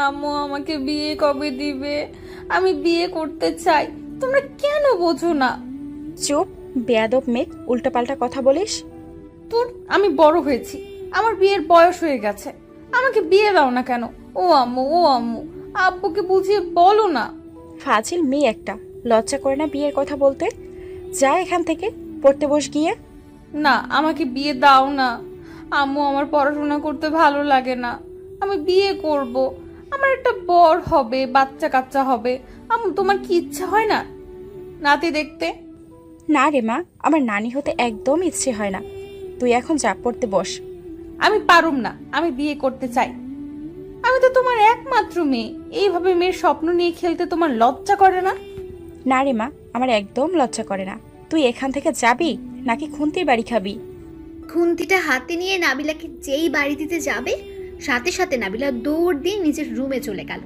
আম্মু আমাকে বিয়ে কবে দিবে? আমি বিয়ে করতে চাই, তোমরা কেন বোঝো না? চুপ, বেয়াদব মেয়ে, উল্টাপাল্টা কথা বলিস। তোর আমি বড় হয়েছি, আমার বিয়ের বয়স হয়ে গেছে, আমাকে বিয়ে দাও না কেন? ও আম্মু, ও আম্মু, আব্বুকে বুঝিয়ে বলো না। ফাজিল মেয়ে একটা, লজ্জা করে না বিয়ের কথা বলতে? যা এখান থেকে, পড়তে বস গিয়ে। না, আমাকে বিয়ে দাও না আম্মু, আমার পড়াশোনা করতে ভালো লাগে না, আমি বিয়ে করব, আমার একটা বর হবে, বাচ্চা কাচ্চা হবে। আম্মু, তোমার কি ইচ্ছা হয় না নাতি দেখতে? না রে মা, আমার নানি হতে একদম ইচ্ছে হয় না। তুই এখন যা, পড়তে বস। আমি পারুম না, আমি বিয়ে করতে চাই। আমি তো তোমার একমাত্র মেয়ে, এইভাবে মেয়ের স্বপ্ন নিয়ে খেলতে তোমার লজ্জা করে না? না রে মা, আমার একদম লজ্জা করে না। তুই এখান থেকে যাবি নাকি খুন্তির বাড়ি খাবি? খুন্তিটা হাতে নিয়ে নাবিলাকে যেই বাড়ি দিতে যাবে, সাথে সাথে নাবিলা দৌড় দিয়ে নিজের রুমে চলে গেল।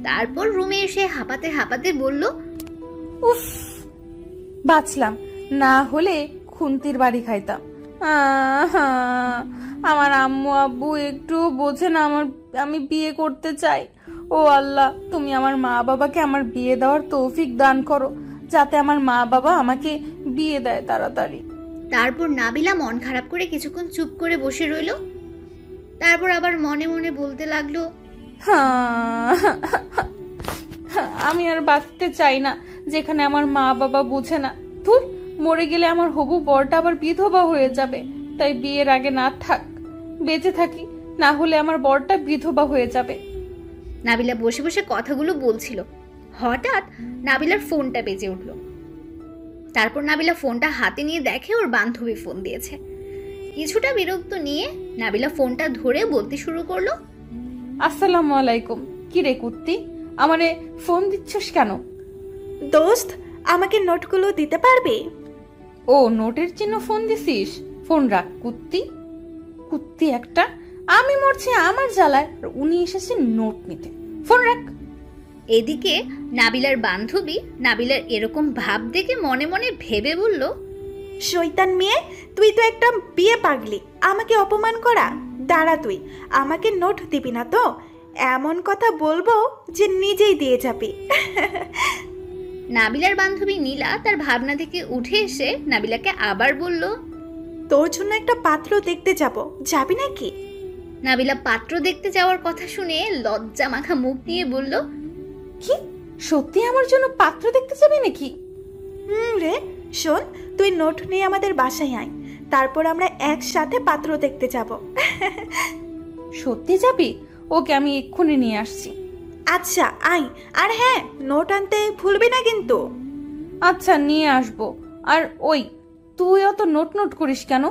তারপর রুমে এসে হাঁপাতে হাঁপাতে বলল, উফ, বাঁচলাম, না হলে খুন্তির বাড়ি খাইতাম। আহা, আমার আম্মু আব্বু একটু বোঝে না আমি বিয়ে করতে চাই। ও আল্লাহ, তুমি আমার মা বাবাকে আমার বিয়ে দেওয়ার তৌফিক দান করো, যাতে আমার মা বাবা আমাকে বিয়ে দেয় তাড়াতাড়ি। তারপর নাবিলা মন খারাপ করে কিছুক্ষণ চুপ করে বসে রইল। তারপর আবার মনে মনে বলতে লাগলো, হ্যাঁ, আমি আর বাঁচতে চাই না যেখানে আমার মা বাবা বোঝে না। ধুর, মরে গেলে আমার হবু বরটা আবার বিধবা হয়ে যাবে, তাই বিয়ের আগে না থাক, বেঁচে থাকি, না হলে আমার বরটা বিধবা হয়ে যাবে। নাবিলা বসে বসে কথাগুলো বলছিল। হঠাৎ নাবিলার ফোনটা বেজে উঠল। তারপর নাবিলা ফোনটা হাতে নিয়ে দেখে ওর বান্ধবী ফোন দিয়েছে। কিছুটা বিরক্ত নিয়ে নাবিলা ফোনটা ধরে বলতে শুরু করলো, আসসালামু আলাইকুম। কি রে কুত্তি, আমারে ফোন দিচ্ছিস কেন? দোস্ত, আমাকে নোটগুলো দিতে পারবে? ও, নোটের চিহ্ন ফোন দিছিস? ফোন রাখ কুত্তি, কুত্তি একটা। আমি মরছি আমার জ্বালায়, আর উনি এসেছেন নোট নিতে। ফোন রাখ। এদিকে নাবিলার বান্ধবী নাবিলার এরকম ভাব দেখে মনে মনে ভেবে বলল, শয়তান মেয়ে, তুই তো একটা বিয়ে পাগলি, আমাকে অপমান করা। দাঁড়া, তুই আমাকে নোট দিবি না তো? এমন কথা বলবো যে নিজেই দিয়ে যাবি। নাবিলার বান্ধবী নীলা তার ভাবনা থেকে উঠে এসে নাবিলাকে আবার বলল, তোর জন্য একটা পাত্র দেখতে যাব, যাবি নাকি? নাবিলা পাত্র দেখতে যাওয়ার কথা শুনে লজ্জা মাখা মুখ নিয়ে বলল, কি, সত্যি আমার জন্য পাত্র দেখতে যাবে নাকি? রে, শোন, তুই নোট নিয়ে আমাদের বাসায় আয়, তারপর আমরা একসাথে পাত্র দেখতে যাব। সত্যি যাবি? ওকে, আমি এক্ষুনি নিয়ে আসছি। আচ্ছা, আয়। আর হ্যাঁ, নোট আনতে ভুলবি না কিন্তু। আচ্ছা, নিয়ে আসবো। আর ওই, তুই অত নোট নোট করিস কেন?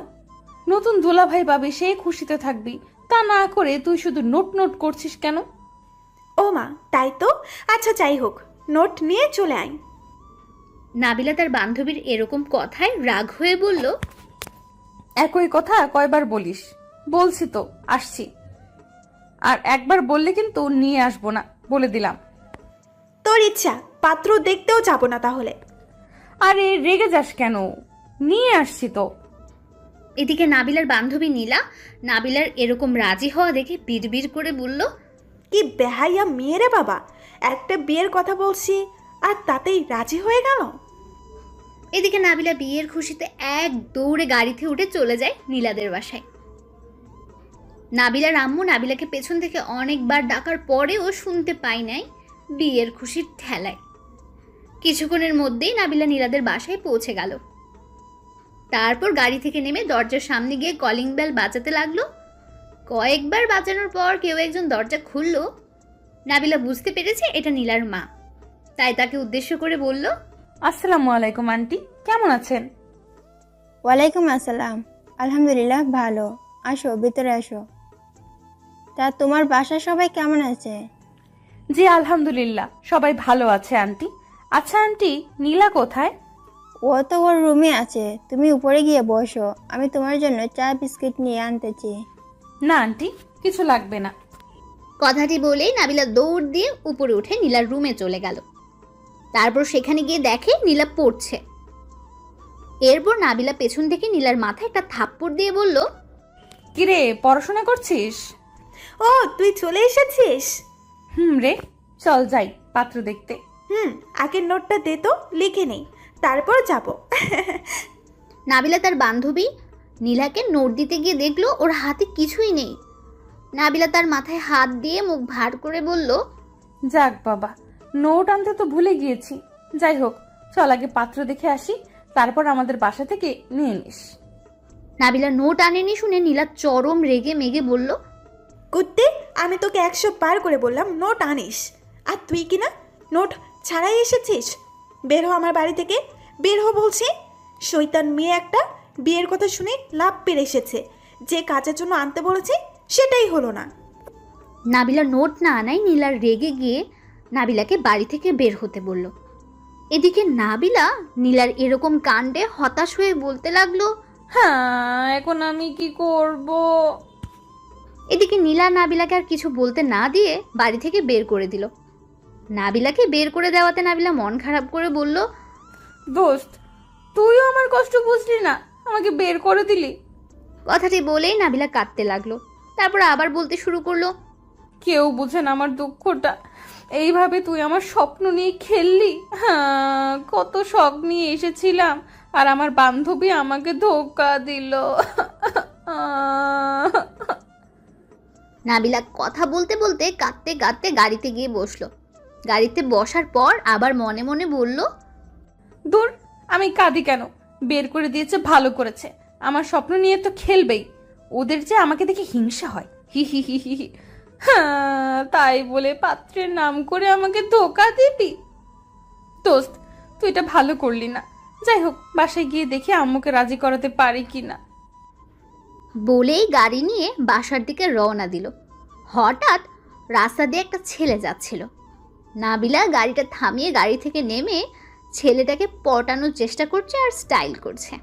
নতুন দুলাভাই পাবি, সে খুশিতে থাকবি, তা না করে তুই শুধু নোট নোট করছিস কেন? ও মা, তাই তো। আচ্ছা, যাই হোক, নোট নিয়ে চলে আয়। নাবিলা তার বান্ধবীর এরকম কথায় রাগ হয়ে বলল, একই কথা কয়বার বলিস? বলছি তো আসছি, আর একবার বললে কিন্তু নিয়ে আসবো না, বলে দিলাম। তোর ইচ্ছা, পাত্র দেখতেও যাব না তাহলে। আরে রেগে যাস কেন, নিয়ে আসছি তো। এদিকে নাবিলার বান্ধবী নীলা নাবিলার এরকম রাজি হওয়া দেখে বিড়বিড় করে বলল, কি বেহাইয়া মেয়ে রে বাবা, একটা বিয়ের কথা বলছি আর তাতেই রাজি হয়ে গেল। এদিকে নাবিলা বিয়ের খুশিতে এক দৌড়ে গাড়িতে উঠে চলে যায় নীলাদের বাসায়। নাবিলার আম্মু নাবিলাকে পেছন থেকে অনেকবার ডাকার পরেও শুনতে পায় নাই বিয়ের খুশির ঠেলায়। কিছুক্ষণের মধ্যেই নাবিলা নীলাদের বাসায় পৌঁছে গেল। তারপর গাড়ি থেকে নেমে দরজার সামনে গিয়ে কলিং বেল বাজাতে লাগলো। কয়েকবার বাজানোর পর কেউ একজন দরজা খুলল। নাবিলা বুঝতে পেরেছে এটা নীলার মা, তাই তাকে উদ্দেশ্য করে বলল, আসসালামু আলাইকুম আন্টি, কেমন আছেন? ওয়ালাইকুম আসসালাম, আলহামদুলিল্লাহ ভালো। আসো, ভিতরে আসো। তা তোমার বাসার সবাই কেমন আছে? জি আলহামদুলিল্লাহ, সবাই ভালো আছে আন্টি। আচ্ছা আন্টি, নীলা কোথায়? ও তো ওর রুমে আছে, তুমি উপরে গিয়ে বসো, আমি তোমার জন্য চা বিস্কিট নিয়ে আনতেছি। না আন্টি, কিছু লাগবে না। কথাটি বলেই নাবিলা দৌড় দিয়ে উপরে উঠে নীলার রুমে চলে গেল। তারপর সেখানে গিয়ে দেখে নীলা পড়ছে। এরপর নাবিলা পেছন থেকে নীলার মাথায় একটা থাপ্পড় দিয়ে বলল, কিরে, পড়াশোনা করছিস? ও, তুই চলে এসেছিস? রে, চল যাই পাত্র দেখতে। আগের নোটটা দে তো, লিখে নেই, তারপর যাব। নাবিলা তার বান্ধবী নীলাকে নোট দিতে গিয়ে দেখলো ওর হাতে কিছুই নেই। নাবিলা তার মাথায় হাত দিয়ে মুখ ভার করে বলল, যাক বাবা, নোট আনতে তো ভুলে গিয়েছি। যাই হোক, চল আগে পাত্র দেখে আসি, তারপর আমাদের বাসা থেকে নিয়ে নিস। নাবিলা নোট আনেনি শুনে নীলা চরম রেগে মেগে বলল, কুত্তে, আমি তোকে 100 বার করে বললাম নোট আনিস, আর তুই কি না নোট ছাড়াই এসেছিস। বের হ আমার বাড়ি থেকে, বের হ বলছি। শয়তান মেয়ে একটা, বিয়ের কথা শুনে লাভ পেরে এসেছে, যে কাজের জন্য আনতে বলেছি সেটাই হলো না। নাবিলা নোট না আনায় নীলা রেগে গিয়ে নাবিলাকে বাড়ি থেকে বের হতে বলল। এদিকে নাবিলা নীলার এরকম কাণ্ডে হতাশ হয়ে বলতে লাগলো, হ্যাঁ, এখন আমি কি করব? এদিকে নীলা নাবিলাকে আর কিছু বলতে না দিয়ে বাড়ি থেকে বের করে দিল। নাবিলাকে বের করে দেওয়াতে নাবিলা মন খারাপ করে বলল, দোস্ত, তুইও আমার কষ্ট বুঝলি না, আমাকে বের করে দিলি। কথাটি বলেই নাবিলা কাঁদতে লাগলো। তারপর আবার বলতে শুরু করলো, কেউ বুঝে না আমার দুঃখটা। এইভাবে তুই আমার স্বপ্ন নিয়ে খেললি। হ্যাঁ, কত শখ নিয়ে এসেছিলাম, আর আমার বান্ধবী আমাকে ধোকা দিল। নাবিলা কথা বলতে বলতে কাঁদতে কাঁদতে গাড়িতে গিয়ে বসলো। গাড়িতে বসার পর আবার মনে মনে বলল, দূর, আমি কাঁদি কেন? বের করে দিয়েছে ভালো করেছে, আমার স্বপ্ন নিয়ে তো খেলবেই। ওদের যে আমাকে দেখে হিংসা হয়। হি হি হি হি হি। হ্যাঁ, তাই বলে পাত্রের নাম করে আমাকে ধোকা দিবি? দোস্ত, তুই এটা ভালো করলি না। যাই হোক, বাসায় গিয়ে দেখি আম্মুকে রাজি করাতে পারি কিনা। বলেই গাড়ি নিয়ে বাসার দিকে রওনা দিল। হঠাৎ রাস্তা দিয়ে একটা ছেলে যাচ্ছিল। নাবিলা গাড়িটা থামিয়ে গাড়ি থেকে নেমে ছেলেটাকে পটানোর চেষ্টা করছে আর স্টাইল করছে।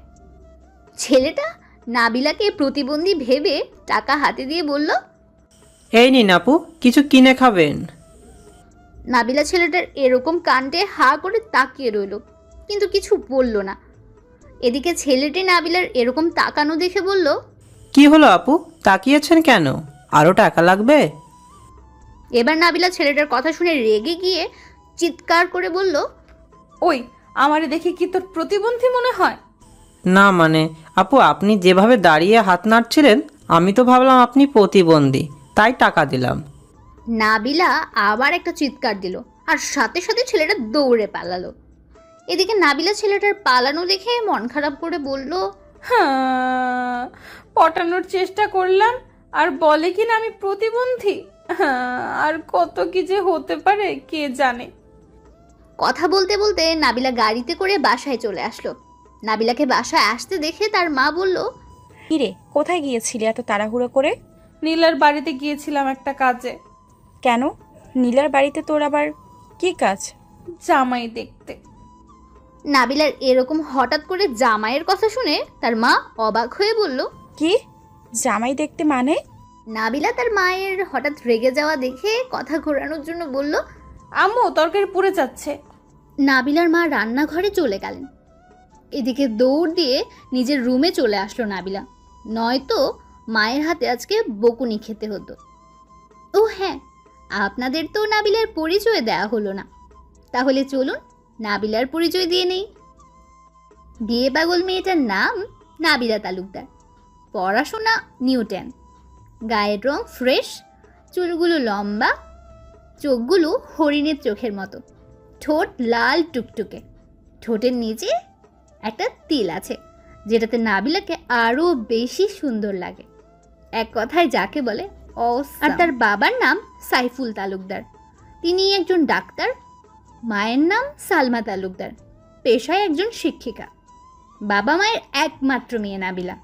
ছেলেটা নাবিলাকে প্রতিবন্ধী ভেবে টাকা হাতে দিয়ে বলল, এই নিন আপু, কিছু কিনে খাবেন। নাবিলা ছেলেটার এরকম কাণ্ডে হা করে তাকিয়ে রইল, কিন্তু কিছু বলল না। এদিকে ছেলেটি নাবিলার এরকম তাকানো দেখে বলল, কি হলো আপু, তাকিয়েছেন কেন? আরো টাকা লাগবে? এবার নাবিলা ছেলেটার কথা শুনে রেগে গিয়ে চিৎকার করে বলল, ওই, আমারে দেখে কি তোর প্রতিবন্ধী মনে হয়? না মানে আপু, আপনি যেভাবে দাঁড়িয়ে হাত নাড়ছিলেন আমি তো ভাবলাম আপনি প্রতিবন্ধী, তাই টাকা দিলাম। নাবিলা আবার একটা চিৎকার দিল, আর সাথে সাথে ছেলেটা দৌড়ে পালালো। এদিকে নাবিলা ছেলেটার পালানো দেখে মন খারাপ করে বলল, হ্যাঁ, পটানোর চেষ্টা করলাম আর বলে কিনা আমি প্রতিবন্ধী। হ্যাঁ, আর কত কি যে হতে পারে কে জানে। কথা বলতে বলতে নাবিলা গাড়িতে করে বাসায় চলে আসলো। নাবিলাকে বাসায় আসতে দেখে তার মা বলল, কিরে, কোথায় গিয়েছিলি এত তাড়াহুড়ো করে? নীলার বাড়িতে গিয়েছিলাম একটা কাজে। কেন? নীলার বাড়িতে তোর আবার কি কাজ? জামাই দেখতে। নাবিলার এরকম হঠাৎ করে জামাইয়ের কথা শুনে তার মা অবাক হয়ে বলল। কি? জামাই দেখতে মানে? নাবিলা তার মায়ের হঠাৎ রেগে যাওয়া দেখে কথা ঘোরানোর জন্য বলল, আম্মু, তরকারি পুড়ে যাচ্ছে। নাবিলার মা রান্নাঘরে চলে গেলেন। এদিকে দৌড় দিয়ে নিজের রুমে চলে আসলো নাবিলা, নয়তো মায়ের হাতে আজকে বকুনি খেতে হতো। ও হ্যাঁ, আপনাদের তো নাবিলার পরিচয় দেয়া হলো না, তাহলে চলুন নাবিলার পরিচয় দিয়ে নেই। বিয়ে পাগল মেয়েটার নাম নাবিলা তালুকদার, পড়াশোনা নিউ 10, গায়ের রং ফ্রেশ, চুলগুলো লম্বা, চোখগুলো হরিণের চোখের মতো, ঠোঁট লাল টুকটুকে, ঠোঁটের নিচে একটা তিল আছে যেটাতে নাবিলাকে আরও বেশি সুন্দর লাগে। এক কথায় যাকে বলে অসাম। আর তার বাবার নাম সাইফুল তালুকদার, তিনি একজন ডাক্তার। মায়ের নাম সালমা তালুকদার, পেশায় একজন শিক্ষিকা। বাবা মায়ের একমাত্র মেয়ে নাবিলা।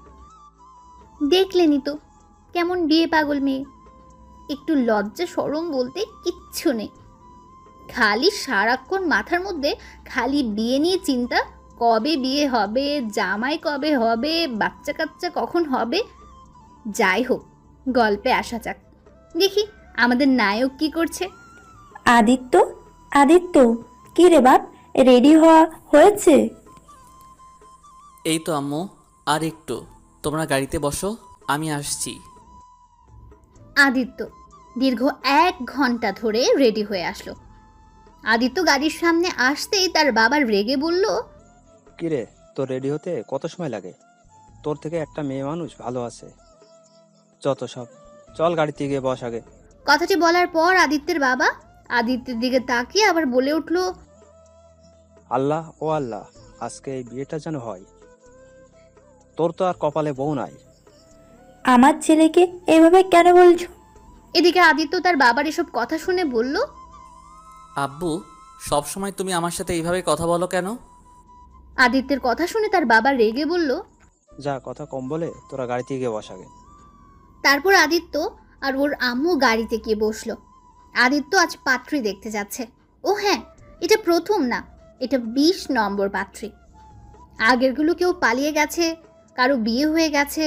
দেখলেনই তো কেমন বিয়ে পাগল মেয়ে, একটু লজ্জা শরম বলতে কিচ্ছু নেই। খালি সারাক্ষণ মাথার মধ্যে খালি বিয়ে নিয়ে চিন্তা, কবে বিয়ে হবে, জামাই কবে হবে, বাচ্চা কাচ্চা কখন হবে। যাই হোক, গল্পে আসা যাক। দেখি আমাদের নায়ক কি করছে। আদিত্য, আদিত্য, কি রে বাপ, রেডি হওয়া হয়েছে? এই তো আম্মু, আর একটু, তোমরা গাড়িতে বসো, আমি আসছি। আদিত্য দীর্ঘ 1 ঘন্টা ধরে রেডি হয়ে আসলো। আদিত্য গাড়ির সামনে আসতেই তার বাবা রেগে বলল, কিরে, তোর রেডি হতে কত সময় লাগে? তোর থেকে একটা মেয়ে মানুষ ভালো আছে। যত সব, চল গাড়িতে গিয়ে বস আগে। কথাটি বলার পর আদিত্যের বাবা আদিত্যের দিকে তাকিয়ে আবার বলে উঠল, আল্লাহ ও আল্লাহ, আজকে এই বিয়েটা যেন হয়। তোর তো আর কপালে বউ নাই। আমার ছেলেকে এভাবে কেন বলছো? এদিকে আদিত্য তার বাবার এসব কথা শুনে বলল, আব্বু, সব সময় তুমি আমার সাথে এইভাবে কথা বলো কেন? আদিত্যের কথা শুনে তার বাবা রেগে বলল। যা, কথা কম বলে তোরা গাড়িতে গিয়ে বস আগে। তারপর আদিত্য আর ওর আম্মু গাড়িতে গিয়ে বসলো। আদিত্য আজ পাত্রী দেখতে যাচ্ছে। ও হ্যাঁ, এটা প্রথম না, এটা 20 নম্বর পাত্রী। আগেরগুলো কেউ পালিয়ে গেছে, কারো বিয়ে হয়ে গেছে,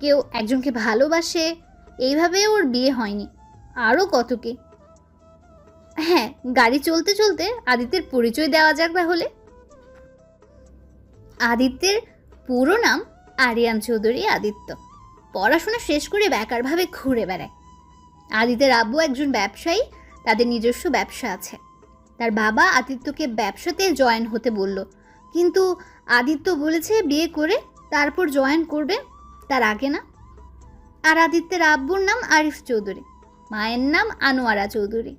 কেউ একজনকে ভালোবাসে, এইভাবে ওর বিয়ে হয়নি। আরও কত কি। হ্যাঁ, গাড়ি চলতে চলতে আদিত্যের পরিচয় দেওয়া যাক তাহলে। আদিত্যের পুরো নাম আরিয়ান চৌধুরী আদিত্য। পড়াশোনা শেষ করে বেকারভাবে ঘুরে বেড়ায়। আদিত্যের আব্বু একজন ব্যবসায়ী, তাদের নিজস্ব ব্যবসা আছে। তার বাবা আদিত্যকে ব্যবসাতে জয়েন হতে বলল, কিন্তু আদিত্য বলেছে বিয়ে করে তারপর জয়েন করবে, তার আগে না। আর আদিত্যের আব্বুর নাম আরিফ চৌধুরী, মায়ের নাম আনোয়ারা চৌধুরী।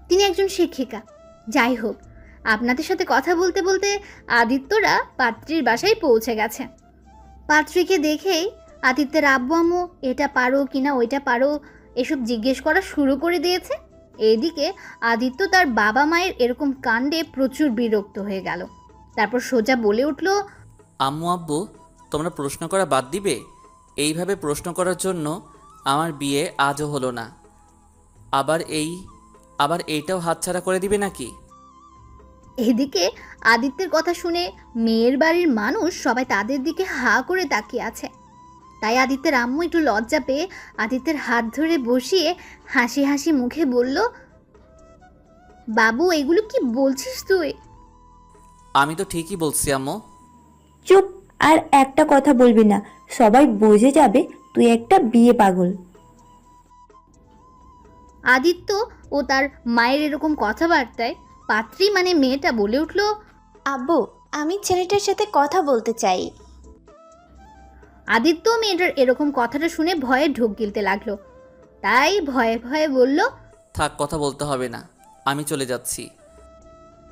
তিনি একজন শিক্ষিকা। যাই হোক, আপনাদের সাথে কথা বলতে বলতে আদিত্যরা পাত্রীর বাসায় পৌঁছে গেছে। পাত্রীকে দেখেই আদিত্যের আব্বু আম্মু এটা পারো কিনা ওইটা পারো এসব জিজ্ঞেস করা শুরু করে দিয়েছে। এদিকে আদিত্য তার বাবা মায়ের এরকম কাণ্ডে প্রচুর বিরক্ত হয়ে গেল। তারপর সোজা বলে উঠল, আম্মু আব্বু, তোমরা প্রশ্ন করা বাদ দিবে? এইভাবে প্রশ্ন করার জন্য আমার বিয়ে আজও হলো না, আবার এইটাও হাতছাড়া করে দিবে নাকি? এদিকে আদিত্যের কথা শুনে মেয়ের বাড়ির মানুষ সবাই তাদের দিকে হা করে তাকিয়ে আছে। তাই আদিত্যের আম্মু একটু লজ্জা পেয়ে আদিত্যের হাত ধরে বসিয়ে হাসি হাসি মুখে বলল, বাবু, এগুলো কি বলছিস তুই? আমি তো ঠিকই বলছি আম্মু। চুপ, আর একটা কথা বলবি না, সবাই বুঝে যাবে তুই একটা বিয়ে পাগল। আদিত্য ও তার মায়ের এরকম কথাবার্তায় পাত্রী মানে মেয়েটা বলে উঠল, আব্বু, আমি ছেলেটার সাথে কথা বলতে চাই। আদিত্য মেয়েটার এরকম কথাটা শুনে ভয়ে ঢোক গিলতে লাগলো। তাই ভয়ে ভয়ে বলল, থাক, কথা বলতে হবে না, আমি চলে যাচ্ছি।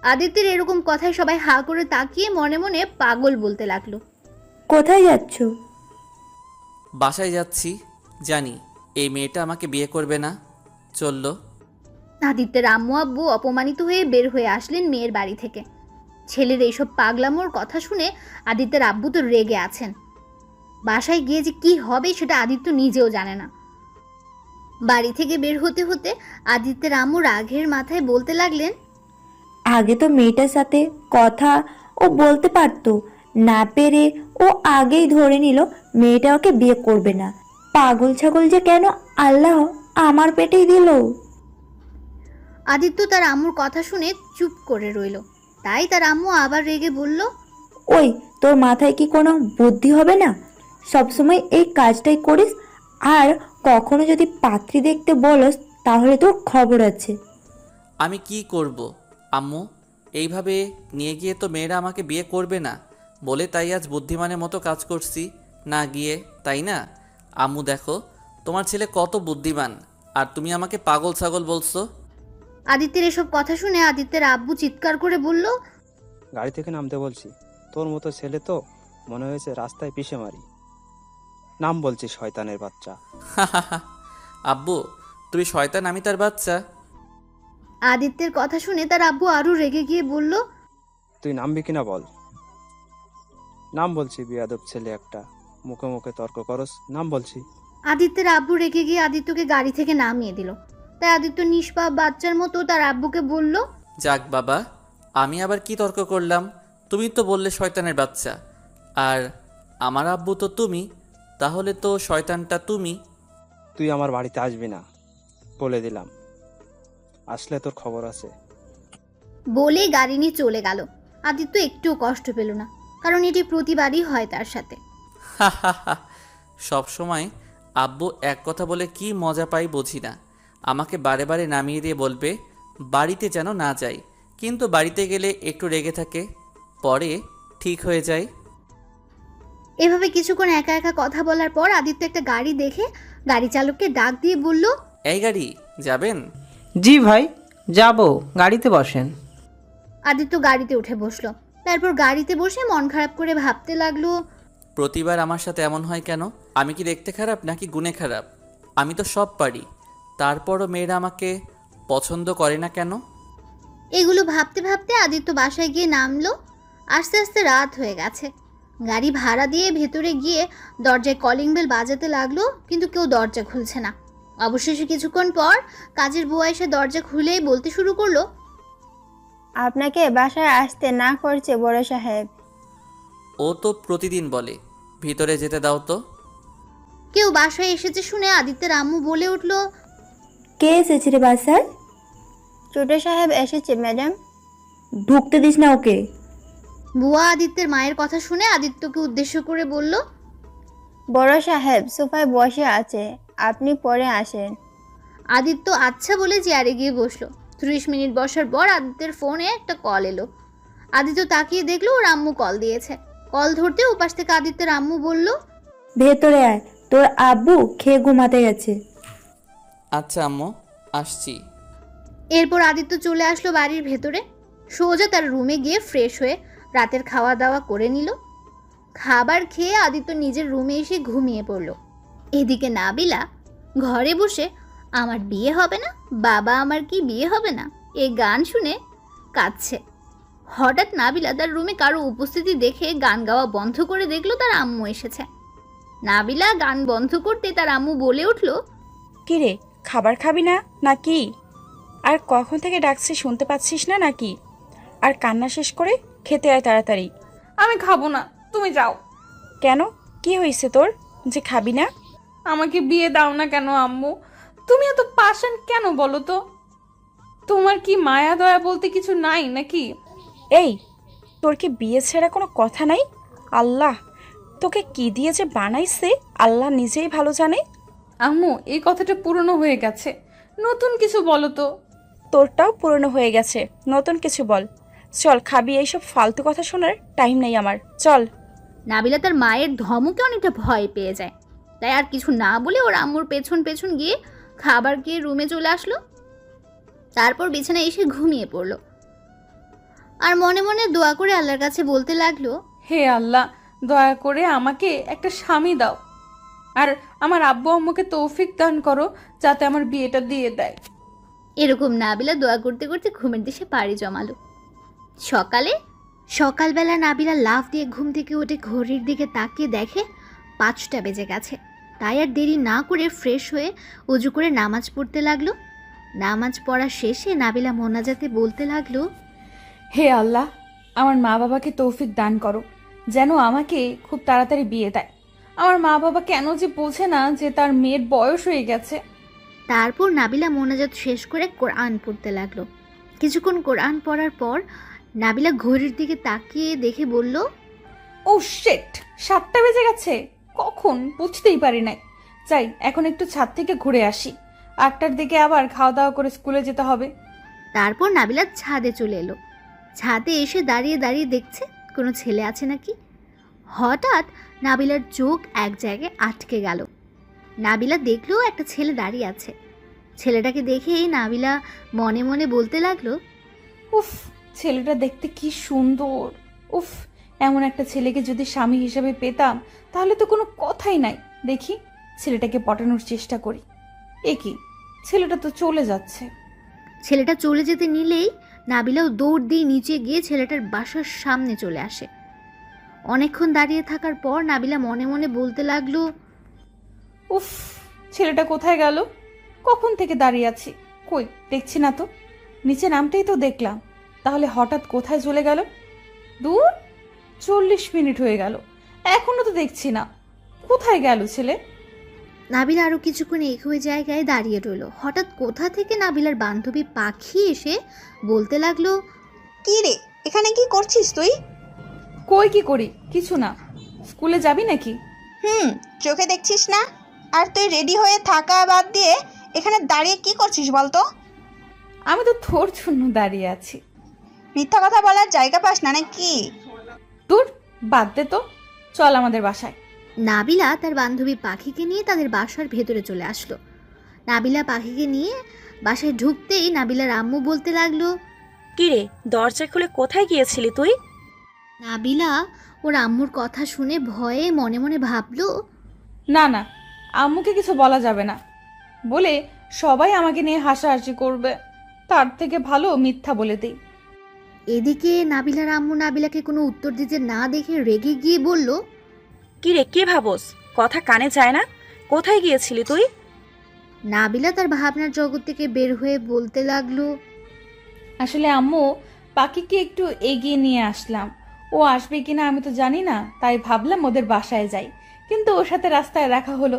আদিত্যের এরকম কথায় সবাই হা করে তাকিয়ে মনে মনে পাগল বলতে লাগলো। কোথায় যাচ্ছ? বাসায় যাচ্ছি, জানি এই মেয়েটা আমাকে বিয়ে করবে না। চললো। আদিত্যের আম্মু আব্বু অপমানিত হয়ে বের হয়ে আসলেন মেয়ের বাড়ি থেকে। ছেলের এইসব পাগলামোর কথা শুনে আদিত্যের আব্বু তো রেগে আছেন। বাসায় গিয়ে যে কি হবে সেটা আদিত্য নিজেও জানে না। বাড়ি থেকে বের হতে হতে আদিত্যের আম্মু রাগের মাথায় বলতে লাগলেন, আগে তো মেয়েটার সাথে কথা ও বলতে পারতো, না পেরে ও আগেই ধরে নিল মেয়েটা ওকে বিয়ে করবে না। পাগল ছাগল যে কেন আল্লাহ আমার পেটেই দিল। আদিত্য তার আম্মুর কথা শুনে চুপ করে রইল। তাই তার আম্মু আবার রেগে বলল, ওই, তোর মাথায় কি কোনো বুদ্ধি হবে না? সবসময় এই কাজটাই করিস, আর কখনো যদি পাত্রী দেখতে বলস তাহলে তোর খবর আছে। আমি কি করব আম্মু? এইভাবে নিয়ে গিয়ে তো মেয়েরা আমাকে বিয়ে করবে না বলে তাই আজ বুদ্ধিমানের মতো কাজ করছি না গিয়ে, তাই না? আম্মু দেখো, তোমার ছেলে কত বুদ্ধিমান, আর তুমি আমাকে পাগল ছাগল বলছো। আদিত্যের এসব কথা শুনে আদিত্যের আব্বু চিৎকার করে বলল, গাড়ি থেকে নামতে বলছি। তোর মতো ছেলে তো মনে হয়েছে রাস্তায় পিষে মারি। নাম বলছি শয়তানের বাচ্চা। আব্বু, তুমি শয়তান, আমি তার বাচ্চা? আদিত্যের কথা শুনে তার আব্বু আরো রেগে গিয়ে বলল, তুই নামবি কিনা বল। নাম বলছি, বেয়াদব ছেলে একটা, মুখে মুখে তর্ক করস। নাম বলছি। আদিত্যের আব্বু রেগে গিয়ে আদিত্যকে গাড়ি থেকে নামিয়ে দিল। তাই আদিত্য নিষ্পাপ বাচ্চার মতো তার আব্বুকে বলল, যাক বাবা, আমি আবার কি তর্ক করলাম? তুমি তো বললে শয়তানের বাচ্চা, আর আমার আব্বু তো তুমি, তাহলে তো শয়তানটা তুমি। তুই আমার বাড়িতে আসবি না, বলে দিলাম। আসলে তোর খবর আছে। বলে গাড়ি নিয়ে চলে গেল। আদিত্য একটুও কষ্ট পেল না, কারণ এটি প্রতিবারই হয় তার সাথে। সব সময় আব্বু এক কথা বলে কি মজা পাই বুঝি না। আমাকে বারে বারে নামিয়ে দিয়ে বলবে বাড়িতে যেন না যাই, কিন্তু বাড়িতে গেলে একটু রেগে থাকে, পরে ঠিক হয়ে যায়। এভাবে কিছুক্ষণ একা একা কথা বলার পর আদিত্য একটা গাড়ি দেখে গাড়ি চালককে ডাক দিয়ে বলল, এই গাড়ি যাবেন? জি ভাই, যাব, গাড়িতে বসেন। আদিত্য গাড়িতে উঠে বসলো। তারপর গাড়িতে বসে মন খারাপ করে ভাবতে লাগলো, প্রতিবার আমার সাথে এমন হয় কেন? আমি কি দেখতে খারাপ নাকি গুণে খারাপ? আমি তো সব পারি, তারপরও মেয়েরা আমাকে পছন্দ করে না কেন? এগুলো ভাবতে ভাবতে আদিত্য বাসায় গিয়ে নামলো। আস্তে আস্তে রাত হয়ে গেছে। গাড়ি ভাড়া দিয়ে ভেতরে গিয়ে দরজায় কলিং বেল বাজাতে লাগলো, কিন্তু কেউ দরজা খুলছে না। অবশেষে কিছুক্ষণ পর কাজের বুয়া এসে দরজা খুলেই বলতে শুরু করলো, আপনাকে বাসায় আসতে না করছে বড় সাহেব। ও তো প্রতিদিন বলে ভিতরে যেতে দাও তো। কেউ বাসায় এসেছে শুনে আদিত্যের আম্মু বলে উঠল, কে এসেছে রে বাসায়? ছোট সাহেব এসেছে ম্যাডাম। ঢুকতে দিস না ওকে। বুয়া আদিত্যের মায়ের কথা শুনে আদিত্যকে উদ্দেশ্য করে বলল, বড় সাহেব সোফায় বসে আছে, আপনি পরে আসেন। আদিত্য আচ্ছা বলে চেয়ারে গিয়ে বসলো। 30 মিনিট বসার পর আদিত্যের ফোনে একটা কল এলো। আদিত্য তাকিয়ে দেখলো ওর আম্মু কল দিয়েছে। কল ধরতে ওপাশ থেকে আদিত্যের আম্মু বলল, ভেতরে আয়, তোর আব্বু খেয়ে ঘুমাতে গেছে। আচ্ছা আম্মু, আসছি। এরপর আদিত্য চলে আসলো বাড়ির ভেতরে। সোজা তার রুমে গিয়ে ফ্রেশ হয়ে রাতের খাওয়া দাওয়া করে নিল। খাবার খেয়ে আদিত্য নিজের রুমে এসে ঘুমিয়ে পড়ল। এদিকে নাবিলা ঘরে বসে আমার বিয়ে হবে না, বাবা আমার কি বিয়ে হবে না এই গান শুনে কাঁদছে। হঠাৎ নাবিলা তার রুমে কারো উপস্থিতি দেখে গান গাওয়া বন্ধ করে দেখলো তার আম্মু এসেছে। নাবিলা গান বন্ধ করতে তার আম্মু বলে উঠল, কিরে, খাবার খাবি না নাকি? আর কখন থেকে ডাকছি শুনতে পাচ্ছিস না নাকি? আর কান্না শেষ করে খেতে আয় তাড়াতাড়ি। আমি খাবো না, তুমি যাও। কেন, কি হয়েছে তোর যে খাবি না? আমাকে বিয়ে দাও না কেন আম্মু? তুমি এত পাষাণ কেন বলো তো? তোমার কি মায়া দয়া বলতে কিছু নাই নাকি? এই, তোর কি বিয়ে ছাড়া কোনো কথা নাই? আল্লাহ তোকে কি দিয়ে যে বানাইছে আল্লাহ নিজেই ভালো জানে। আম্মু, এই কথাটা পুরনো হয়ে গেছে, নতুন কিছু বলো তো। তোরটাও পুরনো হয়ে গেছে, নতুন কিছু বল। চল খাবি, এইসব ফালতু কথা শোনার টাইম নেই আমার, চল। নাবিলা তার মায়ের ধমকে অনেকটা ভয় পেয়ে যায়। তাই আর কিছু না বলে ওর আম্মুর পেছন পেছন গিয়ে খাবার গিয়ে রুমে চলে আসলো। তারপর বিছানায় এসে ঘুমিয়ে পড়লো। আর মনে মনে দোয়া করে আল্লাহর কাছে বলতে লাগলো, হে আল্লাহ, দয়া করে আমাকে একটা স্বামী দাও, আর আমার আব্বু আম্মুকে তৌফিক দান করো যাতে আমার বিয়েটা দিয়ে দেয়। এরকম নাবিলা দোয়া করতে করতে ঘুমের দেশে পাড়ি জমালো। সকালবেলা নাবিলা লাফ দিয়ে ঘুম থেকে উঠে ঘড়ির দিকে তাকিয়ে দেখে 5টা বেজে গেছে। তাই আর দেরি না করে ফ্রেশ হয়ে উজু করে নামাজ পড়তে লাগলো। নামাজ পড়া শেষে নাবিলা মোনাজাতে বলতে লাগলো, হে আল্লাহ, আমার মা বাবাকে তৌফিক দান করো যেন আমাকে খুব তাড়াতাড়ি বিয়ে দেয়। আমার মা বাবা কেন যে বোঝে না যে তার মেয়ের বয়স হয়ে গেছে। তারপর নাবিলা মোনাজাত শেষ করে কোরআন পড়তে লাগলো। কিছুক্ষণ কোরআন পড়ার পর নাবিলা ঘড়ির দিকে তাকিয়ে দেখে বলল, ও শিট, 7টা বেজে গেছে, কখন বুঝতেই পারি নাই। যাই এখন একটু ছাদ থেকে ঘুরে আসি, 8টার দিকে আবার খাওয়া দাওয়া করে স্কুলে যেতে হবে। তারপর নাবিলা ছাদে চলে এলো। ছাদে এসে দাঁড়িয়ে দাঁড়িয়ে দেখছে কোনো ছেলে আছে নাকি। হঠাৎ নাবিলার চোখ এক জায়গায় আটকে গেল। নাবিলা দেখলো একটা ছেলে দাঁড়িয়ে আছে। ছেলেটাকে দেখেই নাবিলা মনে মনে বলতে লাগলো, উফ, ছেলেটা দেখতে কি সুন্দর। উফ, এমন একটা ছেলেকে যদি স্বামী হিসেবে পেতাম তাহলে তো কোনো কথাই নাই। দেখি ছেলেটাকে পটানোর চেষ্টা করি। এ কি, ছেলেটা তো চলে যাচ্ছে। ছেলেটা চলে যেতে নিলেই নাবিলাও দৌড় দিয়ে নিচে গিয়ে ছেলেটার বাসার সামনে চলে আসে। অনেকক্ষণ দাঁড়িয়ে থাকার পর নাবিলা মনে মনে বলতে লাগলো, উফ, ছেলেটা কোথায় গেল? কখন থেকে দাঁড়িয়ে আছি, কই দেখছি না তো। নিচে নামতেই তো দেখলাম, তাহলে হঠাৎ কোথায় চলে গেল? দূর, 40 মিনিট হয়ে গেল, এখনো তো দেখছি না। কোথায় গেল ছেলে? নাবিলা আরো কিছুক্ষণ একই জায়গায় দাঁড়িয়ে রইল। হঠাৎ কোথা থেকে নাবিলার বান্ধবী পাখি এসে বলতে লাগলো, কি রে, এখানে কি করছিস তুই? কই কি করি, কিছু না। স্কুলে যাবি নাকি? চোখে দেখছিস না? আর তুই রেডি হয়ে থাকা বাদ দিয়ে এখানে দাঁড়িয়ে কি করছিস বলতো? আমি তো তোর জন্য দাঁড়িয়ে আছি। মিথ্যা কথা বলার জায়গা পাস না নাকি? দূর, বাদ দে তো, চল আমাদের বাসায়। নাবিলা তার বান্ধবী পাখিকে নিয়ে তাদের বাসার ভেতরে চলে আসলো। নাবিলা পাখিকে নিয়ে বাসায় ঢুকতেই নাবিলার আম্মু বলতে লাগলো, কিরে, দরজা খুলে কোথায় গিয়েছিলি তুই? নাবিলা ওর আম্মুর কথা শুনে ভয়ে মনে মনে ভাবলো, না না, আম্মুকে কিছু বলা যাবে না, বলে সবাই আমাকে নিয়ে হাসাহাসি করবে, তার থেকে ভালো মিথ্যা বলে দিই। এদিকে নাবিলার আম্মু নাবিলাকে কোনো উত্তর দিতে না দেখে রেগে গিয়ে বলল, কিরে, কি ভাবস? কথা কানে যায় না? কোথায় গিয়েছিলি তুই? নাবিলা তার ভাবনার জগৎ থেকে বের হয়ে বলতে লাগলো, আসলে আম্মু, পাখিকে একটু এগিয়ে নিয়ে আসলাম, ও আসবে কিনা আমি তো জানি না, তাই ভাবলাম ওদের বাসায় যাই, কিন্তু ওর সাথে রাস্তায় দেখা হলো,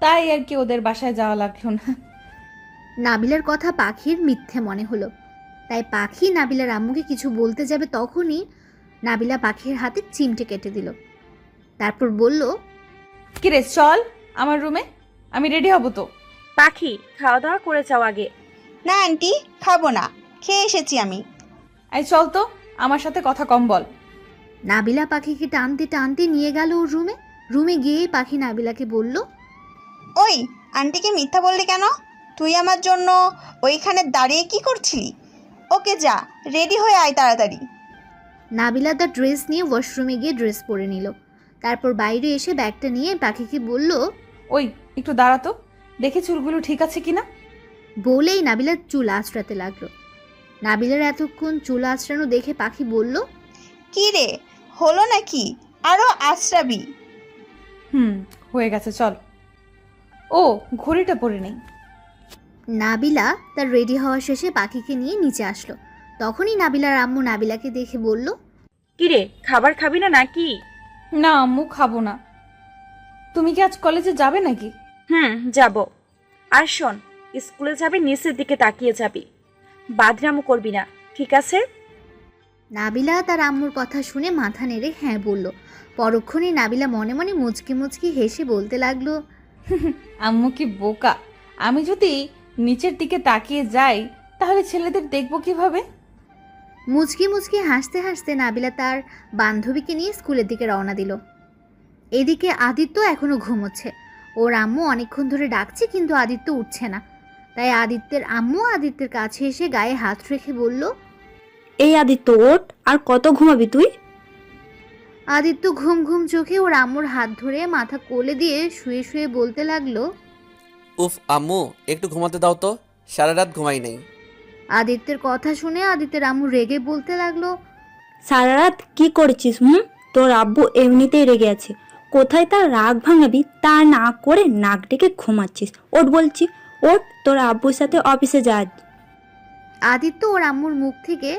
তাই আর কি ওদের বাসায় যাওয়া লাগলো না। নাবিলার কথা পাখির মিথ্যে মনে হলো, তাই পাখি নাবিলার আম্মুকে কিছু বলতে যাবে তখনই নাবিলা পাখির হাতে চিমটে কেটে দিল। তারপর বলল, কিরে চল আমার রুমে, আমি রেডি হব তো। পাখি, খাওয়া দাওয়া করে যাও আগে। না আন্টি, খাবো না, খেয়ে এসেছি আমি। এই চল তো, আমার সাথে কথা কম বল। নাবিলা পাখিকে টানতে টানতে নিয়ে গেল ওর রুমে। রুমে গিয়েই পাখি নাবিলাকে বলল, ওই, আন্টিকে মিথ্যা বললি কেন? তুই আমার জন্য ওইখানে দাঁড়িয়ে কি করছিলি? ওকে যা, রেডি হয়ে আয় তাড়াতাড়ি। নাবিলা তার ড্রেস নিয়ে ওয়াশরুমে গিয়ে ড্রেস পরে নিল। তারপর বাইরে এসে ব্যাগটা নিয়ে পাখিকে বলল, ওই একটু দাঁড়াতো, দেখে চুলগুলো ঠিক আছে কিনা। বলেই নাবিলার চুল আঁচড়াতে লাগলো। নাবিলার এতক্ষণ চুল আঁচড়ানো দেখে পাখি বলল, কি রে, হলো নাকি? আরো আশ্রাবি। হয়ে গেছে, চল। ও, ঘড়িটা পরে নেই। নাবিলা তার রেডি হওয়া শেষে পাখিকে নিয়ে নিচে আসলো। তখনই নাবিলার আম্মু নাবিলাকে দেখে বলল, কিরে, খাবার খাবি না নাকি? না আম্মু, খাবো না। তুমি কি আজ কলেজে যাবে নাকি? যাব। আর শোন, স্কুলে যাবি নিচের দিকে তাকিয়ে যাবি, বাদরামো করবি না, ঠিক আছে? নাবিলা তার আম্মুর কথা শুনে মাথা নেড়ে হ্যাঁ বলল। পরক্ষণে নাবিলা মনে মনে মুচকি মুচকি হেসে বলতে লাগলো, আম্মু কি বোকা, আমি যদি নিচের দিকে তাকিয়ে যাই তাহলে ছেলেদের দেখবো কিভাবে। মুচকি মুচকি হাসতে হাসতে নাবিলা তার বান্ধবীকে নিয়ে স্কুলের দিকে রওনা দিল। এদিকে আদিত্য এখনো ঘুমোচ্ছে। ওর আম্মু অনেকক্ষণ ধরে ডাকছে কিন্তু আদিত্য উঠছে না। তাই আদিত্যের আম্মু আদিত্যের কাছে এসে গায়ে হাত রেখে বলল, এই আদিত্য, ওঠ, আর কত ঘুমাবি তুই? আদিত্য ঘুম ঘুম চোখে ওর আম্মুর হাত ধরে মাথা কোলে দিয়ে শুয়ে শুয়ে বলতে লাগলো, উফ আম্মু, একটু ঘুমাতে দাও তো, সারা রাত ঘুমাই নেই। আদিত্যের কথা শুনে আদিত্যের আম্মু রেগে বলতে লাগলো, সারা রাত কি করেছিস? তোর আব্বু এমনিতেই রেগে আছে, কোথায় তার রাগ ভাঙাবি তা না করে নাক ডেকে ঘুমাচ্ছিস। ওঠ বলছি, ওঠ, তোর আব্বুর সাথে অফিসে যা। আদিত্য ওর আম্মুর মুখ থেকে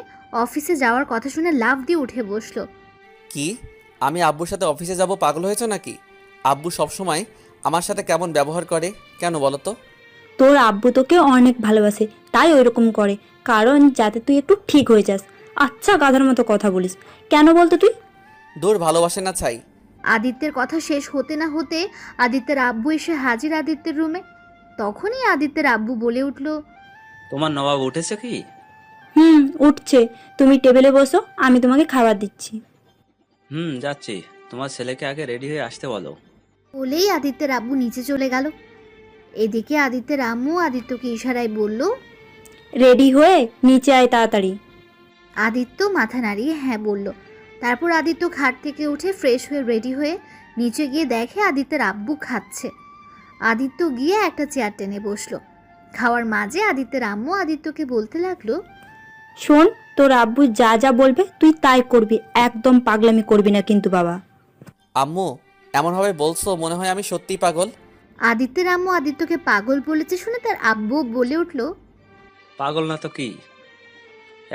অফিসে যাওয়ার কথা শুনে লাফ দিয়ে উঠে বসলো। কি, আমি আব্বুর সাথে অফিসে যাব? পাগল হয়েছ নাকি? আব্বু সবসময় আমার সাথে কেমন ব্যবহার করে কেন বলো তো? তোর আব্বু তোকে অনেক ভালোবাসে, তাই ওইরকম করে, কারণ যাতে তুই একটু ঠিক হয়ে যাস। আচ্ছা, গাধার মতো কথা বলিস কেন বলতো তুই? দূর, ভালোবাসে না ছাই। আদিত্যের কথা শেষ হতে না হতে আদিত্যের আব্বু এসে হাজির আদিত্যের রুমে। তখনই আদিত্যের আব্বু বলে উঠল, তোমার নবাব উঠেছে কি? উঠছে। তুমি টেবিলে বসো, আমি তোমাকে খাবার দিচ্ছি। যাচ্ছি। তোমার ছেলেকে আগে রেডি হয়ে আসতে বলো। বলেই আদিত্যের আব্বু নিচে চলে গেল। এদিকে আদিত্যের আম্মু আদিত্যকে ইশারায় বলল, রেডি হয়ে নিচে আয় তাড়াতাড়ি। আদিত্য মাথা নাড়িয়ে হ্যাঁ বলল। তারপর আদিত্য খাট থেকে উঠে ফ্রেশ হয়ে রেডি হয়ে নিচে গিয়ে দেখে আদিত্যের আব্বু খাচ্ছে। আদিত্য গিয়ে একটা চেয়ার টেনে বসলো। খাওয়ার মাঝে আদিত্যের আম্মু আদিত্যকে বলতে লাগলো, শোন, তোর আব্বু যা যা বলবে তুই তাই করবি, একদম পাগলামি করবি না কিন্তু বাবা। আম্মু, এমনভাবে বলছো মনে হয় আমি সত্যিই পাগল। আদিত্যের আম্মু আদিত্যকে পাগল বলেছে শুনে তার আব্বু বলে উঠল, পাগল না তো কি,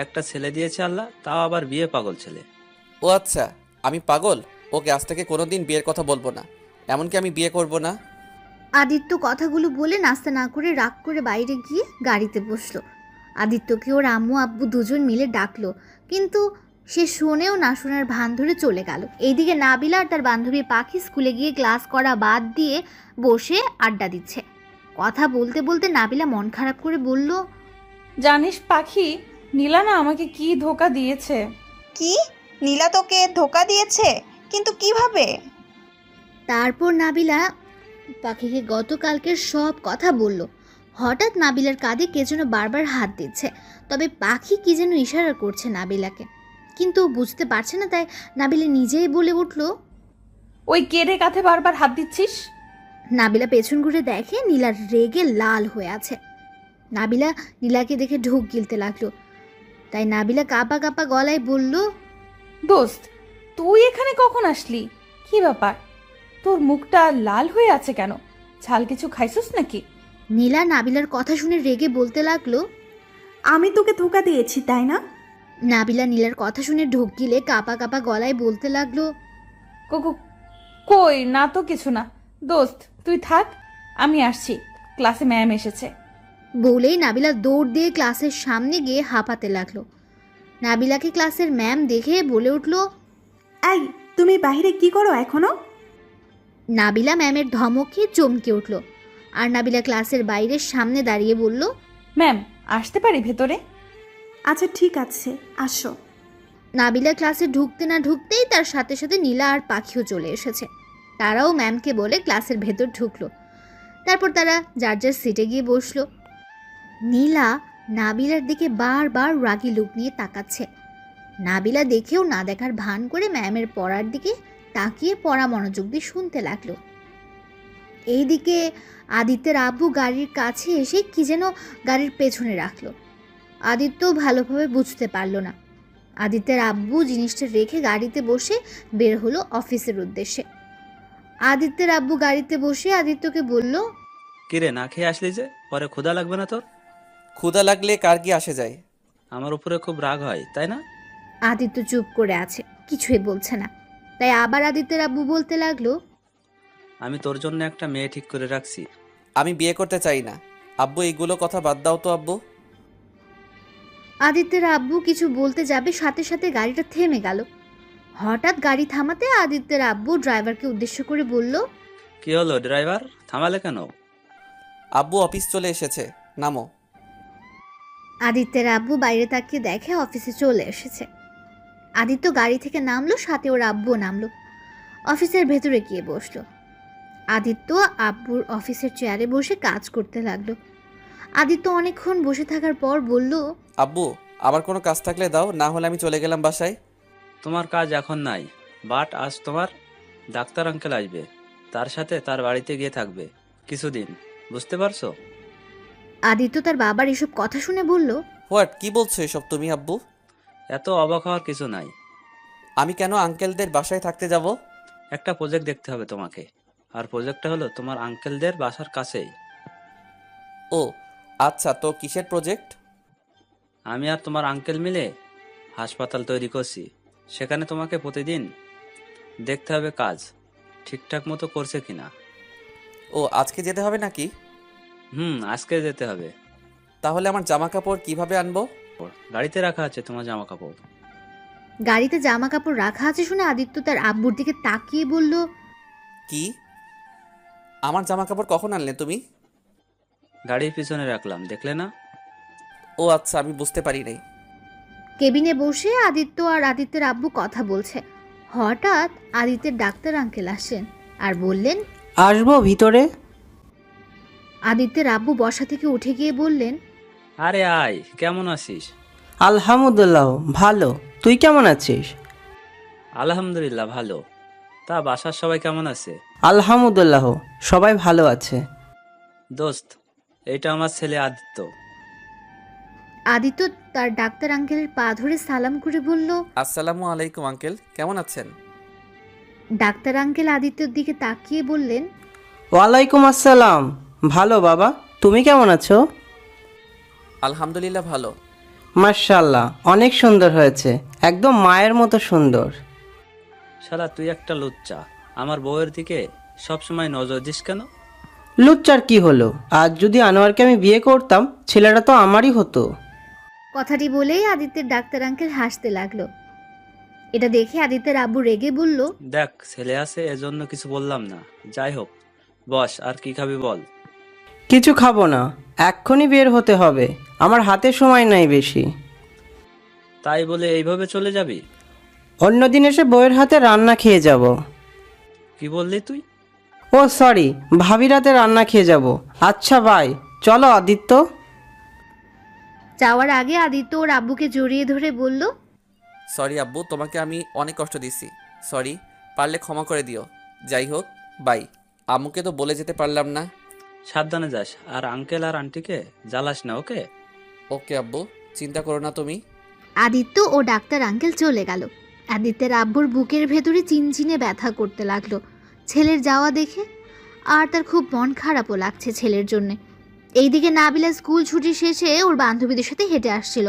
একটা ছেলে দিয়েছে আল্লাহ, তাও আবার বিয়ে পাগল ছেলে। ও আচ্ছা, আমি পাগল? ওকে আজ থেকে কোনোদিন বিয়ের কথা বলবো না, এমনকি আমি বিয়ে করব না। আদিত্য কথাগুলো বলে নাস্তা না করে রাগ করে বাইরে গিয়ে গাড়িতে বসলো। আদিত্যকে ওর আম্মু আব্বু দুজন মিলে ডাকলো, কিন্তু সে শোনেও না শোনার ভান ধরে চলে গেল। এইদিকে নাবিলা আর তার বান্ধবী পাখি স্কুলে গিয়ে ক্লাস করা বাদ দিয়ে বসে আড্ডা দিচ্ছে। কথা বলতে বলতে নাবিলা মন খারাপ করে বলল, জানিস পাখি, নীলা না আমাকে কি ধোকা দিয়েছে। কি? নীলা তোকে ধোকা দিয়েছে? কিন্তু কিভাবে? তারপর নাবিলা পাখিকে গতকালকের সব কথা বলল। হঠাৎ নাবিলার কাঁধে কে যেন বারবার হাত দিচ্ছে, তবে পাখি কি যেন ইশারা করছে নাবিলাকে, কিন্তু ও বুঝতে পারছে না। তাই নাবিলা নিজেই বলে উঠল, ওই কেড়ে কাঁধে বারবার হাত দিচ্ছিস? নাবিলা পেছন ঘুরে দেখে নীলা রেগে লাল হয়ে আছে। নাবিলা নীলাকে দেখে ঢোক গিলতে লাগলো। তাই নাবিলা কাঁপা কাঁপা গলায় বলল, দোস্ত, তুই এখানে কখন আসলি? কি ব্যাপার, তোর মুখটা লাল হয়ে আছে কেন? ঝাল কিছু খাইছিস নাকি? নীলা নাবিলার কথা শুনে রেগে বলতে লাগলো। আমি তোকে ধোকা দিয়েছি তাই না? নাবিলা নীলার কথা শুনে ঢোক গিলে কাঁপা কাঁপা গলায় বলতে লাগলো, কই না তো কিছু না। দোস্ত তুই থাক, আমি আসছি, ক্লাসে ম্যাম এসেছে। বলেই নাবিলা দৌড় দিয়ে ক্লাসের সামনে গিয়ে হাঁপাতে লাগলো। নাবিলাকে ক্লাসের ম্যাম দেখে বলে উঠল, এই, তুমি বাইরে কি করো এখনো? নাবিলা ম্যামের ধমকে চমকে উঠল। আর নাবিলা ক্লাসের বাইরের সামনে দাঁড়িয়ে বলল, ম্যাম আসতে পারি ভেতরে? আচ্ছা ঠিক আছে, আসো। নাবিলা ক্লাসে ঢুকতে না ঢুকতেই তার সাথে সাথে নীলা আর পাখিও চলে এসেছে। তারাও ম্যামকে বলে ক্লাসের ভেতর ঢুকলো। তারপর তারা যার যার সিটে গিয়ে বসলো। নীলা নাবিলার দিকে বারবার রাগী লুক নিয়ে তাকাচ্ছে। নাবিলা দেখেও না দেখার ভান করে ম্যামের পড়ার দিকে তাকিয়ে পড়া মনোযোগ দিয়ে শুনতে লাগলো। এইদিকে আদিত্যের আব্বু গাড়ির কাছে এসে কি যেন গাড়ির পেছনে রাখলো। আদিত্য ভালোভাবে বুঝতে পারল না। আদিত্যের আব্বু জিনিসটা রেখে গাড়িতে বসে বের হলো অফিসের উদ্দেশ্যে। আদিত্যের আব্বু গাড়িতে বসে আদিত্যকে বলল, কিরে, না খেয়ে আসলি যে? পরে ক্ষুধা লাগবে না তোর? ক্ষুধা লাগলে কার কি আসে যায়? আমার উপরে খুব রাগ হয় তাই না? আদিত্য চুপ করে আছে, কিছুই বলছে না। তাই আবার আদিত্যের আব্বু বলতে লাগলো, আমি তোর জন্য একটা মেয়ে ঠিক করে রাখছি। আমি বিয়ে করতে চাই না। আব্বু এইগুলো কথা বাদ দাও তো আব্বু। আদিত্যের আব্বু কিছু বলতে যাবে, সাথে সাথে গাড়িটা থেমে গেল। হঠাৎ গাড়ি থামাতে আদিত্যের আব্বু ড্রাইভারকে উদ্দেশ্য করে বলল, কি হলো ড্রাইভার, থামালে কেন? আব্বু অফিস চলে এসেছে, নামো। আদিত্যের আব্বু বাইরে তাকিয়ে দেখে অফিসে চলে এসেছে। আদিত্য গাড়ি থেকে নামলো, সাথে ওর আব্বুও নামলো। অফিসের ভেতরে গিয়ে বসলো। আদিত্য আব্বুর অফিসের চেয়ারে বসে কাজ করতে লাগলো। আদিত্য অনেকক্ষণ বসে থাকার পর বলল, আব্বু, আবার কোনো কাজ থাকলে দাও, না হলে আমি চলে গেলাম বাসায়। তোমার কাজ এখন নাই, বাট আজ তোমার ডাক্তার আঙ্কেল আসবে, তার সাথে তার বাড়িতে গিয়ে থাকবে কিছুদিন, বুঝতে পারছো? আদিত্য তার বাবার এসব কথা শুনে বলল, হোয়াট, কি বলছো এসব তুমি আব্বু? এত অবাক হওয়ার কিছু নাই। আমি কেন আঙ্কেলদের বাসায় থাকতে যাব? একটা প্রজেক্ট দেখতে হবে তোমাকে, আর প্রজেক্টটা হলো তোমার আঙ্কেলদের বাসার কাছেই। ও আচ্ছা, তো কিসের প্রজেক্ট? আমি আর তোমার আঙ্কেল মিলে হাসপাতাল তৈরি করছি, সেখানে তোমাকে প্রতিদিন দেখতে হবে কাজ ঠিকঠাক মতো করছে কিনা। ও আজকে যেতে হবে নাকি? আজকে যেতে হবে। তাহলে আমার জামা কাপড় কিভাবে আনবো? গাড়িতে রাখা আছে তোমার জামা কাপড়। গাড়িতে জামা কাপড় রাখা আছে শুনে আদিত্য তার আব্বুর দিকে তাকিয়ে বলল, কি? আমার জামা কাপড় কখন আনলে তুমি? গাড়ির পিছনে রাখলাম, দেখলে না? ও আচ্ছা, আমি বুঝতে পারি নাই। কেবিনে বসে আদিত্য আর আদিত্যের আব্বু কথা বলছে। হঠাৎ আদিত্যের ডাক্তার আঙ্কেল আসেন আর বললেন, আসবো ভিতরে? আদিত্যের আব্বু বসা থেকে উঠে গিয়ে বললেন, আরে আয়, কেমন আছিস? আলহামদুলিল্লাহ ভালো, তুই কেমন আছিস? আলহামদুলিল্লাহ ভালো। তা বাসার সবাই কেমন আছে? আলহামদুলিল্লাহ সবাই ভালো আছে। দোস্ত, এটা আমার ছেলে আদিত্য। আদিত্য তার ডাক্তার আঙ্কেলের পা ধরে সালাম করে বলল, আসসালামু আলাইকুম আঙ্কেল, কেমন আছেন? ডাক্তার আঙ্কেল আদিত্যর দিকে তাকিয়ে বললেন, ওয়ালাইকুম আসসালাম, ভালো বাবা, তুমি কেমন আছো? আলহামদুলিল্লাহ ভালো। মাশাআল্লাহ, অনেক সুন্দর হয়েছে, একদম মায়ের মতো সুন্দর। শালা তুই একটা লুচ্চা, আমার বউয়ের দিকে সবসময় নজর দিস কেন? লুচ্চার কি হলো? আজ যদি আনোয়ারকে আমি বিয়ে করতাম, ছেলেটা তো আমারই হতো। কথাটি বলেই আদিত্যের ডাক্তার আঙ্কেল হাসতে লাগলো। এটা দেখে আদিত্যের আব্বু রেগে বলল, দেখ ছেলে আছে এজন্য কিছু বললাম না, যাই হোক বস, আর কি খাবি বল। কিছু খাবো না, এক্ষুনি বের হতে হবে, আমার হাতে সময় নাই বেশি। তাই বলে এইভাবে চলে যাবি? অন্যদিন এসে বউয়ের হাতে রান্না খেয়ে যাব। কি বললি তুই? ও সরি, ভাবির হাতে রান্না খেয়ে যাব। আচ্ছা বাই, চলো আদিত্য। যাওয়ার আগে আদিত্য ওর আব্বুকে জড়িয়ে ধরে বলল, সরি আব্বু, তোমাকে আমি অনেক কষ্ট দিছি। সরি, পারলে ক্ষমা করে দিও। যাই হোক, বাই। আম্মুকে তো বলে যেতে পারলাম না। সাবধানে যাস, আর আঙ্কেল আর আন্টিকে জ্বালাস না, ওকে? ওকে আব্বু, চিন্তা করো না তুমি। আদিত্য ও ডাক্তার আঙ্কেল চলে গেল। আদিত্যের আব্বুর বুকের ভেতরে চিনচিনে ব্যথা করতে লাগলো ছেলের যাওয়া দেখে, আর তার খুব মন খারাপও লাগছে ছেলের জন্যে। এইদিকে নাবিলা স্কুল ছুটি শেষে ওর বান্ধবীদের সাথে হেঁটে আসছিল।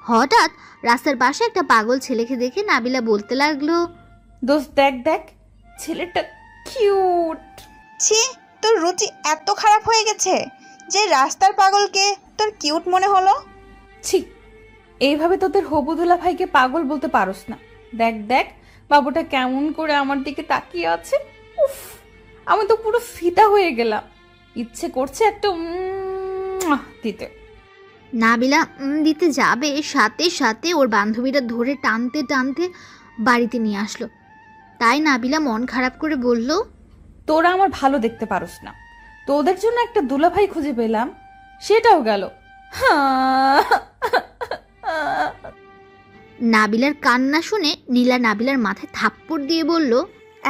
হঠাৎ রাস্তার পাশে একটা পাগল ছেলেকে দেখে নাবিলা বলতে লাগলো, দোস্ত দেখ দেখ, ছেলেটা কিউট। ছি, তোর রুচি এত খারাপ হয়ে গেছে যে রাস্তার পাগলকে তোর কিউট মনে হলো? ছি, এইভাবে তোদের হবুদুলা ভাইকে পাগল বলতে পারোস না। দেখ দেখ, বাবুটা কেমন করে আমার দিকে তাকিয়ে আছে। উফ, আমি তো পুরো ফিদা হয়ে গেলাম। ইচ্ছে করছে একটা দিতে। নাবিলা দিতে যাবে, সাথে সাথে ওর বান্ধবীরা ধরে টানতে টানতে বাড়িতে নিয়ে আসলো। তাই নাবিলা মন খারাপ করে বলল, তোরা আমার ভালো দেখতে পারোস না, তোদের জন্য একটা দুলাভাই খুঁজে পেলাম, সেটাও গেল। নাবিলার কান্না শুনে নীলা নাবিলার মাথায় থাপ্পড় দিয়ে বলল,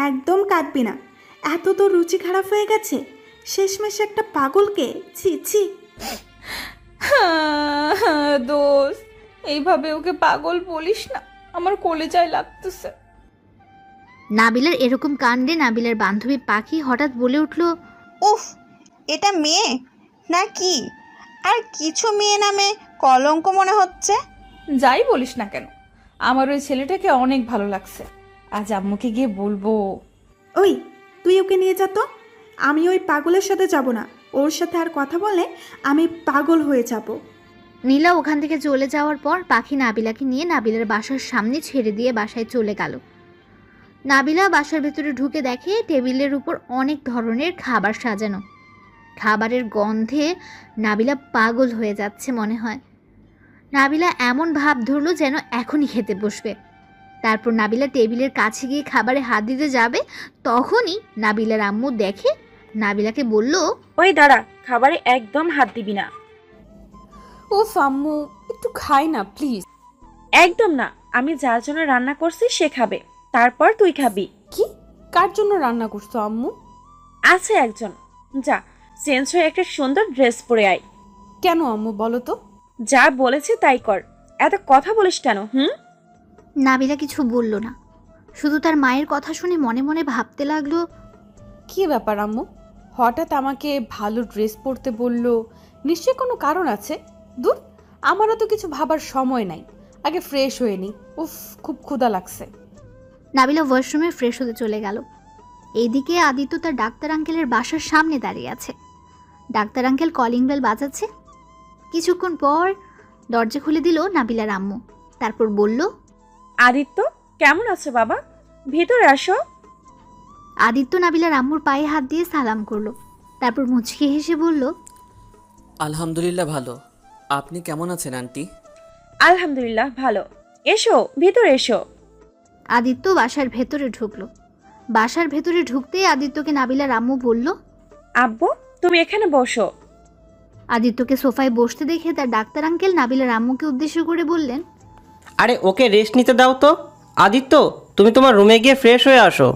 একদম কাঁদবি না, এত তো রুচি খারাপ হয়ে গেছে, শেষমেশ একটা পাগলকে। ছি ছি। দোস্ত, এইভাবে ওকে পাগল বলিস না, আমার কলেজায় লাগতেছে। নাবিলার এরকম কাণ্ডে নাবিলার বান্ধবী পাখি হঠাৎ বলে উঠল, উফ, এটা মেয়ে না কি? আর কিছু মেয়ে নামে কলঙ্ক মনে হচ্ছে। যাই বলিস না কেন, আমার ওই ছেলেটাকে অনেক ভালো লাগছে। আজ আম্মুকে গিয়ে বলবো। ওই, তুই ওকে নিয়ে যা তো। আমি ওই পাগলের সাথে যাব না, ওর সাথে আর কথা বলে আমি পাগল হয়ে যাব। নীলা ওখান থেকে চলে যাওয়ার পর পাখি নাবিলাকে নিয়ে নাবিলার বাসার সামনে ছেড়ে দিয়ে বাসায় চলে গেল। নাবিলা বাসার ভেতরে ঢুকে দেখে টেবিলের উপর অনেক ধরনের খাবার সাজানো। খাবারের গন্ধে নাবিলা পাগল হয়ে যাচ্ছে মনে হয়। নাবিলা এমন ভাব ধরলো যেন এখনই খেতে বসবে। তারপর নাবিলা টেবিলের কাছে গিয়ে খাবারে হাত দিতে যাবে, তখনই নাবিলার আম্মু দেখে নাবিলাকে বলল, ওই দাঁড়া, খাবারে একদম হাত দিবি না। ও আম্মু, একটু খাই না প্লিজ। একদম না, আমি যার জন্য রান্না করছি সে খাবে, তারপর তুই খাবি। কি, কার জন্য রান্না করছো আম্মু? আছে একজন, যা চেঞ্জ হয়ে একটা সুন্দর ড্রেস পরে আয়। কেন আম্মু বলো তো? যা বলেছে তাই কর, এত কথা বলিস কেন? নাবিলা কিছু বলল না, শুধু তার মায়ের কথা শুনে মনে মনে ভাবতে লাগলো, কি ব্যাপার আম্মু, হঠাৎ আমাকে ভালো ড্রেস পরতে বললো, নিশ্চয়ই কোনো কারণ আছে। দূর, আমারও তো কিছু ভাবার সময় নাই, আগে ফ্রেশ হয়ে নি। উফ, খুব ক্ষুধা লাগছে। নাবিলা ওয়াশরুমে ফ্রেশ হতে চলে গেল। এইদিকে আদিত্য তার ডাক্তার আঙ্কেলের বাসার সামনে দাঁড়িয়ে আছে। ডাক্তার আঙ্কেল কলিং বেল বাজাচ্ছে। কিছুক্ষণ পর দরজা খুলে দিল নাবিলার আম্মু। তারপর বলল, আদিত্য, কেমন আছো বাবা? ভিতরে আসো। আদিত্য নাবিলার আম্মুর পায়ে হাত দিয়ে সালাম করলো, তারপর মুচকি হেসে বলল, আলহামদুলিল্লাহ ভালো। আপনি কেমন আছেন আন্টি? আলহামদুলিল্লাহ ভালো। এসো, ভিতরে এসো। আদিত্য বাসার ভেতরে ঢুকলো। বাসার ভেতরে ঢুকতেই আদিত্যকে নাবিলার আম্মু বলল, আব্বু, তুমি এখানে বসো। আদিত্যকে সোফায় বসতে দেখে তার ডাক্তার আঙ্কেল নাবিলার আম্মুকে উদ্দেশ্য করে বললেন, আরে ওকে রেস্ট নিতে দাও তো। আদিত্য, তুমি তোমার রুমে গিয়ে ফ্রেশ হয়ে আসো।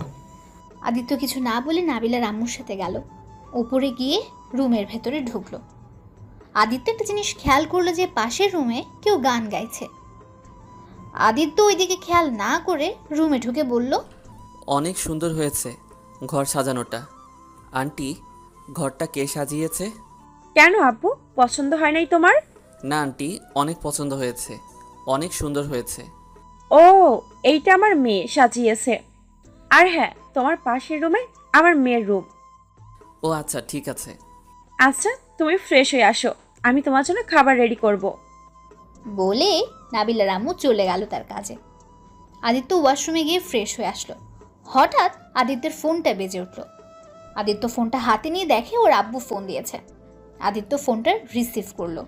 আদিত্য কিছু না বলে নাবিলার আম্মুর সাথে গেল। ওপরে গিয়ে রুমের ভেতরে ঢুকলো। আদিত্য একটা জিনিস খেয়াল করলো যে পাশের রুমে কেউ গান গাইছে। আদিত্য ওইদিকে খেয়াল না করে রুমে ঢুকে বলল, অনেক সুন্দর হয়েছে ঘর সাজানোটা। আন্টি, ঘরটা কে সাজিয়েছে? কেন আব্বু, পছন্দ হয় নাই তোমার? না আন্টি, অনেক পছন্দ হয়েছে, অনেক সুন্দর হয়েছে। ও, এইটা আমার মেয়ে সাজিয়েছে। আর হ্যাঁ, তোমার পাশের রুমে আমার মেয়ের রুম। ও আচ্ছা, ঠিক আছে। আচ্ছা, তুমি ফ্রেশ হয়ে আসো, আমি তোমার জন্য খাবার রেডি করব। বলে নাবিলার আম্মু চলে গেল তার কাজে। আদিত্য ওয়াশরুমে গিয়ে ফ্রেশ হয়ে আসলো। হঠাৎ আদিত্যের ফোনটা বেজে উঠল। আদিত্য ফোনটা হাতে নিয়ে দেখে ওর আব্বু ফোন দিয়েছে। আদিত্য ফোনটা রিসিভ করলো,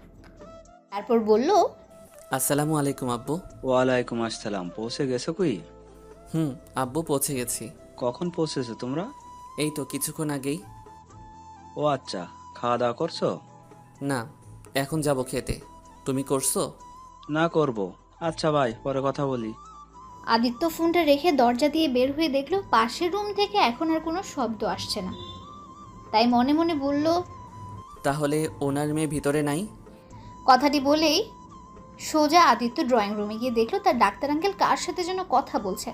তারপর বলল, আসসালামু আলাইকুম আব্বু। ওয়ালাইকুম আসসালাম। পৌঁছে গেছো কই? আব্বু পৌঁছে গেছি। কখন পৌঁছেছো তোমরা? এই তো কিছুক্ষণ আগেই। ও আচ্ছা, খাওয়া দাওয়া করছো? না, এখন যাব খেতে। তুমি করছো? না, করব। আচ্ছা ভাই, পরে কথা বলি। আদিত্য ফোনটা রেখে দরজা দিয়ে বের হয়ে দেখলো পাশের রুম থেকে এখন আর কোনো শব্দ আসছে না। তাই মনে মনে বলল, তাহলে ওনার মেয়ে ভিতরে নাই? কথাটি বলেই সোজা আদিত্য ড্রয়িং রুমে গিয়ে দেখলো তার ডাক্তার আঙ্কেল কার সাথে যেন কথা বলছে।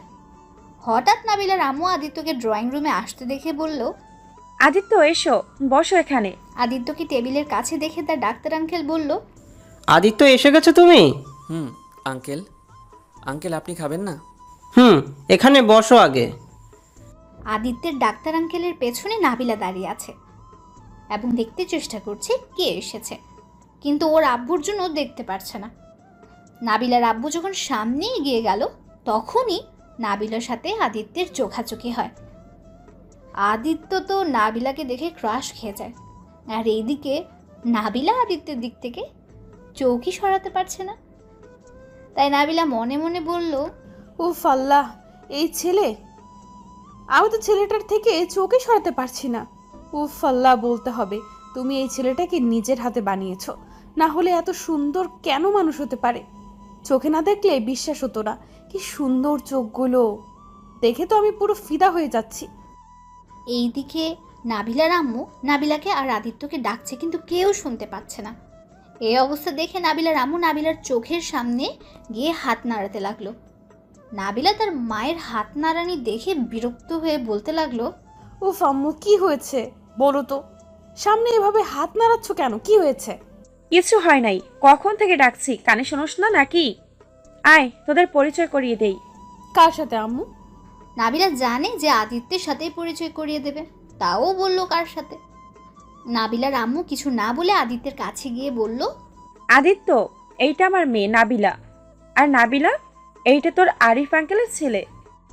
হঠাৎ নাবিলার আম্মু আদিত্যকে ড্রয়িং রুমে আসতে দেখে বলল, আদিত্য এসো, বসো এখানে। আদিত্যকে টেবিলের কাছে দেখে তার ডাক্তার আঙ্কেল বলল, আদিত্য এসে গেছো তুমি? আঙ্কেল। আঙ্কেল আপনি খাবেন না? এখানে বসো আগে। আদিত্যের ডাক্তার আঙ্কেলের পেছনে নাবিলা দাঁড়িয়ে আছে এবং দেখতে চেষ্টা করছে কে এসেছে, কিন্তু ওর আব্বুর জন্য দেখতে পারছে না। নাবিলার আব্বু যখন সামনে এগিয়ে গেল তখনই নাবিলার সাথে আদিত্যের চোখাচোখি হয়। আদিত্য তো নাবিলাকে দেখে ক্রাশ খেয়ে যায়, আর এইদিকে নাবিলা আদিত্যের দিক থেকে চৌকি সরাতে পারছে না। তাই নাবিলা মনে মনে বলল, উফ আল্লাহ, এই ছেলে! আমি তো ছেলেটার থেকে চোখে সরাতে পারছি না। উফ আল্লাহ বলতে হবে, তুমি এই ছেলেটাকে নিজের হাতে বানিয়েছো, না হলে এত সুন্দর কেন মানুষ হতে পারে? চোখে না দেখলে বিশ্বাস হতো না। কি সুন্দর চোখগুলো, দেখে তো আমি পুরো ফিদা হয়ে যাচ্ছি। এইদিকে নাবিলার আম্মু নাবিলাকে আর আদিত্যকে ডাকছে, কিন্তু কেউ শুনতে পাচ্ছে না। এই অবস্থা দেখে নাবিলার আম্মু নাবিলার চোখের সামনে গিয়ে হাত নাড়াতে লাগলো। নাবিলা তার মায়ের হাত নাড়ানি দেখে বিরক্ত হয়ে বলতে লাগলো, উফ আম্মু, কি হয়েছে বলো তো? সামনে এভাবে হাত নাড়াচ্ছ কেন? কি হয়েছে? কিছু হয় নাই, কখন থেকে ডাকছি, কানে শোনোস না নাকি? আয় তোদের পরিচয় করিয়ে দেই। কার সাথে আম্মু? নাবিলা জানে যে আদিত্যের সাথেই পরিচয় করিয়ে দেবে, তাও বলল কার সাথে। নাবিলার আম্মু কিছু না বলে আদিত্যের কাছে গিয়ে বলল, আদিত্য, এইটা আমার মেয়ে নাবিলা। আর নাবিলা, এইটা তোর আরিফ আঙ্কেলের ছেলে।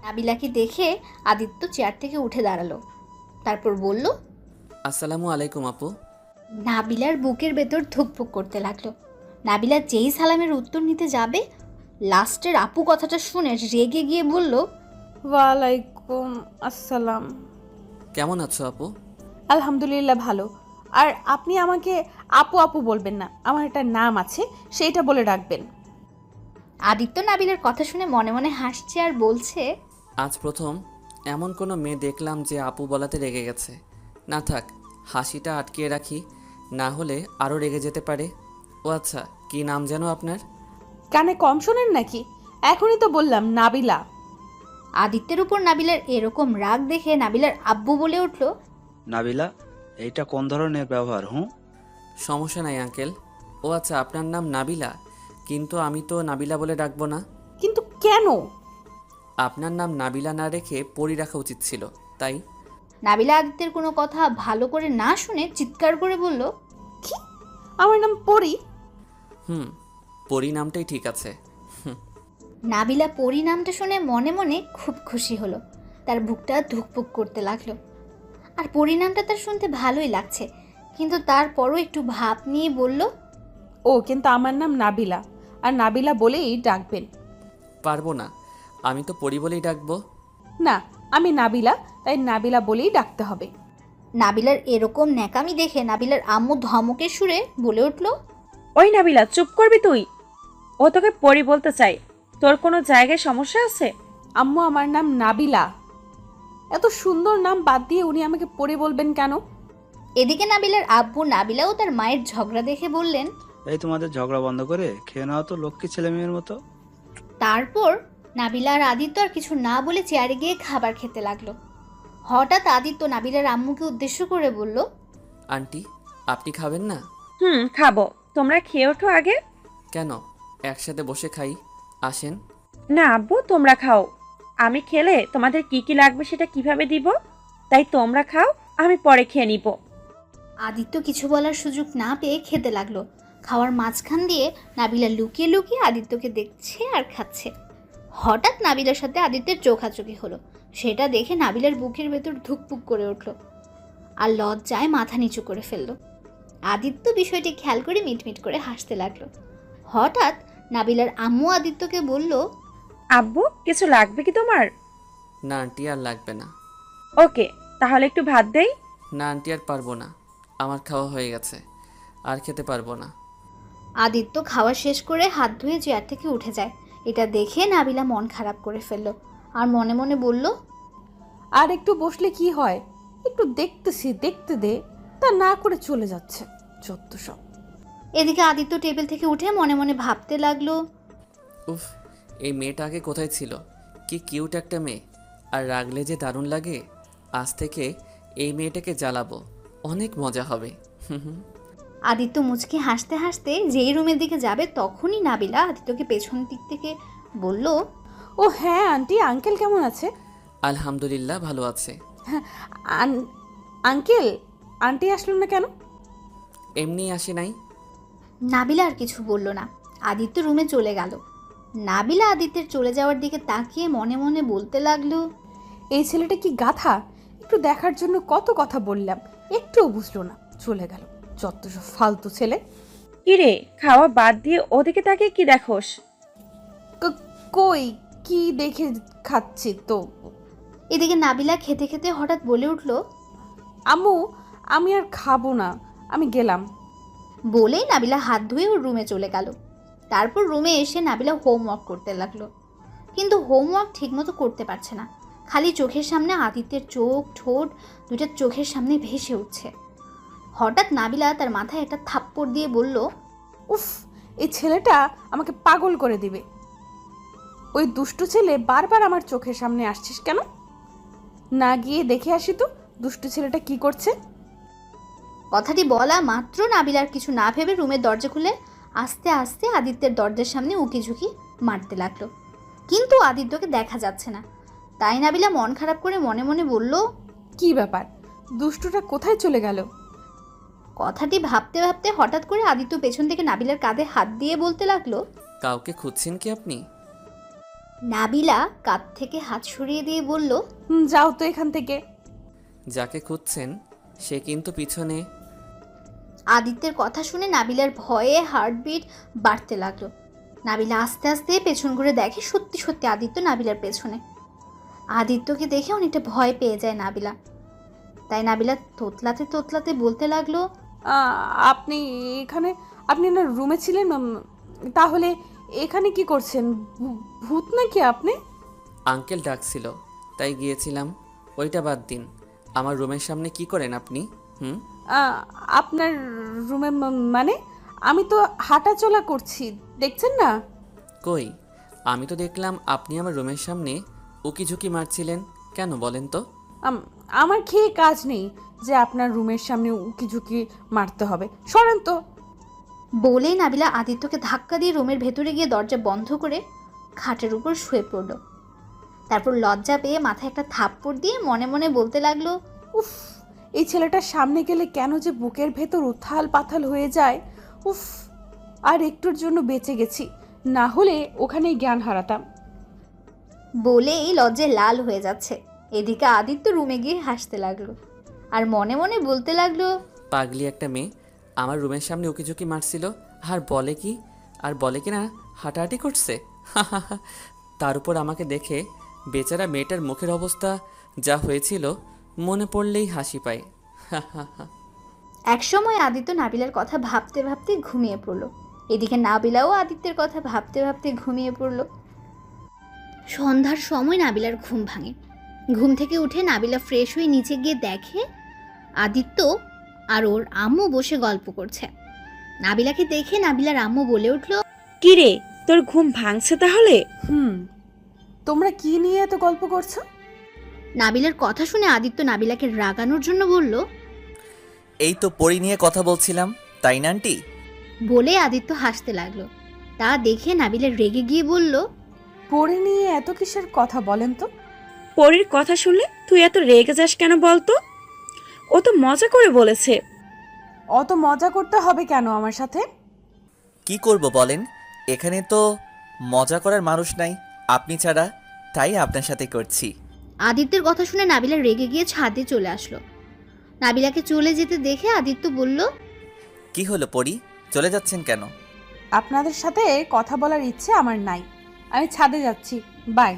নাবিলাকে দেখে আদিত্য চেয়ার থেকে উঠে দাঁড়ালো, তারপর বলল, আসসালামু আলাইকুম আপু। নাবিলার বুকের ভেতর ধুকপুক করতে লাগলো। নাবিলা যেই সালামের উত্তর নিতে যাবে, লাস্টের আপু কথাটা শুনে রেগে গিয়ে বলল, ওয়ালাইকুম আসসালাম। কেমন আছো আপু? আলহামদুলিল্লাহ ভালো। আর আপনি আমাকে আপু আপু বলবেন না, আমার একটা নাম আছে, সেইটা বলে ডাকবেন। আদিত্য নাবিলার কথা শুনে মনে মনে হাসছে আর বলছে, আজ প্রথম এমন কোনো মেয়ে দেখলাম যে আপু বলাতে রেগে গেছে। না থাক, হাসিটা আটকিয়ে রাখি, না হলে আরও রেগে যেতে পারে। ও আচ্ছা, কি নাম যেন আপনার? কানে কম শোনেন নাকি? এখনই তো বললাম নাবিলা। আদিত্যের উপর নাবিলার এরকম রাগ দেখে নাবিলার আব্বু বলে উঠল, নাবিলা, এইটা কোন ধরনের ব্যবহার? সমস্যা নাই আঙ্কেল। ও আচ্ছা, আপনার নাম নাবিলা, কিন্তু আমি তো নাবিলা বলে ডাকবো না। কিন্তু কেন? আপনার নাম নাবিলা না রেখে পরি রাখা উচিত ছিল, তাই। নাবিলা আদিত্যের কোনো কথা ভালো করে না শুনে চিৎকার করে বলল, কি? আমার নাম পরি? পরি নামটাই ঠিক আছে। নাবিলা পরি নামটা শুনে মনে মনে খুব খুশি হলো। তার বুকটা ধুকপুক করতে লাগলো। আর পরি নামটা তার শুনতে ভালোই লাগছে, কিন্তু তারপরও একটু ভাব নিয়ে বলল, ও কিন্তু আমার নাম নাবিলা, আর নাবিলা বলেই ডাকবেন। পারবো না, আমি তো পরি বলেই ডাকবো। না, আমি নাবিলা, তাই নাবিলা বলেই ডাকতে হবে। নাবিলার এরকম ন্যাকামি দেখে নাবিলার আম্মু ধমকের সুরে বলে উঠল, ওই নাবিলা, চুপ করবি তুই? ও তোকে পরি বলতে চাই, তোর কোনো জায়গায় সমস্যা আছে? আম্মু, আমার নাম নাবিলা। এত সুন্দর নাম বাদ দিয়ে উনি আমাকে পরি বলবেন কেন? এদিকে নাবিলার আব্বু নাবিলা ও তার মায়ের ঝগড়া দেখে বললেন, এই তোমাদের ঝগড়া বন্ধ করে খেয়ে নাও তো লক্ষ্মী ছেলে মেয়ের মতো। তারপর নাবিলা আর আদিত্য আর কিছু না বলে চেয়ারে গিয়ে খাবার খেতে লাগলো। হঠাৎ আদিত্য নাবিলার আম্মুকে উদ্দেশ্য করে বলল, আন্টি, আপনি খাবেন না? খাবো, তোমরা খেয়ে ওঠো আগে। কেন? একসাথে বসে খাই, আসেন। না আব্বু, তোমরা খাও। আমি খেলে তোমাদের কি কি লাগবে সেটা কিভাবে দিব? তাই তোমরা খাও, আমি পরে খেয়ে নিব। আদিত্য কিছু বলার সুযোগ না পেয়ে খেতে লাগলো। খাওয়ার মাঝখান দিয়ে নাবিলা লুকিয়ে লুকিয়ে আদিত্যকে দেখছে আর খাচ্ছে। হঠাৎ নাবিলার সাথে আদিত্যের চোখাচোখি হলো। সেটা দেখে নাবিলার বুকের ভেতর ধুকপুক করে উঠল আর লজ্জায় মাথা নিচু করে ফেলল। আদিত্য বিষয়টি খেয়াল করে মিটমিট করে হাসতে লাগলো। হঠাৎ নাবিলার আম্মু আদিত্যকে বলল, আব্বু, কিছু লাগবে কি তোমার? না আন্টি, আর লাগবে না। ওকে, তাহলে একটু ভাত দেই। না আন্টি, আর পারবো না, আমার খাওয়া হয়ে গেছে, আর খেতে পারবো না। আদিত্য খাওয়া শেষ করে হাত ধুয়ে চেয়ার থেকে উঠে যায়। এটা দেখে নাবিলা মন খারাপ করে ফেলল আর মনে মনে বলল, আর একটু বসলে কি হয়, একটু দেখতেছি, দেখতে দে, তা না করে চলে যাচ্ছে, যত সব। এদিকে আদিত্য টেবিল থেকে উঠে মনে মনে ভাবতে লাগলো, উফ, এই মেয়েটা আগে কোথায় ছিল? কি কিউট একটা মেয়ে, আর রাগলে যে দারুণ লাগে। আজ থেকে এই মেয়েটাকে জ্বালাবো, অনেক মজা হবে। আদিত্য মুচকি হাসতে হাসতে যেই রুমের দিকে যাবে তখনই নাবিলা আদিত্যকে পেছন দিক থেকে বলল, ও হ্যাঁ আন্টি, আঙ্কেল কেমন আছে? আলহামদুলিল্লাহ, ভালো আছে। আঙ্কেল, আন্টি আসলো না কেন? এমনি আসে নাই। নাবিলা আর কিছু বলল না। আদিত্য রুমে চলে গেল। নাবিলা আদিত্যের চলে যাওয়ার দিকে তাকিয়ে মনে মনে বলতে লাগলো, এই ছেলেটা কি গাধা, একটু দেখার জন্য কত কথা বললাম, একটুও বুঝলো না, চলে গেল, যত সব ফালতু ছেলে। কিরে, খাওয়া বাদ দিয়ে ওদিকে তাকিয়ে কি দেখোস? কই কি দেখে খাচ্ছি তো। এদিকে নাবিলা খেতে খেতে হঠাৎ বলে উঠল, আম্মু, আমি আর খাবো না, আমি গেলাম। বলেই নাবিলা হাত ধুয়ে ওর রুমে চলে গেল। তারপর রুমে এসে নাবিলা হোমওয়ার্ক করতে লাগলো, কিন্তু হোমওয়ার্ক ঠিকমতো করতে পারছে না। খালি চোখের সামনে আদিত্যের চোখ, ঠোঁট দুইটা চোখের সামনে ভেসে উঠছে। হঠাৎ নাবিলা তার মাথায় একটা থাপ্পড় দিয়ে বলল, উফ, এই ছেলেটা আমাকে পাগল করে দিবে। ওই দুষ্টু ছেলে বারবার আমার চোখের সামনে আসছিস কেন? না গিয়ে দেখে আসি তো দুষ্টু ছেলেটা কি করছে। কথাটি বলা মাত্র নাবিলার কিছু না ভেবে রুমের দরজা খুলে আস্তে আস্তে আদিত্যের দরজার সামনে উকিঝুঁকি মারতে লাগলো, কিন্তু আদিত্যকে দেখা যাচ্ছে না। তাই নাবিলা মন খারাপ করে মনে মনে বলল, কি ব্যাপার, দুষ্টুটা কোথায় চলে গেল? কথাটি ভাবতে ভাবতে হঠাৎ করে আদিত্য পেছন থেকে নাবিলার কাঁধে হাত দিয়ে বলতে লাগলো, কাউকে খুঁজছেন কি আপনি? নাবিলা কাঁধ থেকে হাত সরিয়ে দিয়ে বলল, যাও তো এখান থেকে। যাকে খুঁজছেন সে কিন্তু পিছনে। আদিত্যের কথা শুনে নাবিলার ভয়ে হার্টবিট বাড়তে লাগলো। নাবিলা আস্তে আস্তে পেছন ঘুরে দেখে সত্যি সত্যি আদিত্য নাবিলার পেছনে। আদিত্যকে দেখে অনেকটা ভয় পেয়ে যায় নাবিলা। তাই নাবিলা তোতলাতে তোতলাতে বলতে লাগলো, আপনি এখানে, আপনি না রুমে ছিলেন, তাহলে এখানে কি করছেন? ভূত নাকি আপনি? আঙ্কেল ডাকছিল তাই গিয়েছিলাম। ওইটা বাদ দিন, আমার রুমের সামনে কি করেন আপনি? আপনার রুমে মানে আমি তো হাঁটাচলা করছি, দেখছেন না? কই, আমি তো দেখলাম আপনি আমার রুমের সামনে উকিঝুঁকি মারছিলেন। কেন বলেন তো? আমার খেয়ে কাজ নেই যে আপনার রুমের সামনে উকিঝুঁকি মারতে হবে, সরেন তো। বলেই নাবিলা আদিত্যকে ধাক্কা দিয়ে রুমের ভেতরে গিয়ে দরজা বন্ধ করে খাটের উপর শুয়ে পড়ল। তারপর লজ্জা পেয়ে মাথায় একটা থাপ্পড় দিয়ে মনে মনে বলতে লাগলো, উফ, এই ছেলেটার সামনে গেলে কেন যে বুকের ভেতর উথাল পাথাল হয়ে যায়। উফ, আর একটুর জন্য বেঁচে গেছি, না হলে ওখানেই জ্ঞান হারাতাম। বলেই লজ্জায় লাল হয়ে যাচ্ছে। এদিকে আদিত্য রুমে গিয়ে হাসতে লাগলো আর মনে মনে বলতে লাগলো, পাগলি একটা মেয়ে আমার রুমের সামনে উকিঝুঁকি মারছিল, আর বলে কি না হাঁটাহাঁটি করছে। তার উপর আমাকে দেখে বেচারা মেয়েটার মুখের অবস্থা যা হয়েছিল মনে পড়লেই হাসি পায়। একসময় আদিত্য নাবিলার কথা ভাবতে ভাবতে ঘুমিয়ে পড়ল। এদিকে নাবিলাও আদিত্যের কথা ভাবতে ভাবতে ঘুমিয়ে পড়ল। সন্ধ্যার সময় নাবিলার ঘুম ভাঙে। ঘুম থেকে উঠে নাবিলা ফ্রেশ হয়ে নিচে গিয়ে দেখে আদিত্য আর ওর আম্মু বসে গল্প করছে। নাবিলাকে দেখে নাবিলার আম্মু বলে উঠল, কিরে, তোর ঘুম ভাঙছে তাহলে? তোমরা কি নিয়ে এত গল্প করছো? নাবিলার কথা শুনে আদিত্য নাবিলাকে রাগানোর জন্য বলল, এই তো পরি নিয়ে কথা বলছিলাম, তাই না আন্টি? বলে আদিত্য হাসতে লাগলো। তা দেখে নাবিলা রেগে গিয়ে বলল, পড়ে নিয়ে এত কিসের কথা বলেন তো? পরীর কথা শুনলে তুই এত রেগে যাস কেন বলতো? ও তো মজা করে বলেছে। অত মজা করতে হবে কেন আমার সাথে? কি করব বলেন, এখানে তো মজা করার মানুষ নাই, আপনি মজা করছেন। মজা করতে হবে কেন আমার সাথে? কি করব বলেন, এখানে তো মজা করার মানুষ নাই, আপনি মজা করছেন। আপনি ছাড়া, তাই আপনার সাথে করছি। আদিত্যের কথা শুনে নাবিলা রেগে গিয়ে ছাদে চলে আসলো। নাবিলাকে চলে যেতে দেখে আদিত্য বলল, কি হলো পরি, চলে যাচ্ছেন কেন? আপনাদের সাথে কথা বলার ইচ্ছে আমার নাই, আমি ছাদে যাচ্ছি, বাই।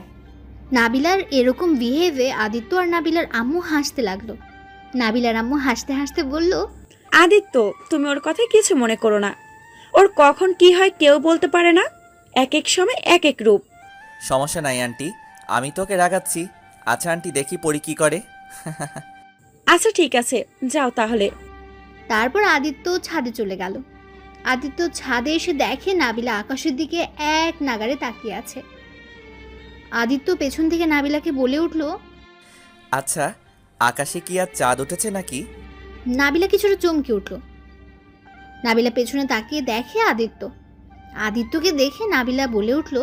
নাবিলার এরকম বিহেভে আদিত্য আর নাবিলার আম্মু হাসতে লাগলো। নাবিলার আম্মু হাসতে হাসতে বলল, আদিত্য, তুমি ওর কথায় কিছু মনে করো না। ওর কখন কি হয় কেউ বলতে পারে না, এক এক সময় এক এক রূপ। সমস্যা নাই আন্টি, আমি তোকে রাগাচ্ছি। আচ্ছা আন্টি, দেখি পরি কি করে। আচ্ছা ঠিক আছে, যাও তাহলে। তারপর আদিত্য ছাদে চলে গেল। আদিত্য ছাদে এসে দেখে নাবিলা আকাশের দিকে এক নাগাড়ে তাকিয়ে আছে। আদিত্য পেছন থেকে নাবিলাকে বলে উঠল, আচ্ছা, আকাশে কি আর চাঁদ উঠেছে নাকি? নাবিলা কিছুটা চমকে উঠল। নাবিলা পেছনে তাকিয়ে দেখে আদিত্য। আদিত্যকে দেখে নাবিলা বলে উঠল,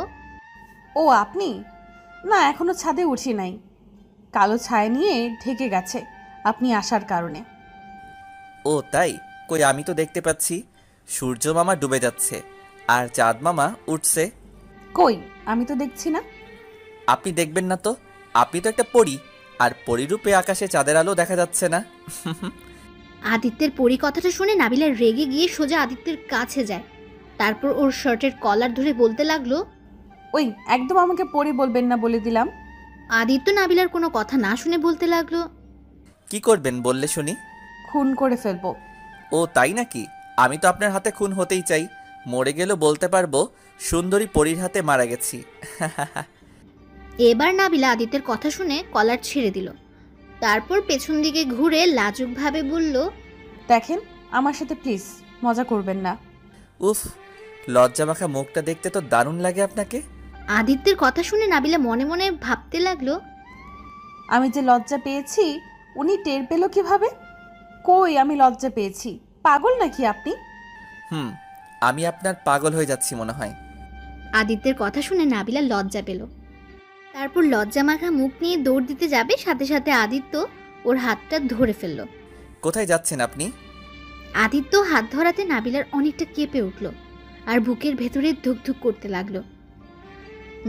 ও আপনি? না, এখনো ছাদে উঠি নাই, কালো ছায়া নিয়ে ঢেকে গেছে আপনি আসার কারণে। ও তাই? কই, আমি তো দেখতে পাচ্ছি সূর্য মামা ডুবে যাচ্ছে আর চাঁদ মামা উঠছে। কই, আমি তো দেখছি না। আপনি দেখবেন না তো, আপনি তো একটা পরী, আর পরীরূপে আকাশে চাঁদের আলো দেখা যাচ্ছে না। আদিত্যের পরি কথাটা শুনে নাবিলা রেগে গিয়ে সোজা আদিত্যের কাছে যায়। তারপর ওর শার্টের কলার ধরে বলতে লাগলো, ওই একদম আমাকে পড়ে বলবেন না বলে দিলাম। আদিত্য নাবিলার কোনো কথা না শুনে বলতে লাগলো, কি করবেন বললে শুনি? খুন করে ফেলবো। ও তাই নাকি? আমি তো আপনার হাতে খুন হতেই চাই, মরে গেলেও বলতে পারবো সুন্দরী পরীর হাতে মারা গেছি। এবার নাবিলা আদিত্যের কথা শুনে কলার ছেড়ে দিল। তারপর পেছন দিকে ঘুরে লাজুকভাবে বলল, দেখেন, আমার সাথে প্লিজ মজা করবেন না। উফ, লজ্জা মাখা মুখটা দেখতে তো দারুণ লাগে আপনাকে। আদিত্যের কথা শুনে নাবিলা মনে মনে ভাবতে লাগলো, আমি যে লজ্জা পেয়েছি উনি টের পেল কিভাবে? কই, আমি লজ্জা পেয়েছি? পাগল নাকি আপনি? আমি আপনার পাগল হয়ে যাচ্ছি মনে হয়। আদিত্যের কথা শুনে নাবিলা লজ্জা পেল। তারপর লজ্জা মাখা মুখ নিয়ে দৌড় দিতে যাবে, সাথে সাথে আদিত্য ওর হাতটা ধরে ফেলল। কোথায় যাচ্ছেন আপনি? আদিত্য হাত ধরাতে নাবিলার অনেকটা কেঁপে উঠল আর বুকের ভেতরে ধুকধুক করতে লাগলো।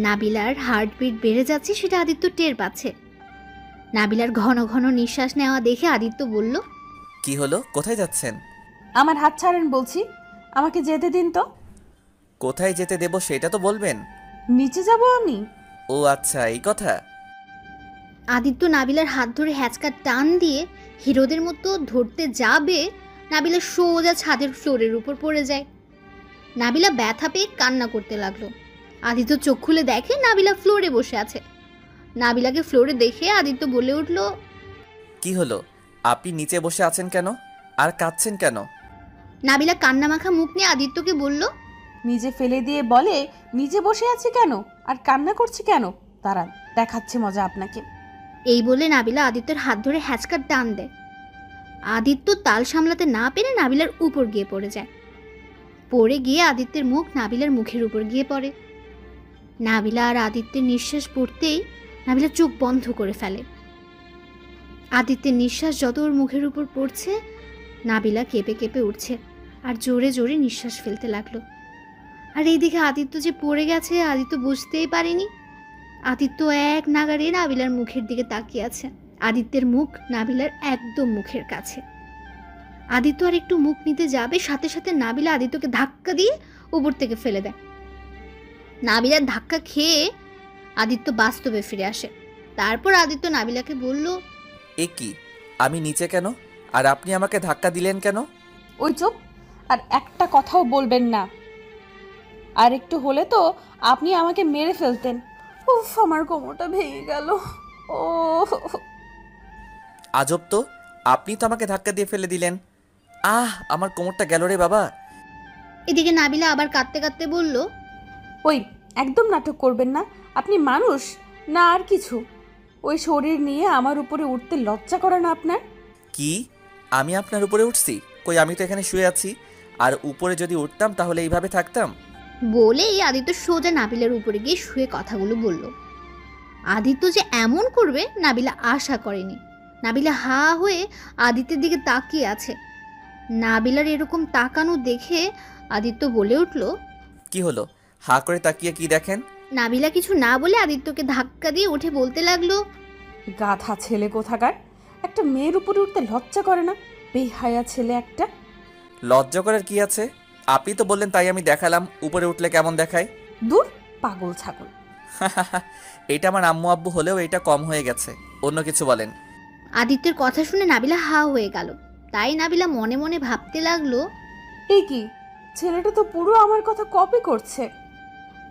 নাবিলার হার্টবিট বেড়ে যাচ্ছে সেটা আদিত্য টের পাচ্ছে। নাবিলার ঘন ঘন নিঃশ্বাস নেওয়া দেখে আদিত্য বলল, কি হলো, কোথায় যাচ্ছেন? আমার হাত ছাড়েন বলছি, আমাকে যেতে দিন তো। কোথায় যেতে দেব সেটা তো বলবেন। নিচে যাব আমি। ও আচ্ছা, এই কথা। আদিত্য নাবিলার হাত ধরে হ্যাচকা টান দিয়ে হিরোদের মতো ধরতে যাবে, নাবিলা সোজা ছাদের ফ্লোরের উপর পড়ে যায়। নাবিলা ব্যথা পেয়ে কান্না করতে লাগলো। আদিত্য চোখ খুলে দেখে নাবিলা ফ্লোরে বসে আছে। নাবিলাকে ফ্লোরে দেখে আদিত্য বলে উঠল, কি হলো, আপনি নিচে বসে আছেন কেন আর কাঁদছেন কেন? নাবিলা কান্না মাখা মুখ নিয়ে আদিত্যকে বলল, নিজে ফেলে দিয়ে বলে নিজে বসে আছি কেন আর কান্না করছি কেন, দাঁড়ান দেখাচ্ছে মজা আপনাকে। এই বলে নাবিলা আদিত্যের হাত ধরে হ্যাচকার টান দেয়। আদিত্য তাল সামলাতে না পেরে নাবিলার উপর গিয়ে পড়ে যায়। পড়ে গিয়ে আদিত্যের মুখ নাবিলার মুখের উপর গিয়ে পড়ে। নাবিলা আর আদিত্যের নিঃশ্বাস পড়তেই নাবিলা চোখ বন্ধ করে ফেলে। আদিত্যের নিঃশ্বাস যত ওর মুখের উপর পড়ছে, নাবিলা কেঁপে কেঁপে উঠছে আর জোরে জোরে নিঃশ্বাস ফেলতে লাগলো। আর এইদিকে আদিত্য যে পড়ে গেছে আদিত্য বুঝতেই পারেনি। আদিত্য এক নাগাড়ে নাবিলার মুখের দিকে তাকিয়ে আছে। আদিত্যের মুখ নাবিলার একদম মুখের কাছে। আদিত্য আর একটু মুখ নিতে যাবে, সাথে সাথে নাবিলা আদিত্যকে ধাক্কা দিয়ে উপর থেকে ফেলে দেয়। নাবিলার ধাক্কা খেয়ে আদিত্য বাস্তবে ফিরে আসে। তারপর আদিত্য নাবিলাকে বলল, এ কি, আমি নিচে কেন আর আপনি আমাকে ধাক্কা দিলেন কেন? ওই চুপ, আর একটা কথাও বলবেন না। আর একটু হলে তো আপনি আমাকে মেরে ফেলতেন। উফ, আমার কোমরটা ভেঙে গেল। ও আজব তো, আপনি তো আমাকে ধাক্কা দিয়ে ফেলে দিলেন। আমার কোমরটা গেল রে বাবা। এদিকে নাবিলা আবার কাঁদতে কাঁদতে বলল, ওই একদম নাটক করবেন না, আপনি মানুষ না আর কিছু। ওই শরীর নিয়ে আমার উপরে উঠতে লজ্জা করে না আপনার? কি, আমি আপনার উপরে উঠছি? কই, আমি তো এখানে শুয়ে আছি, আর উপরে যদি উঠতাম তাহলে এইভাবে থাকতাম? বলেই আদিত্য সোজা নাবিলার উপরে গিয়ে শুয়ে কথাগুলো বলল। আদিত্য যে এমন করবে নাবিলা আশা করেনি। নাবিলা হা হয়ে আদিত্যের দিকে তাকিয়ে আছে। নাবিলার এরকম তাকানো দেখে আদিত্য বলে উঠল, কি হলো, হা করে তাকিয়ে কি দেখেন? নাবিলা কিছু না বলে আদিত্যকে ধাক্কা দিয়ে উঠে বলতে লাগলো, গাধা ছেলে কোথাকার, একটা মেয়ের উপরে উঠতে লজ্জা করে না? বেহায়া ছেলে একটা। লজ্জা করার কি আছে? আপনি তো বললেন তাই আমি দেখালাম উপরে উঠলে কেমন দেখায়। দূর পাগল ছাগল। এটা আমার আম্মু আব্বু হলেও এটা কম হয়ে গেছে। অন্য কিছু বলেন। আদিত্যের কথা শুনে নাবিলা হা হয়ে গেল। তাই নাবিলা মনে মনে ভাবতে লাগলো, এই কি, ছেলেটা তো পুরো আমার কথা কপি করছে।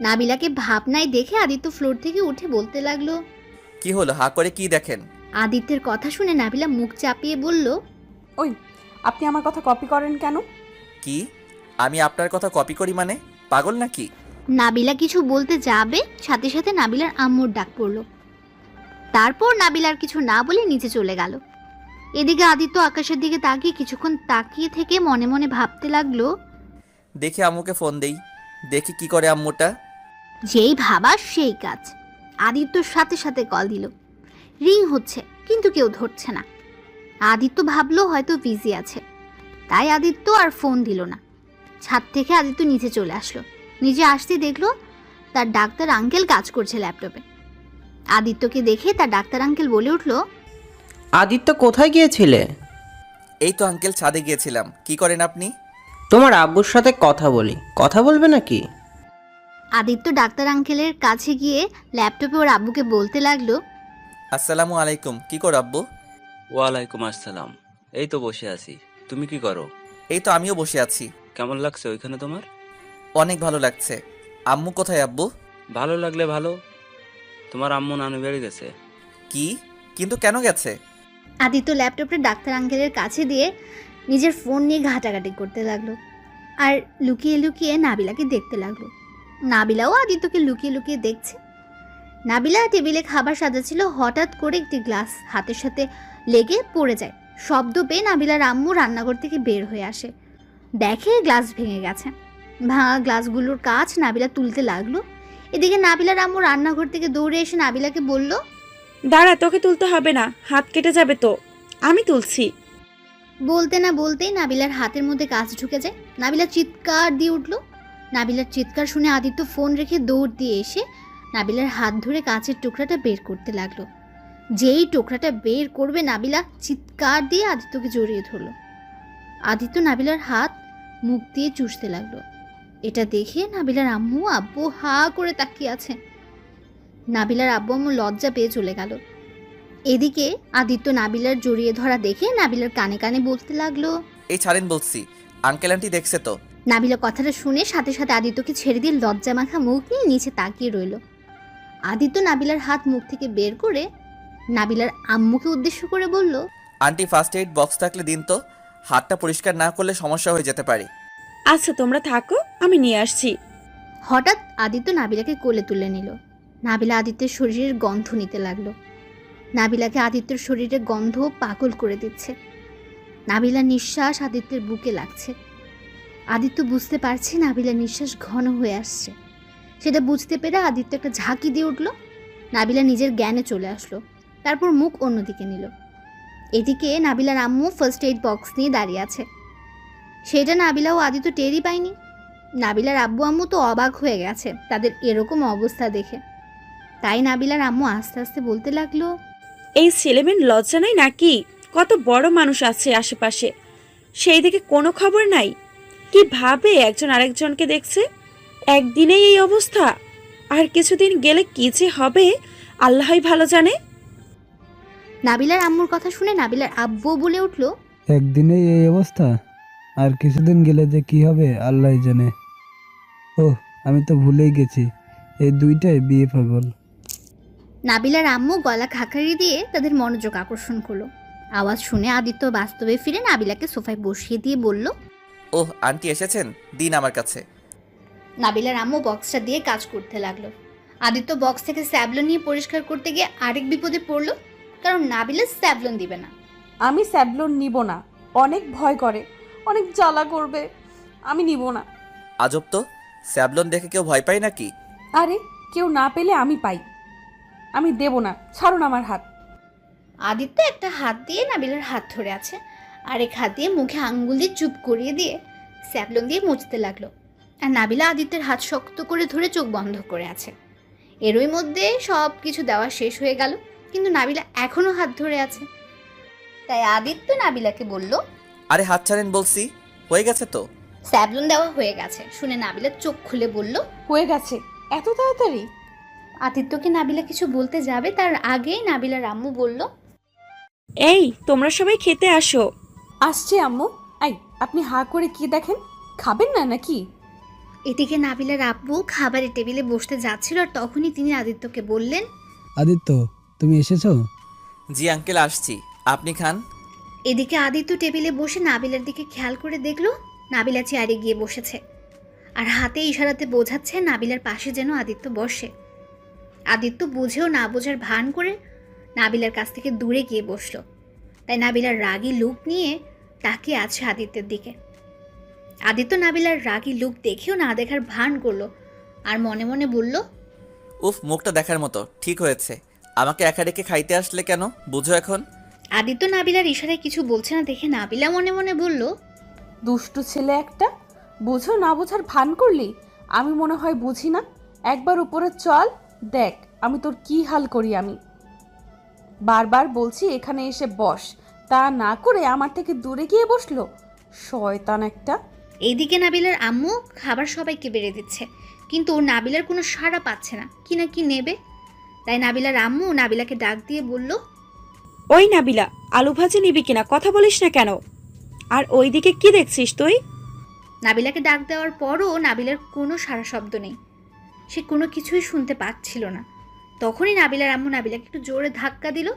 নাবিলাকে ভাবনায় দেখে আদিত্য ফ্লোর থেকে উঠে বলতে লাগলো। কি হলো, হা করে কি দেখেন? আদিত্যের কথা শুনে নাবিলা মুখ চাপিয়ে বলল, ওই, আপনি আমার কথা কপি করেন কেন? কি আমি আপনার কথা কপি করি মানে? পাগল নাকি? নাবিলা কিছু বলতে যাবে, সাথে সাথে নাবিলার আম্মুর ডাক পড়ল। তারপর নাবিলার কিছু না বলে নিচে চলে গেল। এদিকে আদিত্য আকাশের দিকে তাকিয়ে কিছুক্ষণ তাকিয়ে থেকে মনে মনে ভাবতে লাগলো, দেখি আম্মুকে ফোন দেই, দেখি কি করে আম্মুটা। যেই ভাবা সেই কাজ। আদিত্যর সাথে সাথে কল দিল। রিং হচ্ছে কিন্তু কেউ ধরছে না। আদিত্য ভাবলো হয়তো বিজি আছে, তাই আদিত্য আর ফোন দিল না। ছাদ থেকে আদিত্য নিচে চলে আসলো। নিচে আসতে দেখলো তার ডাক্তার আঙ্কেল কাজ করছে ল্যাপটপে। আদিত্যকে দেখে তার ডাক্তার আঙ্কেল বলে উঠল, আদিত্য কোথায় গিয়েছিলে? এই তো আঙ্কেল, ছাদে গিয়েছিলাম। কি করেন আপনি? তোমার আব্বুর সাথে কথা বলি। কথা বলবে নাকি? আদিত্য ডাক্তার আঙ্কেলের কাছে গিয়ে ল্যাপটপে ওর আব্বুকে বলতে লাগলো, আসসালামু আলাইকুম। কি করো আব্বু? ওয়ালাইকুম আসসালাম। এই তো বসে আছি। তুমি কি করো? এই তো আমিও বসে আছি। কেমন লাগছে ওইখানে তোমার? অনেক ভালো লাগছে। আম্মু কোথায় আব্বু? ভালো লাগলে ভালো, তোমার আম্মু নানু বাড়ি গেছে। কি? কিন্তু কেন গেছে? আদিত্য ল্যাপটপটা ডাক্তার আঙ্কেলের কাছে দিয়ে নিজের ফোন নিয়ে ঘাটাঘাটি করতে লাগলো আর লুকিয়ে লুকিয়ে নাবিলাকে দেখতে লাগলো। নাবিলাও আদিত্যকে লুকিয়ে লুকিয়ে দেখছে। নাবিলা টেবিলে খাবার সাজাচ্ছিল, হঠাৎ করে একটি গ্লাস হাতের সাথে লেগে পড়ে যায়। শব্দ পেয়ে নাবিলার আম্মু রান্নাঘর থেকে বের হয়ে আসে, দেখে গ্লাস ভেঙে গেছে। ভাঙা গ্লাসগুলোর কাছ নাবিলা তুলতে লাগলো। এদিকে নাবিলার আম্মু রান্নাঘর থেকে দৌড়ে এসে নাবিলাকে বলল, দাঁড়া, তোকে তুলতে হবে না, হাত কেটে যাবে তো, আমি তুলছি। বলতে না বলতেই নাবিলার হাতের মধ্যে কাঁচ ঢুকে যায়। নাবিলা চিৎকার দিয়ে উঠল। নাবিলার চিৎকার শুনে আদিত্য ফোন রেখে দৌড় দিয়ে এসে নাবিলার হাত ধরে কাঁচের টুকরাটা বের করতে লাগলো। যেই টুকরাটা বের করবে নাবিলা চিৎকার দিয়ে আদিত্যকে জড়িয়ে ধরল। আদিত্য নাবিলার হাত মুখ দিয়ে চুষতে লাগলো। এটা দেখে নাবিলার আম্মু আব্বু হা করে তাকিয়ে আছে। নাবিলার আব্বু আম্মু লজ্জা পেয়ে চলে গেল। এদিকে আদিত্য নাবিলার জড়িয়ে ধরা দেখে নাবিলার কানে কানে বলতে লাগলো, এই ছাড়েন বলছি, আঙ্কেল আন্টি দেখছে তো। নাবিলা কথাটা শুনে সাথে সাথে আদিত্যকে ছেড়ে দিয়ে লজ্জা মাখা মুখ নিয়ে নিচে তাকিয়ে রইল। আদিত্য নাবিলার হাত মুখ থেকে বের করে নাবিলার আম্মুকে উদ্দেশ্য করে বলল, আন্টি ফার্স্ট এইড বক্স থাকলে দিন তো, হাতটা পরিষ্কার না করলে সমস্যা হয়ে যেতে পারে। আচ্ছা তোমরা থাকো, আমি নিয়ে আসছি। হঠাৎ আদিত্য নাবিলাকে কোলে তুলে নিল। নাবিলা আদিত্যের শরীরের গন্ধ নিতে লাগলো। নাবিলাকে আদিত্যের শরীরের গন্ধ পাগল করে দিচ্ছে। নাবিলার নিঃশ্বাস আদিত্যের বুকে লাগছে। আদিত্য বুঝতে পারছে নাবিলার নিঃশ্বাস ঘন হয়ে আসছে। সেটা বুঝতে পেরে আদিত্য একটা ঝাঁকি দিয়ে উঠল। নাবিলা নিজের জ্ঞানে চলে আসলো, তারপর মুখ অন্যদিকে নিল। এদিকে নাবিলার আম্মু ফার্স্ট এইড বক্স নিয়ে দাঁড়িয়ে আছে। সেটা নাবিলা ও আদিত্য টেরই পায়নি। নাবিলার আব্বু আম্মু তো অবাক হয়ে গেছে তাদের এরকম অবস্থা দেখে। তাই নাবিলার আম্মু আস্তে আস্তে বলতে লাগলো, এই ছেলেমেন লজ্জা নাই নাকি? কত বড় মানুষ আছে আশেপাশে, সেই দিকে কোনো খবর নাই? কি ভাবে একজন আরেকজনকে দেখছে? একদিনেই এই অবস্থা, আর কিছুদিন গেলে কি যে হবে আল্লাহই ভালো জানে। নাবিলার আম্মুর কথা শুনে নাবিলার আব্বু বলে উঠল, একদিনেই এই অবস্থা, আর কিছুদিন গেলে যে কি হবে আল্লাহ জানে। ও, আমি তো ভুলেই গেছি, এই দুইটাই বিয়ে পাগল। নাবিলার আম্মু গলা খাকারি দিয়ে তাদের মনোযোগ আকর্ষণ করলো। আওয়াজ শুনে আদিত্য বাস্তবে ফিরে নাবিলাকে সোফায় বসিয়ে দিয়ে বলল, ওহ আন্টি এসেছেন, দিন আমার কাছে। নাবিলার আম্মু বক্সটা দিয়ে কাজ করতে লাগলো। আদিত্য বক্স থেকে স্যাভলন নিয়ে পরিষ্কার করতে গিয়ে আরেক বিপদে পড়লো, কারণ নাবিলা স্যাভলন দিবে না। আমি স্যাভলন নিব না, অনেক ভয় করে, অনেক জ্বালা করবে, আমি নিব না। আজব তো, স্যাভলন দেখে কেউ ভয় পায় নাকি? আরে কেউ না পেলে আমি পাই, আমি দেব না, ছাড়ুন আমার হাত। আদিত্য একটা হাত দিয়ে নাবিলার হাত ধরে আছে, আরেক হাত দিয়ে মুখে আঙ্গুল দিয়ে চুপ করিয়ে দিয়ে স্যাভলন দিয়ে মুছতে লাগলো। আর নাবিলা আদিত্যের হাত শক্ত করে ধরে চোখ বন্ধ করে আছে। এরই মধ্যে সব কিছু দেওয়া শেষ হয়ে গেল, কিন্তু নাবিলা এখনও হাত ধরে আছে। তাই আদিত্য নাবিলাকে বলল, আরে হাত ছাড়েন বলছি, হয়ে গেছে তো। স্যাবলুন দেওয়া হয়ে গেছে শুনে নাবিলা চোখ খুলে বলল, হয়ে গেছে এত তাড়াতাড়ি? আদিত্যকে নাবিলা কিছু বলতে যাবে তার আগেই নাবিলার আম্মু বলল, এই তোমরা সবাই খেতে আসো। আসছে আম্মু। আই, আপনি হা করে কি দেখেন? খাবেন না নাকি? এদিকে নাবিলার আব্বু খাবারের টেবিলে বসতে যাচ্ছিল, আর তখনই তিনি আদিত্যকে বললেন, আদিত্য, তুমি এসেছো? জি আঙ্কেল, আসছি, আপনি খান। এদিকে আদিত্য টেবিলে বসে নাবিলার দিকে খেয়াল করে দেখলো নাবিলা চেয়ারে গিয়ে বসেছে, আর হাতে ইশারাতে বোঝাচ্ছে নাবিলার পাশে যেন আদিত্য বসে। আদিত্য বুঝেও না বোঝার ভান করে নাবিলার কাছ থেকে দূরে গিয়ে বসলো। তাই নাবিলার রাগী লুক নিয়ে তাকিয়ে আছে আদিত্যের দিকে। আদিত্য নাবিলার রাগী লুক দেখেও না দেখার ভান করলো, আর মনে মনে বলল, উফ, মুখটা দেখার মতো। ঠিক হয়েছে, আমাকে একা ডেকে খাইতে আসলে কেন, বুঝো এখন? আদিত্য নাবিলার ইশারায় কিছু বলছে না দেখে নাবিলা মনে মনে বলল, দুষ্টু ছেলে একটা, বুঝো না বোঝার ভান করলি। আমি মনে হয় বুঝি না। একবার উপরে চল, দেখ আমি তোর কি হাল করি। আমি বারবার বলছি এখানে এসে বস, তা না করে আমার থেকে দূরে গিয়ে বসলো। শয়তান একটা। এইদিকে নাবিলার আম্মু খাবার সবাইকে বেড়ে দিচ্ছে, কিন্তু নাবিলার কোনো সাড়া পাচ্ছে না, কি না কি নেবে। তাই নাবিলার আম্মু নাবিলাকে ডাক দিয়ে বলল, ওই নাবিলা, আলু ভাজি নিবি কিনা, কথা বলিস না কেন? আর ওইদিকে কি দেখছিস তুই? নাবিলাকে ডাক দেওয়ার পরও নাবিলার কোনো সাড়া শব্দ নেই, সে কোনো কিছুই শুনতে পাচ্ছিল না। তখনই নাবিলার আম্মু নাবিলাকে একটু জোরে ধাক্কা দিল।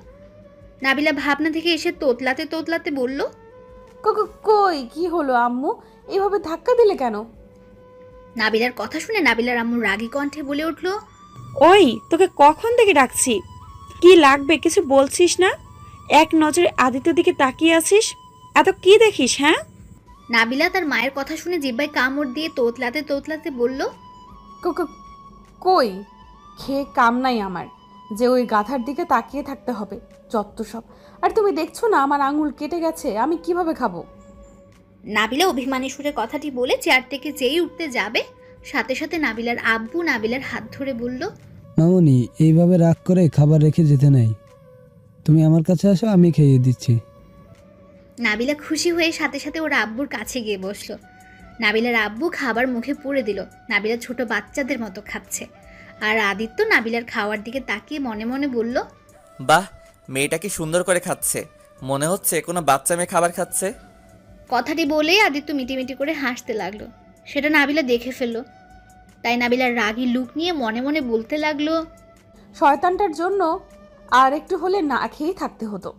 নাবিলা ভাবনা থেকে এসে তোতলাতে তোতলাতে বলল, কই কি হলো আম্মু, এভাবে ধাক্কা দিলে কেন? নাবিলার কথা শুনে নাবিলার আম্মু রাগী কণ্ঠে বলে উঠল, ওই তোকে কখন থেকে ডাকছি, কি লাগবে কিছু বলছিস না? এক নজরে আদিত্যর দিকে তাকিয়ে আছিস, এত কি দেখিস? হ্যাঁ? নাবিলা তার মায়ের কথা শুনে জিহ্বায় কামড় দিয়ে তোতলাতে তোতলাতে বলল, কই খেয়ে কাম নাই আমার যে ওই গাধার দিকে তাকিয়ে থাকতে হবে, যত সব। আর তুমি দেখছো না আমার আঙুল কেটে গেছে, আমি কিভাবে খাবো? নাবিলা অভিমানী সুরে কথাটি বলে চেয়ার থেকে যেই উঠতে যাবে, সাথে সাথে নাবিলার আব্বু নাবিলার হাত ধরে বলল, মামনি, এইভাবে রাগ করে খাবার রেখে যেতে নেই। তুমি আমার কাছে আসো, আমি খেয়ে দিচ্ছি। নাবিলা খুশি হয়ে সাথে সাথে ওর আব্বুর কাছে গিয়ে বসলো। নাবিলার আব্বু খাবার মুখে পুরে দিল। নাবিলা ছোট বাচ্চাদের মতো খাচ্ছে, আর আদিত্য নাবিলার খাওয়ার দিকে তাকিয়ে মনে মনে বলল, বাহ, মেয়েটা কি সুন্দর করে খাচ্ছে, মনে হচ্ছে কোনো বাচ্চা মেয়ে খাবার খাচ্ছে। কথাটি বলেই আদিত্য মিটিমিটি করে হাসতে লাগলো। সেটা নাবিলা দেখে ফেললো। তাই নাবিলার রাগী লুক নিয়ে মনে মনে বলতে লাগলো, শয়তানটার জন্য আর একটু হলে না খেয়েই থাকতে হতো।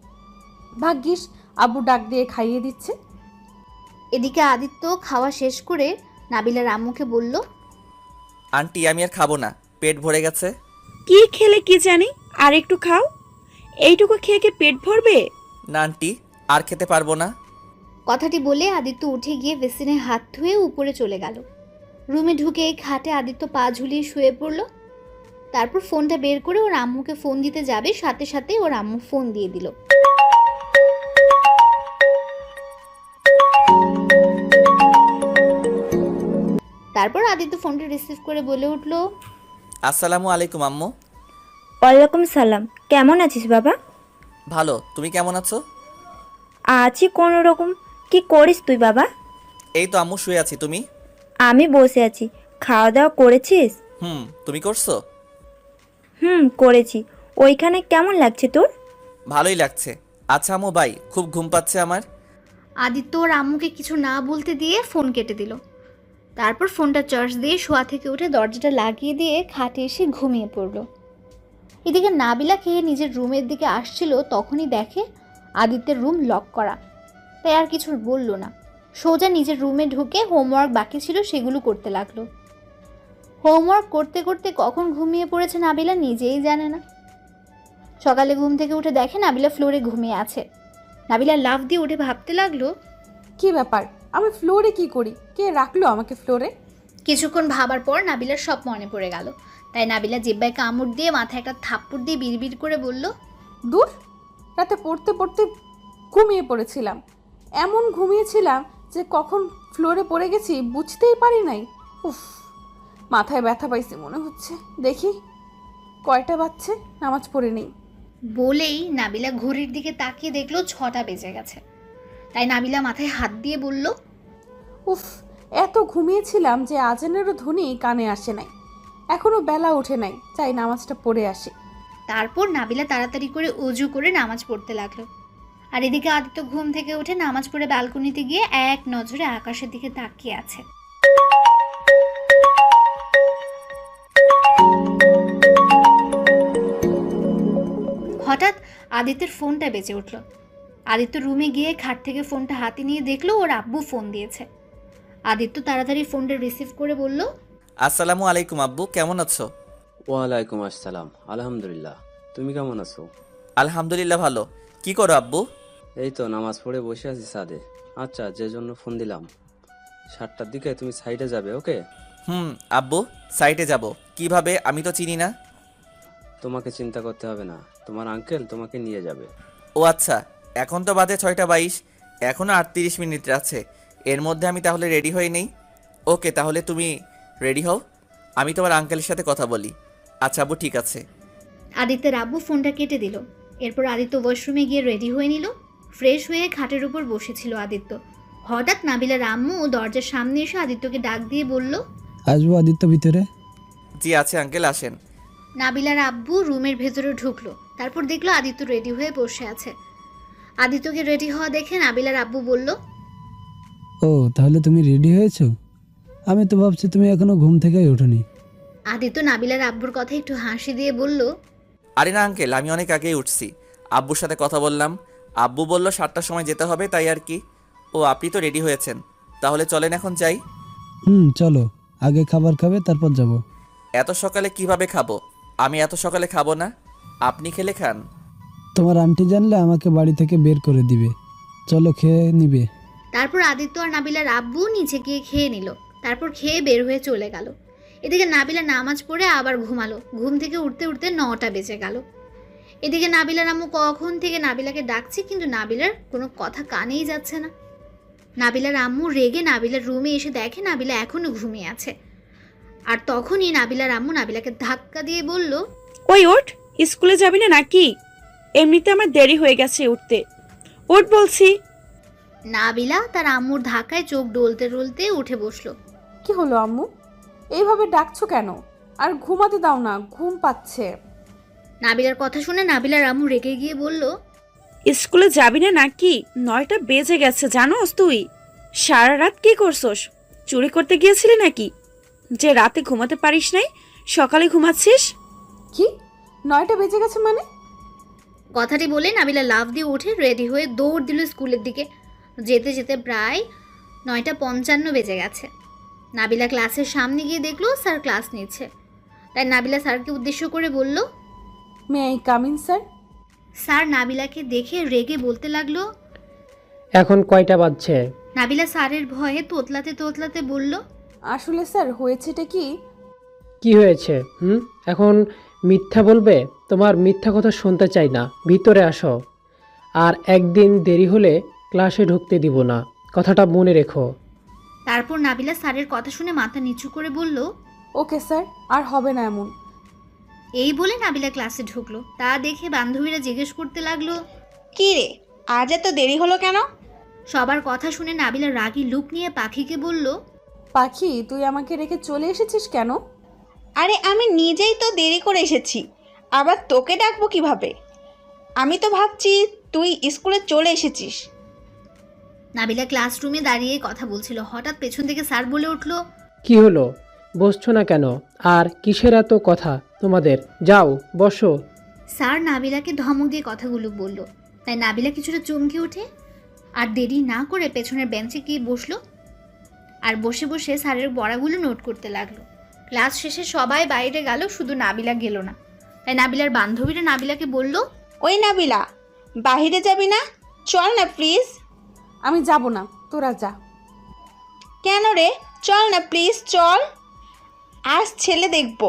ভাগ্যিস আব্বু ডাক দিয়ে খাইয়ে দিচ্ছে। এদিকে আদিত্য খাওয়া শেষ করে নাবিলার আম্মুকে বলল, আন্টি, আমি আর খাবো না, পেট ভরে গেছে। কি খেলে কি জানি, আর একটু খাও। এইটুকু খেয়ে কি পেট ভরবে? না আন্টি, আর খেতে পারবো না। কথাটি বলে আদিত্য উঠে গিয়ে বেসিনে হাত ধুয়ে উপরে চলে গেল। রুমে ঢুকে খাটে আদিত্য পা ঝুলিয়ে শুয়ে পড়ল। তারপর ফোনটা বের করে ওর আম্মুকে ফোন দিতে যাবে, সাথে সাথে ওর আম্মু ফোন দিয়ে দিল। তারপর আদিত্য ফোনটা রিসিভ করে বলে উঠল, আসসালামু আলাইকুম আম্মু। ওয়ালাইকুম সালাম। কেমন আছিস বাবা? ভালো, তুমি কেমন আছো? আছি কোনো রকম। কি করিস তুই বাবা? এই তো আম্মু, শুয়ে আছি। তুমি? আমি বসে আছি। খাওয়া দাওয়া করেছিস? তুমি করছো? করেছি। ওইখানে কেমন লাগছে তোর? ভালোই লাগছে। আচ্ছা আম্মু, বাই, খুব ঘুম পাচ্ছে আমার। আদিত্য ওর আম্মুকে কিছু না বলতে দিয়ে ফোন কেটে দিল। তারপর ফোনটা চার্জ দিয়ে শোয়া থেকে উঠে দরজাটা লাগিয়ে দিয়ে খাটে এসে ঘুমিয়ে পড়ল। এদিকে নাবিলা খেয়ে নিজের রুমের দিকে আসছিল, তখনই দেখে আদিত্যের রুম লক করা। তাই আর কিছু বলল না, সোজা নিজের রুমে ঢুকে হোমওয়ার্ক বাকি ছিল সেগুলো করতে লাগলো। হোমওয়ার্ক করতে করতে কখন ঘুমিয়ে পড়েছে নাবিলা নিজেই জানে না। সকালে ঘুম থেকে উঠে দেখে নাবিলা ফ্লোরে ঘুমিয়ে আছে। নাবিলা লাফ দিয়ে উঠে ভাবতে লাগলো, কি ব্যাপার, আমি ফ্লোরে কি করি? কে রাখলো আমাকে ফ্লোরে? কিছুক্ষণ ভাবার পর নাবিলার সব মনে পড়ে গেল। তাই নাবিলা জিহ্বায় কামড় দিয়ে মাথায় একটা থাপ্পড় দিয়ে বিড়বিড় করে বলল, দূর, রাতে পড়তে পড়তে ঘুমিয়ে পড়েছিলাম। এমন ঘুমিয়েছিলাম যে কখন ফ্লোরে পড়ে গেছি বুঝতেই পারি নাই। উফ, মাথায় ব্যথা পাইছি মনে হচ্ছে। দেখি কয়টা বাজছে? নামাজ পড়ে নেই। বলেই নাবিলা ঘড়ির দিকে তাকিয়ে দেখলো 6টা বেজে গেছে। তাই নাবিলা মাথায় হাত দিয়ে বলল, উফ, এত ঘুমিয়েছিলাম যে আজানেরও ধ্বনি কানে আসে নাই। এখনো বেলা ওঠে নাই, চাই নামাজটা পড়ে আসি। তারপর নাবিলা তাড়াতাড়ি করে অজু করে নামাজ পড়তে লাগলো। আর এদিকে আদিত্য ঘুম থেকে উঠে নামাজ পড়ে ব্যালকনিতে গিয়ে এক নজরে আকাশের দিকে তাকিয়ে আছে। হঠাৎ আদিত্যের ফোনটা বেজে উঠল। আদিত্য রুমে গিয়ে খাট থেকে ফোনটা হাতে নিয়ে দেখলো ওর আব্বু ফোন দিয়েছে। আদিত্য তাড়াতাড়ি ফোনটা রিসিভ করে বলল, আসসালামু আলাইকুম আব্বু, কেমন আছো? ওয়ালাইকুম আসসালাম, আলহামদুলিল্লাহ। তুমি কেমন আছো? আলহামদুলিল্লাহ ভালো। কি করো আব্বু? এই তো নামাজ পড়ে বসে আছি ছাদে। আচ্ছা, যে জন্য ফোন দিলাম, 7টার দিকে তুমি সাইডে যাবে, ওকে? আব্বু, সাইটে যাব কিভাবে? আমি তো চিনি না। তোমাকে চিন্তা করতে হবে না, তোমার আঙ্কেল তোমাকে নিয়ে যাবে। ও আচ্ছা, এখন তো বাজে 6টা 22, এখনও 38 মিনিট আছে। এর মধ্যে আমি তাহলে রেডি হয়ে নেই। ওকে, তাহলে তুমি রেডি হও, আমি তোমার আঙ্কেলের সাথে কথা বলি। আচ্ছা আব্বু, ঠিক আছে। আদিত্যের আব্বু ফোনটা কেটে দিল। এরপর আদিত্য ওয়াশরুমে গিয়ে রেডি হয়ে নিল। ফ্রেশ হয়ে খাটের উপর বসেছিল আদিত্য। হঠাৎ নাবিলার আম্মু দরজার সামনে এসে আদিত্যকে ডাক দিয়ে বলল, আসবো আদিত্য ভিতরে? জি আছে আঙ্কেল, আসেন। নাবিলার আব্বু রুমের ভেতরে ঢুকলো। তারপর দেখলো আদিত্য রেডি হয়ে বসে আছে। আদিত্যকে রেডি হওয়া দেখে নাবিলার আব্বু বলল, ও, তাহলে তুমি রেডি হয়েছো? আমি তো ভাবছি তুমি এখনো ঘুম থেকেই ওঠোনি। আদিত্য নাবিলার আব্বুর কথা একটু হাসি দিয়ে বলল, আরে না আঙ্কেল, আমি অনেক আগেই উঠছি। আব্বুর সাথে কথা বললাম, আব্বু বলল 7টার সময় যেতে হবে, তাই আর কি। ও, আপনি তো রেডি হয়েছেন, তাহলে চলেন এখন যাই। চলো, আগে খাবার খাবে তারপর যাব। এত সকালে কিভাবে খাবো? আমি এত সকালে খাবো না, আপনি খেলে খান। তোমার আন্টি জানলে আমাকে বাড়ি থেকে বের করে দিবে। চলো, খেয়ে নিবে। তারপর আদিত্য আর নাবিলার আব্বু নিচে গিয়ে খেয়ে নিল। তারপর খেয়ে বের হয়ে চলে গেল। এদিকে নাবিলা নামাজ পড়ে আবার ঘুমালো। ঘুম থেকে উঠতে উঠতে 9টা বেজে গেল। এদিকে নাবিলার আম্মু কখন থেকে নাবিলাকে ডাকছে, কিন্তু নাবিলার কোনো কথা কানেই যাচ্ছে না। নাবিলার আম্মু রেগে নাবিলার রুমে এসে দেখে নাবিলা এখনো ঘুমিয়ে আছে। আর তখনই নাবিলার আম্মু নাবিলাকে ধাক্কা দিয়ে বলল, ওই ওঠ, স্কুলে যাবি না নাকি? এমনিতে আমার দেরি হয়ে গেছে উঠতে, ওঠ বলছি। নাবিলা তার আম্মুর ধাক্কায় চোখ ডলতে ডলতে উঠে বসলো। কি হলো আম্মু, এইভাবে ডাকছো কেন? আর ঘুমাতে দাও না, ঘুম পাচ্ছে। নাবিলার কথা শুনে নাবিলার আম্মু রেগে গিয়ে বলল, স্কুলে যাবি না নাকি? 9টা বেজে গেছে, জানোস তুই? সারা রাত কি করছস? চুরি করতে গিয়েছিলি নাকি, যে রাতে ঘুমাতে পারিস নাই, সকালে ঘুমাচ্ছিস? কি 9টা বেজে গেছে মানে? কথাটি বলে নাবিলা লাফ দিয়ে উঠে রেডি হয়ে দৌড় দিল স্কুলের দিকে। যেতে যেতে প্রায় 9টা 55 বেজে গেছে। নাবিলা ক্লাসের সামনে গিয়ে দেখলো স্যার ক্লাস নিচ্ছে। তাই নাবিলা স্যারকে উদ্দেশ্য করে বলল, may I come in sir? Sir নাবিলাকে দেখে রেগে বলতে লাগলো, এখন কয়টা বাজছে? নাবিলা স্যারের ভয়ে তোতলাতে তোতলাতে বলল, আসলে স্যার হয়েছেটা কি? কি হয়েছে? এখন মিথ্যা বলবে? তোমার মিথ্যা কথা শুনতে চাই না, ভিতরে আসো। আর একদিন দেরি হলে ক্লাসে ঢুকতে দিব না, কথাটা মনে রেখো। তারপর নাবিলা স্যারের কথা শুনে মাথা নিচু করে বলল, ওকে স্যার, আর হবে না এমন। এই বলে নাবিলা ক্লাসে ঢুকলো। তা দেখে বান্ধবীরা জিজ্ঞেস করতে লাগলো, কি রে, আজ এত দেরি হলো কেন? সবার কথা শুনে নাবিলা রাগী লুক নিয়ে পাখিকে বলল, পাখি, তুই আমাকে রেখে চলে এসেছিস কেন? আরে আমি নিজেই তো দেরি করে এসেছি, আবার তোকে ডাকবো কিভাবে? আমি তো ভাবছি তুই স্কুলে চলে এসেছিস। নাবিলা ক্লাসরুমে দাঁড়িয়ে কথা বলছিল। হঠাৎ পেছন থেকে স্যার বলে উঠল, কি হলো, বসছো না কেন? আর কিসের এত কথা তোমাদের? যাও বসো। স্যার নাবিলাকে ধমক দিয়ে কথাগুলো বলল। তাই নাবিলা কিছুটা চমকে ওঠে আর দেরি না করে পেছনের বেঞ্চে গিয়ে বসলো। আর বসে বসে স্যারের পড়াগুলো নোট করতে লাগলো। ক্লাস শেষে সবাই বাইরে গেল, শুধু নাবিলা গেল না। তাই নাবিলার বান্ধবীরা নাবিলাকে বলল, ওই নাবিলা, বাহিরে যাবি না? চল না প্লিজ। আমি যাব না, তোরা যা। কেন রে? চল না প্লিজ, চল। আজ ছেলে দেখব,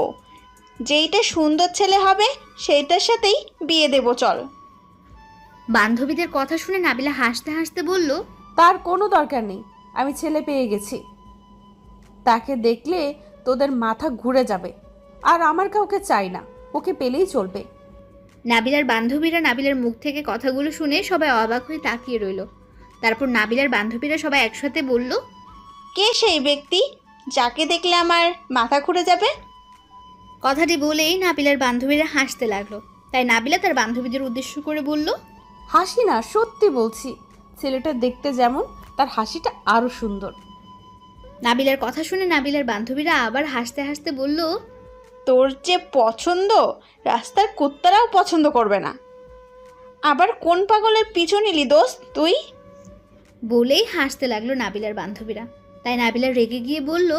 যেইটা সুন্দর ছেলে হবে সেইটার সাথেই বিয়ে দেব, চল। বান্ধবীদের কথা শুনে নাবিলা হাসতে হাসতে বলল, তার কোনো দরকার নেই, আমি ছেলে পেয়ে গেছি। তাকে দেখলে তোদের মাথা ঘুরে যাবে, আর আমার কাউকে চাই না। ওকে পেলেই চলবে। নাবিলার বান্ধবীরা নাবিলার মুখ থেকে কথাগুলো শুনে সবাই অবাক হয়ে তাকিয়ে রইল। তারপর নাবিলার বান্ধবীরা সবাই একসাথে বলল, কে সেই ব্যক্তি যাকে দেখলে আমার মাথা ঘুরে যাবে? কথাটি বলেই নাবিলার বান্ধবীরা হাসতে লাগলো। তাই নাবিলা তার বান্ধবীদের উদ্দেশ্য করে বলল, হাসি না, সত্যি বলছি, ছেলেটা দেখতে যেমন তার হাসিটা আরো সুন্দর। নাবিলার কথা শুনে নাবিলার বান্ধবীরা আবার হাসতে হাসতে বলল, তোর যে পছন্দ রাস্তার কুত্তারাও পছন্দ করবে না। আবার কোন পাগলের পিছু নিলি দোস্ত তুই? বলেই হাসতে লাগলো নাবিলার বান্ধবীরা। তাই নাবিলা রেগে গিয়ে বলল,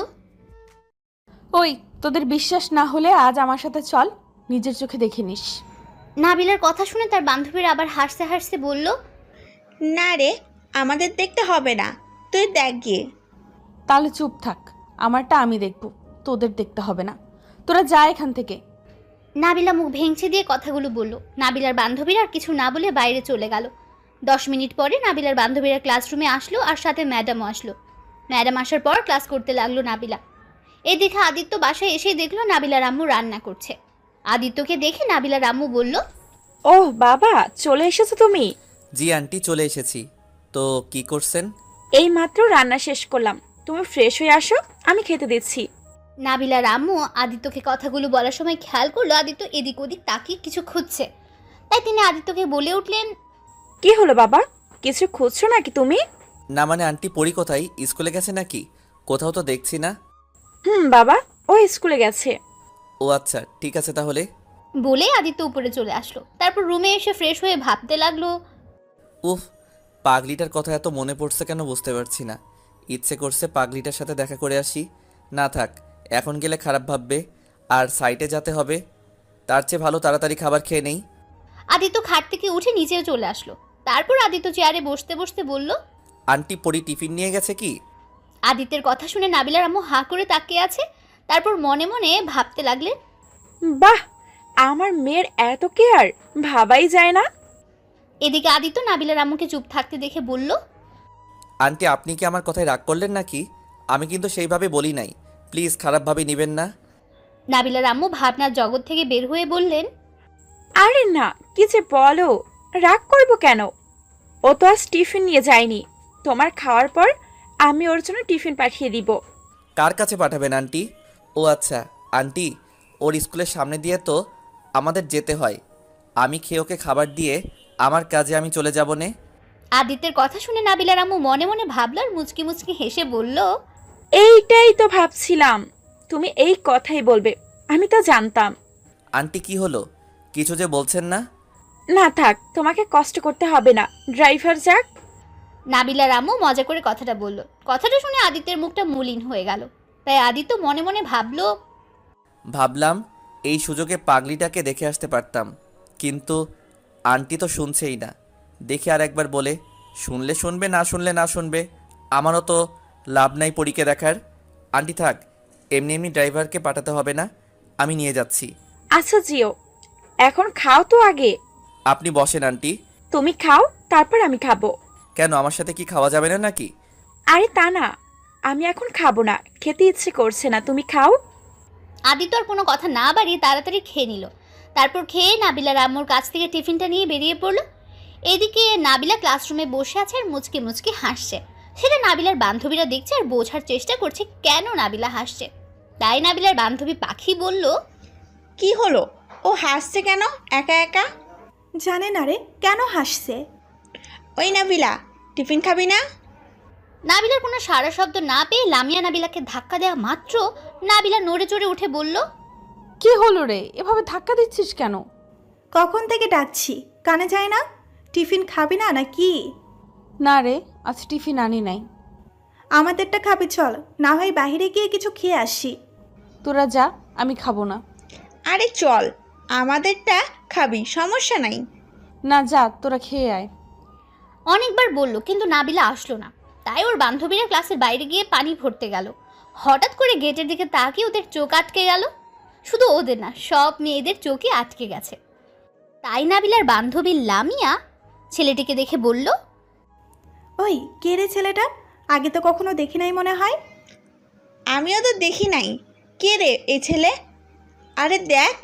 ওই, তোদের বিশ্বাস না হলে আজ আমার সাথে চল, নিজের চোখে দেখে নিস। নাবিলার কথা শুনে তার বান্ধবীরা আবার হাসতে হাসতে বলল, না রে, আমাদের দেখতে হবে না, তুই দেখ গিয়ে। তাহলে চুপ থাক, আমারটা আমি দেখব, তোদের দেখতে হবে না, তোরা যা এখান থেকে। নাবিলা মুখ ভেঙচি দিয়ে কথাগুলো বলল। নাবিলার বান্ধবীরা আর কিছু না বলে বাইরে চলে গেল। 10 মিনিট পরে নাবিলার বান্ধবীরা ক্লাসরুমে আসলো আর সাথে ম্যাডামও আসলো। ম্যাডাম আসার পর ক্লাস করতে লাগলো নাবিলা। এদিকে আদিত্য বাসায় এসে দেখলো নাবিলার আম্মু রান্না করছে। আদিত্যকে দেখে নাবিলার আম্মু বলল, ওহ বাবা, চলে এসেছো তুমি? জি আন্টি, চলে এসেছি। তো কি করছেন? এই মাত্র রান্না শেষ করলাম, তুমি ফ্রেশ হয়ে আসো, আমি খেতে দিচ্ছি। নাবিলার আম্মু আদিত্যকে কথাগুলো বলার সময় খেয়াল করলো আদিত্য এদিক ওদিক তাকিয়ে কিছু খুঁজছে। তাই তিনি আদিত্যকে বলে উঠলেন, কি হলো বাবা, কিছু খুঁজছো নাকি তুমি? না মানে আন্টি, পড়ি কোথায়? স্কুলে গেছে নাকি? কোথাও তো দেখছি না। বাবা, ও স্কুলে গেছে। ও আচ্ছা, ঠিক আছে তাহলে। বলে আদিত্য উপরে চলে আসলো। তারপর রুমে এসে ফ্রেশ হয়ে ভাবতে লাগলো, উফ, পাগলিটার কথা এত মনে পড়ছে কেন বুঝতে পারছি না। ইচ্ছে করছে পাগলিটার সাথে দেখা করে আসি। না থাক, এখন গেলে খারাপ ভাববে আর সাইটে যেতে হবে। তার চেয়ে ভালো তাড়াতাড়ি খাবার খেয়ে নেই। আদিত্য খাট থেকে উঠে নিচেও চলে আসলো। তারপর আদিত্য চেয়ারে বসতে বসতে বলল, আন্টি, পড়ি টিফিন নিয়ে গেছে কি? আদিত্যের কথা শুনে নাবিলার আম্মু হাঁ করে তাকিয়ে আছে। তারপর মনে মনে ভাবতে লাগলেন, বাহ, আমার মেয়ের এত কেয়ার, ভাবাই যায় না। এদিকে আদিত্য নাবিলার আম্মুকে চুপ থাকতে দেখে বলল, আন্টি, আপনি কি আমার কথায় রাগ করলেন নাকি? আমি কিন্তু সেইভাবে বলি নাই, প্লিজ খারাপভাবে নেবেন না। নাবিলার আম্মু ভাবনার জগৎ থেকে বের হয়ে বললেন, আরে না, কি যে বলো, রাগ করবো কেন? ও তো আজ টিফিন নিয়ে যায়নি, তোমার খাওয়ার পর আমি ওর জন্য টিফিন পাঠিয়ে দিব। কার কাছে পাঠাবেন আন্টি? ও আচ্ছা আন্টি, ওর স্কুলের সামনে দিয়ে তো আমাদের যেতে হয়। আমি খেয়ে ওকে খাবার দিয়ে আমার কাজে আমি চলে যাব নে। আদিত্যের কথা শুনে নাবিলার আম্মু মনে মনে ভাবল আর মুচকি মুচকি হেসে বলল, এইটাই তো ভাবছিলাম, তুমি এই কথাই বলবে, আমি তো জানতাম। আন্টি, কি হলো? কিছু যে বলছেন না? না থাক, তোমাকে কষ্ট করতে হবে না, ড্রাইভার যাক। নাবিলার আম্মু মজা করে কথাটা বলল। কথাটা শুনে আদিত্যের মুখটা মলিন হয়ে গেল। তাই আদিত্য মনে মনে ভাবলাম এই সুযোগে পাগলিটাকে দেখে আসতে পারতাম, কিন্তু আন্টি তো শুনছেই না। দেখি আর একবার বলে, শুনলে শুনবে, না শুনলে না শুনবে, আমারও তো লাভ নাই পরীকে দেখার। আন্টি থাক, এমনি এমনি ড্রাইভারকে পাঠাতে হবে না, আমি নিয়ে যাচ্ছি। আচ্ছা জিও, এখন খাও তো আগে। আপনি বসেন আন্টি। তুমি খাও, তারপর আমি খাবো। কেন, আমার সাথে কি খাওয়া যাবে না নাকি? আরে তা না, আমি এখন খাবো না, খেতে ইচ্ছে করছে না, তুমি খাও। আদিত্য আর কোনো কথা না বাড়িয়ে তাড়াতাড়ি খেয়ে নিল। তারপর খেয়ে নাবিলার আম্মুর কাছ থেকে টিফিনটা নিয়ে বেরিয়ে পড়ল। এদিকে নাবিলা ক্লাসরুমে বসে আছে আর মুচকি মুচকি হাসছে। সেটা নাবিলার বান্ধবীরা দেখছে আর বোঝার চেষ্টা করছে কেন নাবিলা হাসছে। তাই নাবিলার বান্ধবী পাখি বলল, কি হলো, ও হাসছে কেন একা একা? জানে না রে কেন হাসছে। ওই নাবিলা, টিফিন খাবি না? নাবিলার কোনো সারা শব্দ না পেয়ে লামিয়া নাবিলাকে ধাক্কা দেওয়া মাত্র নাবিলা নড়ে চড়ে উঠে বলল, কি হলো রে, এভাবে ধাক্কা দিচ্ছিস কেন? কখন থেকে ডাকছি, কানে যায় না? টিফিন খাবি না নাকি? না রে, আজ টিফিন আনি নাই। আমাদেরটা খাবি, চল না হয় বাইরে গিয়ে কিছু খেয়ে আসি। তোরা যা, আমি খাবো না। আরে চল, আমাদেরটা খাবি, সমস্যা নাই। না যা, তোরা খেয়ে আয়। অনেকবার বলল কিন্তু নাবিলা আসলো না। তাই ওর বান্ধবীরা ক্লাসের বাইরে গিয়ে পানি ভরতে গেল। হঠাৎ করে গেটের দিকে তাকিয়ে ওদের চোখ আটকে গেল। শুধু ওদের না, সব মেয়েদের চোখে আটকে গেছে। তাই নাবিলার বান্ধবী লামিয়া ছেলেটিকে দেখে বলল, ওই কে রে ছেলেটা? আগে তো কখনো দেখি নাই মনে হয়। আমিও তো দেখি নাই, কে রে এই ছেলে? আরে দেখ,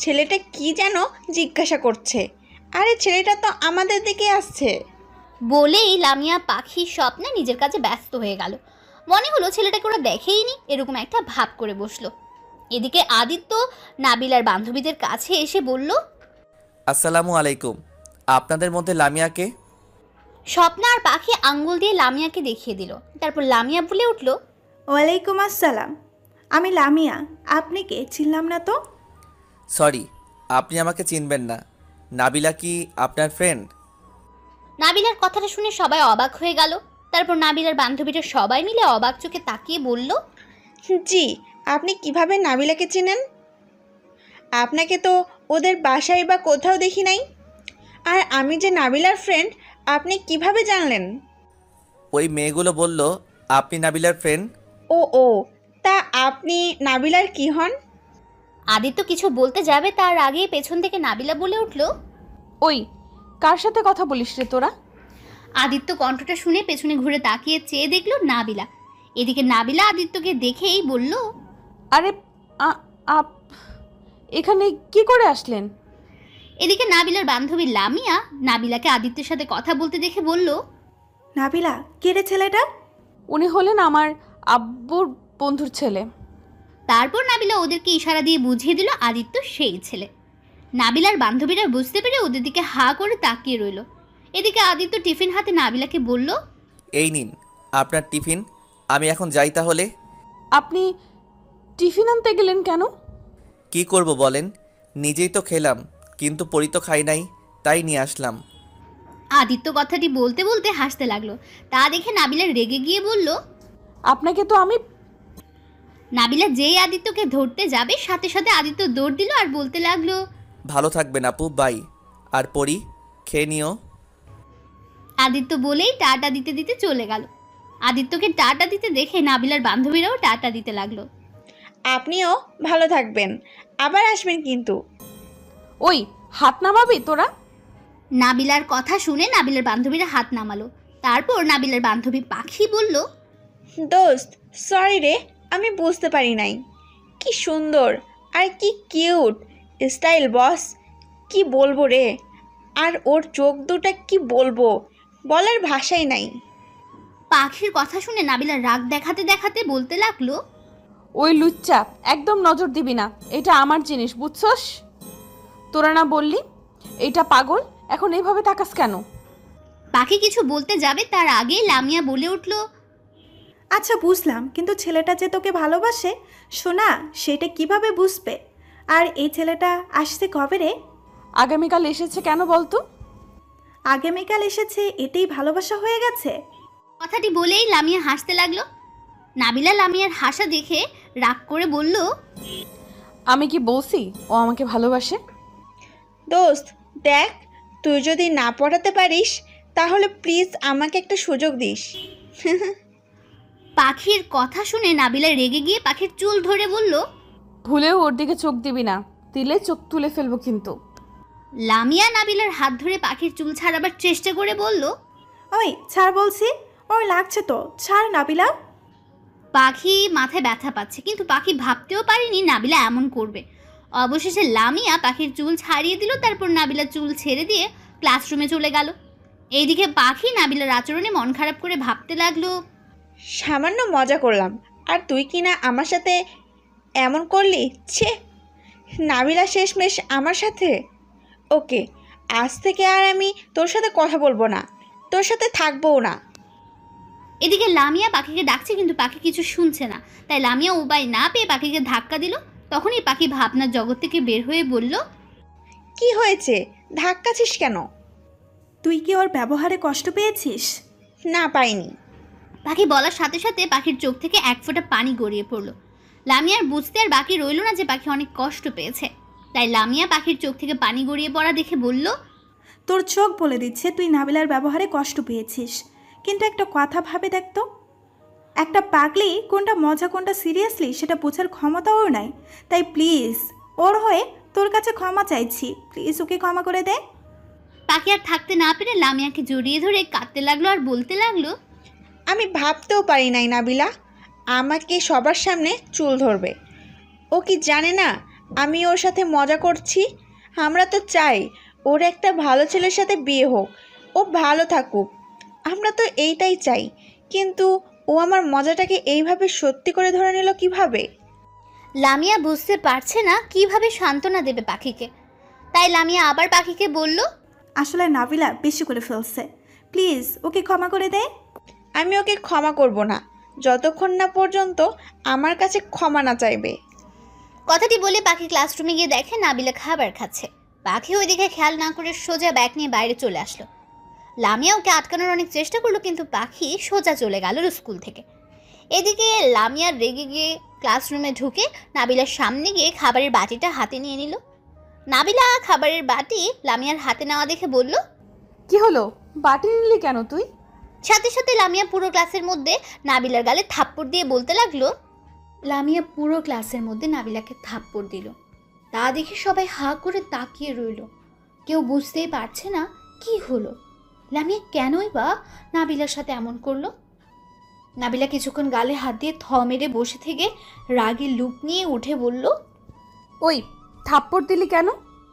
ছেলেটা কি যেন জিজ্ঞাসা করছে। আরে ছেলেটা তো আমাদের দিকে আসছে। বলেই লামিয়া পাখির স্বপ্নে নিজের কাছে ব্যস্ত হয়ে গেল। মনে হলো ছেলেটাকে ওরা দেখেইনি, এরকম একটা ভাব করে বসলো। এদিকে আদিত্য নাবিলার বান্ধবীদের কাছে এসে বলল, আসসালামু আলাইকুম। আপনাদের মধ্যে লামিয়াকে? স্বপ্না আর পাখি আঙ্গুল দিয়ে লামিয়াকে দেখিয়ে দিল। তারপর লামিয়া বলে উঠল, ওয়ালাইকুম আসসালাম, আমি লামিয়া। আপনি কে? চিনলাম না তো। সরি, আপনি আমাকে চিনবেন না। নাবিলা কি আপনার ফ্রেন্ড? নাবিলার কথাটা শুনে সবাই অবাক হয়ে গেল। তারপর নাবিলার বান্ধবীরা সবাই মিলে অবাক চোখে তাকিয়ে বলল, জি, আপনি কিভাবে নাবিলাকে চেনেন? আপনাকে তো ওদের বাসায় বা কোথাও দেখি নাই। আর আমি যে নাবিলার ফ্রেন্ড, আপনি কিভাবে জানলেন? ওই মেয়েগুলো বলল আপনি নাবিলার ফ্রেন্ড। ও, তা আপনি নাবিলার কি হন? আদিত্য কিছু বলতে যাবে তার আগেই পেছন থেকে নাবিলা বলে উঠল, ওই, কার সাথে কথা বলিস রে তোরা? আদিত্য কণ্ঠটা শুনে পেছনে ঘুরে তাকিয়ে চেয়ে দেখলো নাবিলা। এদিকে নাবিলা আদিত্যকে দেখেই বলল, আরে এখানে কি করে আসলেন? এদিকে নাবিলার বান্ধবী লামিয়া নাবিলাকে আদিত্যের সাথে কথা বলতে দেখে বলল, নাবিলা, কে রে ছেলেটা? উনি হলেন আমার আব্বুর বন্ধুর ছেলে। তারপর নাবিলা ওদেরকে ইশারা দিয়ে বুঝিয়ে দিল আদিত্য সেই ছেলে। নাবিলার বান্ধবীরা বুঝতে পেরে ওদের দিকে হা করে তাকিয়ে রইল। এদিকে আদিত্য টিফিন হাতে নাবিলাকে বলল, এই নিন আপনার টিফিন, আমি এখন যাই তাহলে। আপনি টিফিন আনতে গেলেন কেন? কি করব বলেন, নিজেই তো খেলাম, কিন্তু পরি তো খাই নাই, তাই নিয়ে আসলাম। আদিত্য কথাটি বলতে বলতে হাসতে লাগলো। তা দেখে নাবিলা রেগে গিয়ে বলল, আপনাকে তো আমি। নাবিলা যেই আদিত্যকে ধরতে যাবে সাথে সাথে আদিত্য দৌড় দিল আর বলতে লাগলো, ভালো থাকবেন আপু, বাই। আর পরি, খেয়ে নিও। আদিত্য বলেই টাটা দিতে দিতে চলে গেল। আদিত্যকে টাটা দিতে দেখে নাবিলার বান্ধবীরাও টাটা দিতে লাগলো। আপনিও ভালো থাকবেন, আবার আসবেন কিন্তু। ওই, হাত নামাবি তোরা? নাবিলার কথা শুনে নাবিলার বান্ধবীরা হাত নামালো। তারপর নাবিলার বান্ধবী পাখি বলল, দোস্ত, সরি রে, আমি বুঝতে পারি নাই। কি সুন্দর আর কি কিউট স্টাইল বস, কি বলবো রে। আর ওর চোখ দুটা কি বলবো, বলার ভাষাই নাই। পাখির কথা শুনে নাবিলা রাগ দেখাতে দেখাতে বলতে লাগলো, ওই লুচ্চা, একদম নজর দিবি না, এটা আমার জিনিস, বুঝছস? তোরা না বললি এটা পাগল, এখন এইভাবে তাকাস কেন? পাখি কিছু বলতে যাবে তার আগে লামিয়া বলে উঠল, আচ্ছা বুঝলাম, কিন্তু ছেলেটা যে তোকে ভালোবাসে শোনা, সেটা কিভাবে বুঝবে? আর এই ছেলেটা আসছে কবে রে? আগামীকাল এসেছে, কেন বলতো? আগামীকাল এসেছে, এতেই ভালোবাসা হয়ে গেছে? কথাটি বলেই লামিয়া হাসতে লাগলো। নাবিলা লামিয়ার হাসা দেখে রাগ করে বলল, আমি কি বলছি ও আমাকে ভালোবাসে? দোস্ত দেখ, তুই যদি না পড়াতে পারিস তাহলে প্লিজ আমাকে একটা সুযোগ দিস। পাখির কথা শুনে নাবিলা রেগে গিয়ে পাখির চুল ধরে বলল, ভুলেও ওর দিকে চোখ দিবি না, দিলে চোখ তুলে ফেলবো কিন্তু। লামিয়া নাবিলার হাত ধরে পাখির চুল ছাড়াবার চেষ্টা করে বলল, ওই ছাড় বলছি, ওর লাগছে তো, ছাড় নাবিলা। পাখি মাথায় ব্যথা পাচ্ছে, কিন্তু পাখি ভাবতেও পারেনি নাবিলা এমন করবে। অবশেষে লামিয়া পাখির চুল ছাড়িয়ে দিল। তারপর নাবিলা চুল ছেড়ে দিয়ে ক্লাসরুমে চলে গেল। এইদিকে পাখি নাবিলার আচরণে মন খারাপ করে ভাবতে লাগলো, সামান্য মজা করলাম আর তুই কি না আমার সাথে এমন করলি? ছে, নাবিলা শেষমেশ আমার সাথে। ওকে, আজ থেকে আর আমি তোর সাথে কথা বলবো না, তোর সাথে থাকবোও না। এদিকে লামিয়া পাখিকে ডাকছে, কিন্তু পাখি কিছু শুনছে না। তাই লামিয়া উপায় না পেয়ে পাখিকে ধাক্কা দিল। তখনই পাখি ভাবনার জগৎ থেকে বের হয়ে বলল, কি হয়েছে, ধাক্কাছিস কেন? তুই কি ওর ব্যবহারে কষ্ট পেয়েছিস? না, পাইনি। পাখি বলার সাথে সাথে পাখির চোখ থেকে এক ফোঁটা পানি গড়িয়ে পড়ল। লামিয়ার বুঝতে আর বাকি রইল না যে পাখি অনেক কষ্ট পেয়েছে। তাই লামিয়া পাখির চোখ থেকে পানি গড়িয়ে পড়া দেখে বলল, তোর চোখ বলে দিচ্ছে তুই নাবিলার ব্যবহারে কষ্ট পেয়েছিস, কিন্তু একটা কথা ভাবে দেখতো, একটা পাগলি কোনটা মজা কোনটা সিরিয়াসলি সেটা বোঝার ক্ষমতা ওর নাই। তাই প্লিজ ওর হয়ে তোর কাছে ক্ষমা চাইছি, প্লিজ ওকে ক্ষমা করে দে। পাখি আর থাকতে না পেরে লামিয়াকে জড়িয়ে ধরে কাঁদতে লাগলো আর বলতে লাগলো, আমি ভাবতেও পারি নাই নাবিলা আমাকে সবার সামনে চুল ধরবে। ও কি জানে না আমি ওর সাথে মজা করছি? আমরা তো চাই ওর একটা ভালো ছেলের সাথে বিয়ে হোক, ও ভালো থাকুক। আমরা তো এইটাই চাই, কিন্তু ও আমার মজাটাকে এইভাবে সত্যি করে ধরে নিল কিভাবে? লামিয়া বুঝতে পারছে না কিভাবে সান্ত্বনা দেবে পাখিকে। তাই লামিয়া আবার পাখিকে বলল, আসলে নাবিলা বেশি করে ফেলছে, প্লিজ ওকে ক্ষমা করে দে। আমি ওকে ক্ষমা করব না যতক্ষণ না পর্যন্ত আমার কাছে ক্ষমা না চাইবে। কথাটি বলে পাখি ক্লাসরুমে গিয়ে দেখে নাবিলা খাবার খাচ্ছে। পাখি ওইদিকে খেয়াল না করে সোজা ব্যাগ নিয়ে বাইরে চলে আসলো। লামিয়া ওকে আটকানোর অনেক চেষ্টা করলো, কিন্তু পাখি সোজা চলে গেল স্কুল থেকে। এদিকে লামিয়া রেগে গিয়ে ক্লাসরুমে ঢুকে নাবিলার সামনে গিয়ে খাবারের বাটিটা হাতে নিয়ে নিল। নাবিলা খাবারের বাটি লামিয়ার হাতে নেওয়া দেখে বলল, কি হলো, বাটি নিলি কেন তুই? সাথে সাথে লামিয়া পুরো ক্লাসের মধ্যে নাবিলার গালে থাপ্পড় দিয়ে বলতে লাগলো। লামিয়া পুরো ক্লাসের মধ্যে নাবিলাকে থাপ্পড় দিল। তা দেখে সবাই হাঁ করে তাকিয়ে রইল। কেউ বুঝতেই পারছে না কি হলো, লামিয়া কেনই বা নাবিলার সাথে এমন করলো। নাবিলা কিছুক্ষণ গালে হাত দিয়ে থ মেরে বসে থেকে রাগে লুক নিয়ে উঠে বলল, ওই থাপ্পড় দিলি কেন,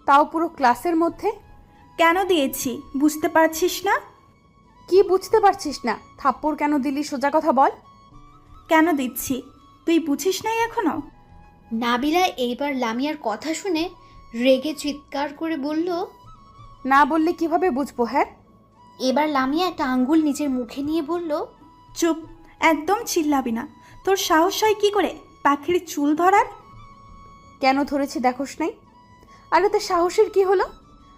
তাও পুরো ক্লাসের মধ্যে? কেন দিয়েছি বুঝতে পারছিস না? কি বুঝতে পারছিস না? থাপ্পড় কেন দিলি, সোজা কথা বল। কেন দিচ্ছি তুই বুঝিস নাই এখনো? নাবিলা এইবার লামিয়ার কথা শুনে রেগে চিৎকার করে বলল, না বললে কিভাবে বুঝবো? হ্যাঁ, এবার লামিয়া একটা আঙ্গুল নিজের মুখে নিয়ে বলল, চুপ, একদম চিল্লাবি না। তোর সাহস হয় কি করে পাখির চুল ধরার? কেন ধরেছি দেখোস নাই? আরে তো সাহসের কি হলো?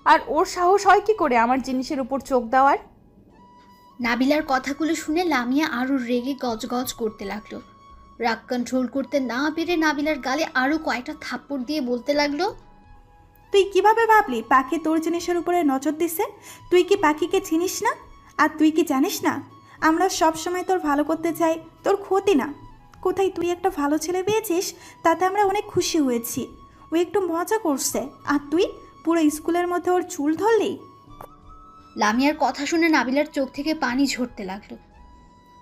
আর ওর সাহস হয় কি করে আমার জিনিসের উপর চোখ দেওয়ার? নাবিলার কথাগুলো শুনে লামিয়া আরও রেগে গজগজ করতে লাগলো। রাগ কন্ট্রোল করতে না পেরে নাবিলার গালে আরও কয়েকটা থাপ্পড় দিয়ে বলতে লাগলো, তুই কিভাবে ভাবলি পাখি তোর জিনিসের উপরে নজর দিছে? তুই কি পাখিকে চিনিস না? আর তুই কি জানিস না আমরা সব সময় তোর ভালো করতে চাই, তোর ক্ষতি না। কোথায় তুই একটা ভালো ছেলে পেয়েছিস, তাতে আমরা অনেক খুশি হয়েছি। ও একটু মজা করছে, আর তুই পুরো স্কুলের মধ্যে ওর চুল ধরলি। লামিয়ার কথা শুনে নাবিলার চোখ থেকে পানি ঝরতে লাগলো।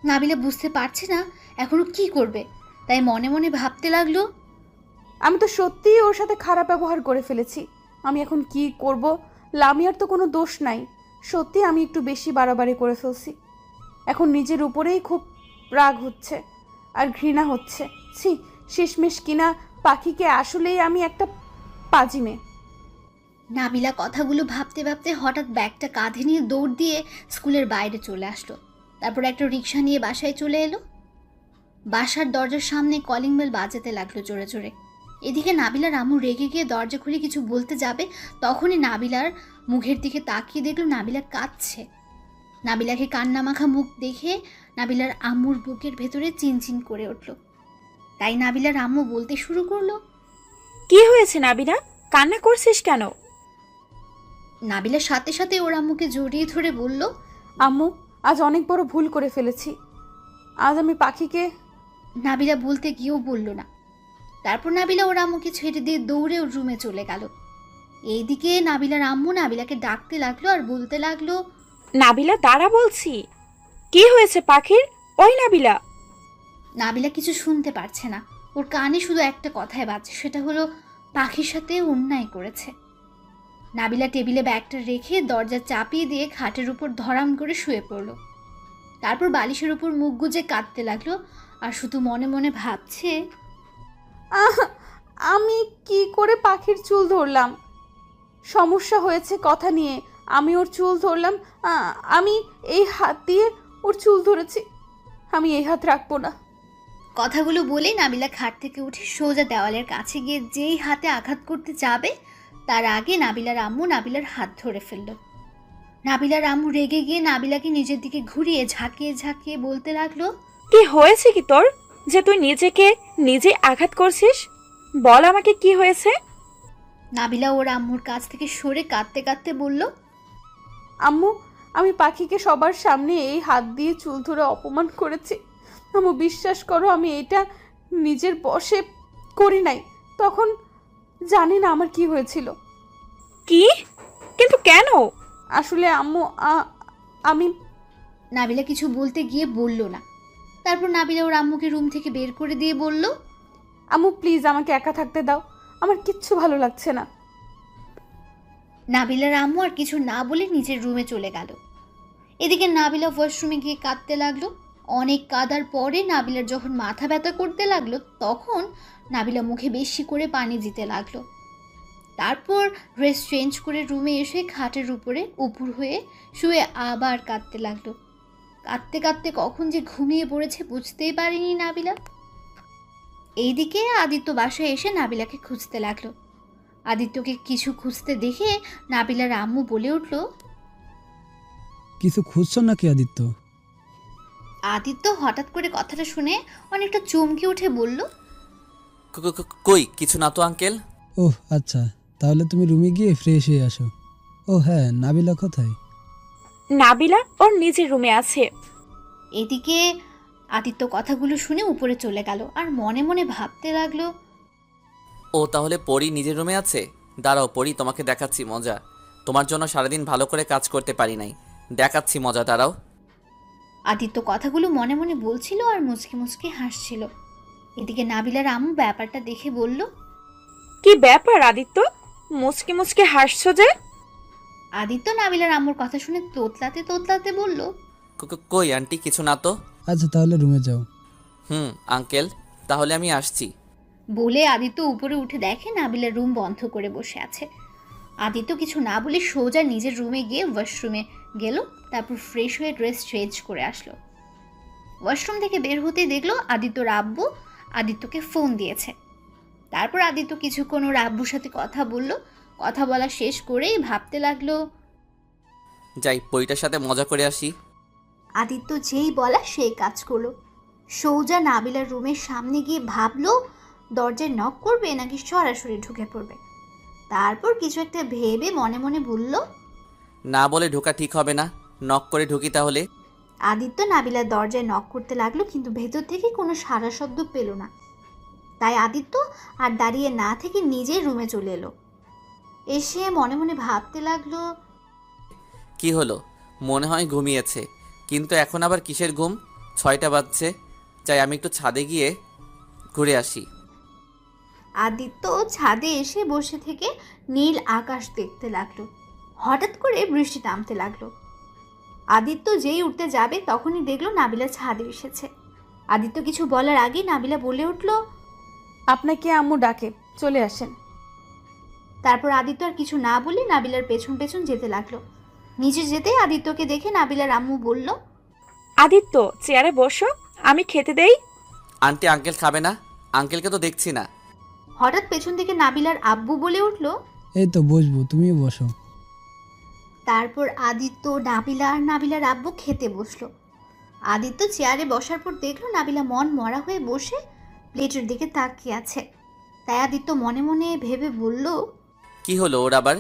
নাবিলা বুঝতে পারছে না এখনো কি করবে, তাই মনে মনে ভাবতে লাগলো, আমি তো সত্যিই ওর সাথে খারাপ ব্যবহার করে ফেলেছি। আমি এখন কি করব? লামিয়ার তো কোনো দোষ নাই। সত্যি আমি একটু বেশি বাড়াবাড়ি করে ফেলছি। এখন নিজের উপরেই খুব রাগ হচ্ছে আর ঘৃণা হচ্ছে। ছি, শেষমেশ কিনা পাখিকে আসলেই আমি একটা পাজি মেয়ে। নাবিলা কথাগুলো ভাবতে ভাবতে হঠাৎ ব্যাগটা কাঁধে নিয়ে দৌড় দিয়ে স্কুলের বাইরে চলে আসলো। তারপর একটা রিক্সা নিয়ে বাসায় চলে এলো। বাসার দরজার সামনে কলিং বেল বাজাতে লাগলো জোরে জোরে। এদিকে নাবিলার আম্মু রেগে গিয়ে দরজা খুলে কিছু বলতে যাবে, তখনই নাবিলার মুখের দিকে তাকিয়ে দেখলো নাবিলা কাঁদছে। নাবিলাকে কান্না মাখা মুখ দেখে নাবিলার আম্মুর বুকের ভেতরে চিনচিন করে উঠল। তাই নাবিলার আম্মু বলতে শুরু করলো, কি হয়েছে নাবিলা, কান্না করছিস কেন? নাবিলার সাথে সাথে ওর আম্মুকে জড়িয়ে ধরে বলল, আম্মু, আজ অনেক বড় ভুল করে ফেলেছি। আজ আমি পাখিকে। নাবিলা বলতে গিয়েও বলল না। তারপর নাবিলা ওর আম্মুকে ছেড়ে দিয়ে দৌড়ে ওর রুমে চলে গেল। এইদিকে নাবিলার আম্মু নাবিলাকে ডাকতে লাগলো আর বলতে লাগলো, নাবিলা দাঁড়া বলছি। কি হয়েছে পাখির? ওই নাবিলা। নাবিলা কিছু শুনতে পারছে না। ওর কানে শুধু একটা কথাই বাজছে, সেটা হলো পাখির সাথে অন্যায় করেছে। নাবিলা টেবিলে ব্যাগটা রেখে দরজা চাপিয়ে দিয়ে খাটের উপর ধরাম করে শুয়ে পড়ল। তারপর বালিশের উপর মুখ গুজে কাঁদতে লাগলো আর শুধু মনে মনে ভাবছে, আমি কি করে পাখির চুল ধরলাম? সমস্যা হয়েছে কথা নিয়ে, আমি ওর চুল ধরলাম। আমি এই হাত দিয়ে ওর চুল ধরেছি, আমি এই হাত রাখবো না। কথাগুলো বলে নাবিলা খাট থেকে উঠে সোজা দেওয়ালের কাছে গিয়ে যেই হাতে আঘাত করতে যাবে, তার আগে নাবিলার আম্মু নাবিলার হাত ধরে ফেলল। নাবিলার আম্মু রেগে গিয়ে নাবিলাকে নিজের দিকে ঘুরিয়ে ঝাঁকিয়ে ঝাঁকিয়ে বলতে লাগলো, কি হয়েছে কি তোর, যে তুই নিজেকে নিজে আঘাত করছিস? বল আমাকে কি হয়েছে? নাবিলা ওর আম্মুর কাছ থেকে সরে কাঁদতে কাঁদতে বলল, আম্মু, আমি পাখিকে সবার সামনে এই হাত দিয়ে চুল ধরে অপমান করেছি। আম্মু, বিশ্বাস করো, আমি এটা নিজের বশে করি নাই। তখন জানি না আমার কি হয়েছিল। কি? কিন্তু কেন? আসলে আম্মু, আমি। নাবিলা কিছু বলতে গিয়ে বলল না। তারপর নাবিলা ওর আম্মুকে রুম থেকে বের করে দিয়ে বলল, আম্মু প্লিজ আমাকে একা থাকতে দাও। আমার কিচ্ছু ভালো লাগছে না। নাবিলার আম্মু আর কিছু না বলে নিজের রুমে চলে গেল। এদিকে নাবিলা ওয়াশরুমে গিয়ে কাঁদতে লাগলো। অনেক কাঁদার পরে নাবিলার যখন মাথা ব্যথা করতে লাগলো, তখন নাবিলা মুখে বেশি করে পানি দিতে লাগলো। তারপর ড্রেস চেঞ্জ করে রুমে এসে খাটের উপরে উপুর হয়ে শুয়ে আবার কাঁদতে লাগলো। কাঁদতে কাঁদতে কখন যে ঘুমিয়ে পড়েছে বুঝতেই পারেনি নাবিলা। এইদিকে আদিত্য বাসায় এসে নাবিলাকে খুঁজতে লাগলো। আদিত্যকে কিছু খুঁজতে দেখে নাবিলার আম্মু বলে উঠল, কিছু খুঁজছো নাকি আদিত্য? আদিত্য হঠাৎ করে কথাটা শুনে অনেকটা চমকে উঠে বলল, কই কিছু না তো আঙ্কেল। ওহ আচ্ছা, তাহলে তুমি রুমে গিয়ে ফ্রেশ হয়ে আসো। ও হ্যাঁ, নাবিলা কোথায়? নাবিলা ওর নিজের রুমে আছে। এদিকে আদিত্য কথাগুলো শুনে উপরে চলে গেল আর মনে মনে ভাবতে লাগলো, ও তাহলে পরি নিজের রুমে আছে। দাঁড়াও পরি, তোমাকে দেখাচ্ছি মজা। তোমার জন্য সারাদিন ভালো করে কাজ করতে পারি নাই, দেখাচ্ছি মজা, দাঁড়াও। আদিত্য কথাগুলো মনে মনে বলছিল আর মুচকি মুচকি হাসছিল। এদিকে নাবিলার আম্মু ব্যাপারটা দেখে বলল, কি ব্যাপার আদিত্য, মুচকে মুচকে হাসছো যে? আদিত্য নাবিলার আম্মুর কথা শুনে তোতলাতে তোতলাতে বলল, কই আন্টি কিছু না তো। আচ্ছা তাহলে রুমে যাও। আঙ্কেল তাহলে আমি আসছি। বলে আদিত্য উপরে উঠে দেখে নাবিলার রুম বন্ধ করে বসে আছে। আদিত্য কিছু না বলে সোজা নিজের রুমে গিয়ে ওয়াশরুমে গেল। তারপর ফ্রেশ হয়ে ড্রেস চেঞ্জ করে আসলো। ওয়াশরুম থেকে বের হতেই দেখলো আদিত্যর আব্বু আদিত্যকে ফোন দিয়েছে। তারপর আদিত্য কিছুক্ষণ ওর আব্বুর সাথে কথা বলল। কথা বলা শেষ করেই ভাবতে লাগলো, যাই পরিটার সাথে মজা করে আসি। আদিত্য যেই বলা সেই কাজ করলো। সৌজা নাবিলার রুমের সামনে গিয়ে ভাবলো দরজায় নক করবে নাকি সরাসরি ঢুকে পড়বে। তারপর কিছু একটা ভেবে মনে মনে বলল, না বলে ঢোকা ঠিক হবে না, নক করে ঢুকি তাহলে। আদিত্য নাবিলার দরজায় নক করতে লাগলো, কিন্তু ভেতর থেকে কোনো সাড়া শব্দ পেল না। তাই আদিত্য আর দাঁড়িয়ে না থেকে নিজের রুমে চলে এলো। এসে মনে মনে ভাবতে লাগলো, কি হলো, মনে হয় ঘুমিয়েছে, কিন্তু এখন আবার কিসের ঘুম? 6টা বাজছে। চাই আমি একটু ছাদে গিয়ে ঘুরে আসি। আদিত্য ছাদে এসে বসে থেকে নীল আকাশ দেখতে লাগলো। হঠাৎ করে বৃষ্টি নামতে লাগলো। আদিত্য যেই উঠতে যাবে তখনই দেখলো নাবিলা ছাদে এসেছে। আদিত্য কিছু বলার আগেই নাবিলা বলে উঠল, আপনাকে আম্মু ডাকে, চলে আসেন। তারপর আদিত্য আর কিছু না বলে নাবিলার পেছন পেছন যেতে লাগলো। নিচে যেতে আদিত্যকে দেখে নাবিলার আম্মু বলল, আদিত্য চেয়ারে বসো, আমি খেতে দেই। আন্টি আঙ্কেল খাবে না? আঙ্কেলকে তো দেখছি না। হঠাৎ পেছন থেকে নাবিলার আব্বু বলে উঠল। এই তো বসবো, তুমিও বসো। তারপর আদিত্য, নাবিলা আর নাবিলার আব্বু খেতে বসলো। আদিত্য চেয়ারে বসার পর দেখলো নাবিলা মন মরা হয়ে বসে প্লেটের দিকে তাকিয়ে আছে। তাই আদিত্য মনে মনে ভেবে বলল, কি হলো ওর আবার?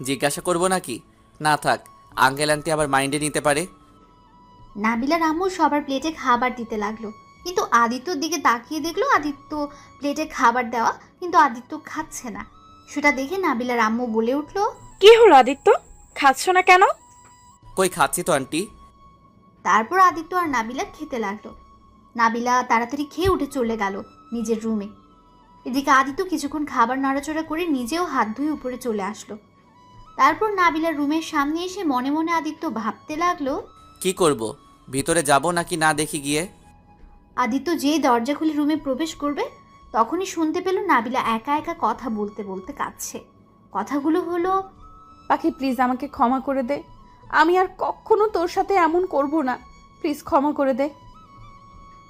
জিজ্ঞাসা করবো নাকি? না থাক, আঙ্কেল আন্টি আবার মাইন্ডে নিতে পারে। নাবিলার আম্মু সবার প্লেটে খাবার দিতে লাগলো, কিন্তু আদিত্যর দিকে তাকিয়ে দেখলো আদিত্য প্লেটে খাবার দেওয়া, কিন্তু আদিত্য খাচ্ছে না। সেটা দেখে নাবিলার আম্মু বলে উঠল, কি হলো আদিত্য, খাচ্ছ না কেন? কই খাচ্ছি তো আন্টি। তারপর আদিত্য আর নাবিলা খেতে লাগলো। নাবিলা তাড়াতাড়ি খেয়ে উঠে চলে গেল নিজের রুমে। এদিকে আদিত্য কিছুক্ষণ খাবার নাড়াচড়া করে নিজেও হাত ধুয়ে উপরে চলে আসলো। তারপর নাবিলার রুমের সামনে এসে মনে মনে আদিত্য ভাবতে লাগলো, কি করব, ভিতরে যাব নাকি না দেখি গিয়ে। আদিত্য যেই দরজা খুলে রুমে প্রবেশ করবে তখনই শুনতে পেল নাবিলা একা একা কথা বলতে বলতে কাঁদছে। কথাগুলো হলো, পাখি প্লিজ আমাকে ক্ষমা করে দে, আমি আর কখনো তোর সাথে এমন করব না, প্লিজ ক্ষমা করে দে।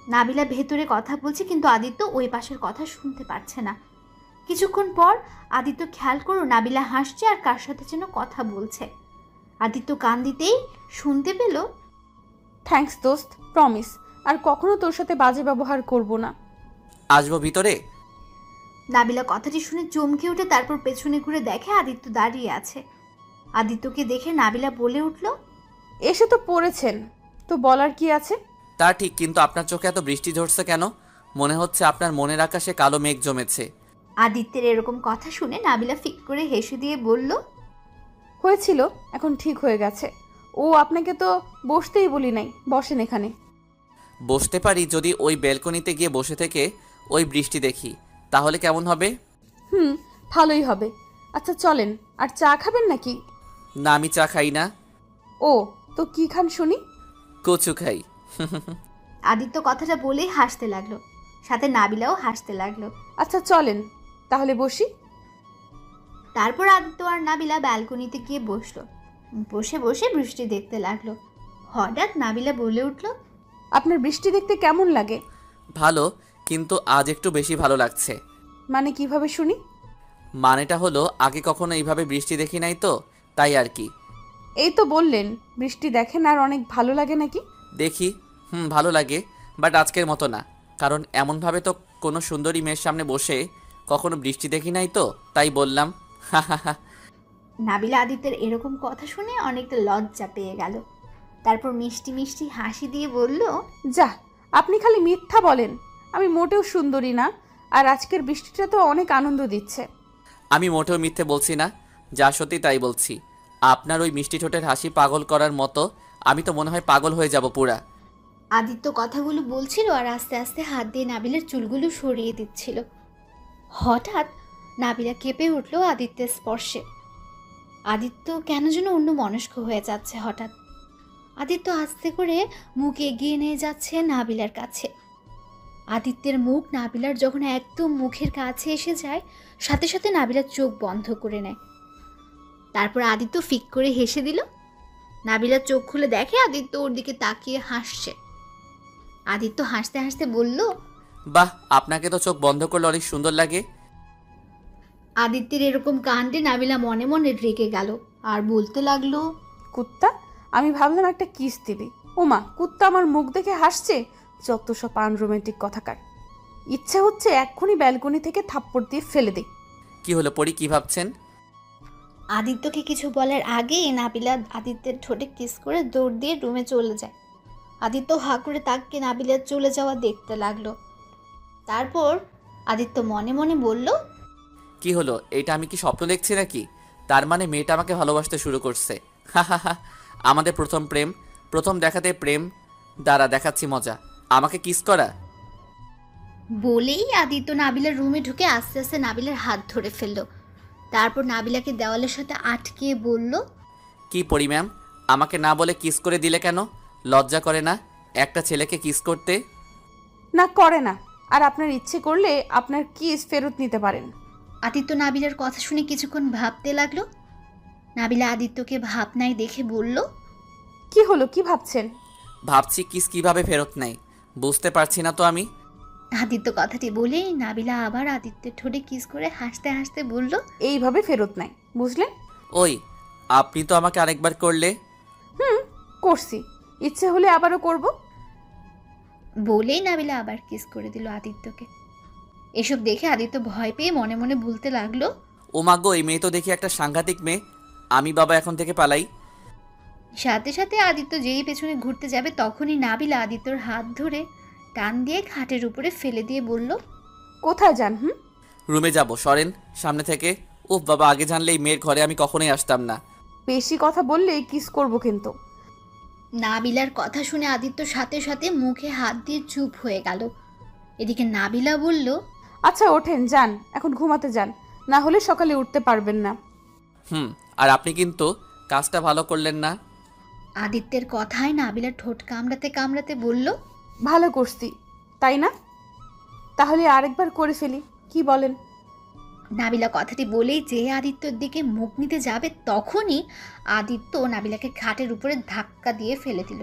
নাবিলা ভেতরে কথা বলছে, কিন্তু আদিত্য ওই পাশের কথা শুনতে পাচ্ছে না। কিছুক্ষণ পর আদিত্য খেয়াল করো নাবিলা হাসছে আর কার সাথে যেন কথা বলছে। আদিত্য কান দিতেই শুনতে পেল, থ্যাঙ্কস দোস্ত, প্রমিস আর কখনো তোর সাথে বাজে ব্যবহার করব না। আসবো ভিতরে? নাবিলা কথাটি শুনে চমকে উঠে তারপর পেছনে ঘুরে দেখে আদিত্য দাঁড়িয়ে আছে। আদিত্যকে দেখে নাবিলা বলে উঠল, এসে তো পড়েছেন, তো বলার কি আছে? তা ঠিক, কিন্তু আপনার চোখে এত বৃষ্টি ঝরছে কেন? মনে হচ্ছে আপনার মনের আকাশে কালো মেঘ জমেছে। আদিত্যের এরকম কথা শুনে নাবিলা ফিক করে হেসে দিয়ে বলল, হয়েছিল, এখন ঠিক হয়ে গেছে। ও আপনাকে তো বসতেই বলি নাই, বসেন এখানে। বসতে পারি যদি ওই ব্যালকনিতে গিয়ে বসে থেকে ওই বৃষ্টি দেখি, তাহলে কেমন হবে? ভালোই হবে। আচ্ছা চলেন, আর চা খাবেন নাকি? না, আমি চা খাই না। ও, তো কি খান শুনি? কচু খাই। আদিত্য কথাটা বলেই হাসতে লাগলো, সাথে নাবিলাও হাসতে লাগলো। আচ্ছা চলেন তাহলে বসি। তারপর আদিত্য আর নাবিলা ব্যালকনিতে গিয়ে বসলো। বসে বসে বৃষ্টি দেখতে লাগলো। হঠাৎ নাবিলা বলে উঠল, আপনার বৃষ্টি দেখতে কেমন লাগে? ভালো, কিন্তু আজ একটু বেশি ভালো লাগছে। মানে কিভাবে শুনি? মানেটা হলো আগে কখনো এইভাবে বৃষ্টি দেখি নাই তো, তাই আর কি। এই তো বললেন বৃষ্টি দেখেন আর অনেক ভালো লাগে নাকি? দেখি, ভালো লাগে, বাট আজকের মতো না। কারণ এমনভাবে তো কোনো সুন্দরী মেয়ের সামনে বসে কখনো বৃষ্টি দেখি নাই তো, তাই বললাম। নাবিলা আদিত্যের এরকম কথা শুনে অনেকটা লজ্জা পেয়ে গেল। তারপর মিষ্টি মিষ্টি হাসি দিয়ে বলল, যা, আপনি খালি মিথ্যা বলেন। আমি মোটেও সুন্দরী না, আর আজকের বৃষ্টিটা তো অনেক আনন্দ দিচ্ছে। আমি মোটেও মিথ্যে বলছি না, যা সত্যি তাই বলছি। আপনার ওই মিষ্টি ঠোঁটের হাসি পাগল করার মতো। আমি তো মনে হয় পাগল হয়ে যাব পুরা। আদিত্য কথাগুলো বলছিল আর আস্তে আস্তে হাত দিয়ে নাবিলার চুলগুলো সরিয়ে দিচ্ছিল। হঠাৎ নাবিলা কেঁপে উঠল আদিত্যের স্পর্শে। আদিত্য কেন যেন অন্য মনস্ক হয়ে যাচ্ছে হঠাৎ। আদিত্য আস্তে করে মুখ এগিয়ে নিয়ে যাচ্ছে নাবিলার কাছে। আদিত্যের মুখ নাবিলার যখন একদম মুখের কাছে এসে যায়, সাথে সাথে নাবিলার চোখ বন্ধ করে নেয়। তারপর আদিত্য ফিক করে হেসে দিল। নাবিলার চোখ খুলে দেখে আদিত্য ওর দিকে তাকিয়ে হাসছে। আদিত্য হাসতে হাসতে বলল, বাহ, আপনাকে তো চোখ বন্ধ করলে অনেক সুন্দর লাগে। আদিত্যের এরকম কাণ্ডে নাবিলা মনে মনে রেগে গেল আর বলতে লাগলো, কুত্তা, আমি ভাবলাম একটা কিস দিবি। ওমা, কুত্তা আমার মুখ দেখে হাসছে। যত সব আনরোম্যান্টিক কথাকার। ইচ্ছে হচ্ছে এক্ষুনি ব্যালকনি থেকে থাপ্পড় দিয়ে ফেলে দিই। কি হলো পরি, কি ভাবছেন? আদিত্যকে কিছু বলার আগেই নাবিলা আদিত্যের ঠোঁটে কিস করে দৌড় দিয়ে রুমে চলে যায়। আদিত্য হা করে তাকে নাবিলার চলে যাওয়া দেখতে লাগলো। তারপর আদিত্য মনে মনে বলল, কি হলো, এইটা আমি কি স্বপ্ন দেখছি নাকি? তার মানে মেয়েটা আমাকে ভালোবাসতে শুরু করছে। আমাদের প্রথম প্রেম, প্রথম দেখাতে প্রেম। দাঁড়া, দেখাচ্ছি মজা। আমাকে কিস করা। বলেই আদিত্য নাবিলার রুমে ঢুকে আস্তে আস্তে নাবিলার হাত ধরে ফেললো। তারপর নাবিলাকে দেওয়ালের সাথে আটকিয়ে বলল, কি পরি ম্যাম, আমাকে না বলে কিস করে দিলে কেন? লজ্জা করে না একটা ছেলেকে কিস করতে? না, করে না। আর আপনার ইচ্ছে করলে আপনার কিস ফেরত নিতে পারেন। আদিত্য নাবিলার কথা শুনে কিছুক্ষণ ভাবতে লাগলো। নাবিলা আদিত্যকে ভাবনায় দেখে বলল, কি হলো, কি ভাবছেন? ভাবছি কিস কিভাবে ফেরত নেয়, বুঝতে পারছি না তো আমি। আদিত্য কথাটি বলে নাবিলা আবার আদিত্যের ঠোঁটে কিস করে হাসতে হাসতে বলল, এইভাবে ফেরত নেয়, বুঝলেন? ওই, আপনি তো আমাকে আরেকবার করলে। করছি, ইচ্ছে হলে আবারও করব। বলেই নাবিলা আবার কিস করে দিল আদিত্যকে। এসব দেখে আদিত্য ভয় পেয়ে মনে মনে বলতে লাগলো, ও মাগো, এই মেয়ে তো দেখি একটা সাংঘাতিক মেয়ে। আমি বাবা এখন থেকে পালাই। সাথে সাথে আদিত্য যেই পেছনে ঘুরতে যাবে তখনই নাবিলা আদিত্যর হাত ধরে টান দিয়ে খাটের উপরে ফেলে দিয়ে বলল, কোথায় যান? রুমে যাব, সরেন সামনে থেকে। উফ বাবা, আগে জানলে এই মেয়ের ঘরে আমি কখনোই আসতাম না। বেশি কথা বললে কিস করব কিন্তু। নাবিলার কথা শুনে আদিত্য সাথে সাথে মুখে হাত দিয়ে চুপ হয়ে গেল। এদিকে নাবিলা বলল, আচ্ছা ওঠেন, যান, এখন ঘুমাতে যান, না হলে সকালে উঠতে পারবেন না। আর আপনি কিন্তু কাজটা ভালো করলেন না। আদিত্যের কথায় নাবিলা ঠোঁট কামড়াতে কামড়াতে বলল, ভালো করছি, তাই না? তাহলে আরেকবার করে ফেলি, কি বলেন? নাবিলা কথাটি বলেই যে আদিত্যর দিকে মুখ নিতে যাবে তখনই আদিত্য নাবিলাকে খাটের উপরে ধাক্কা দিয়ে ফেলে দিল।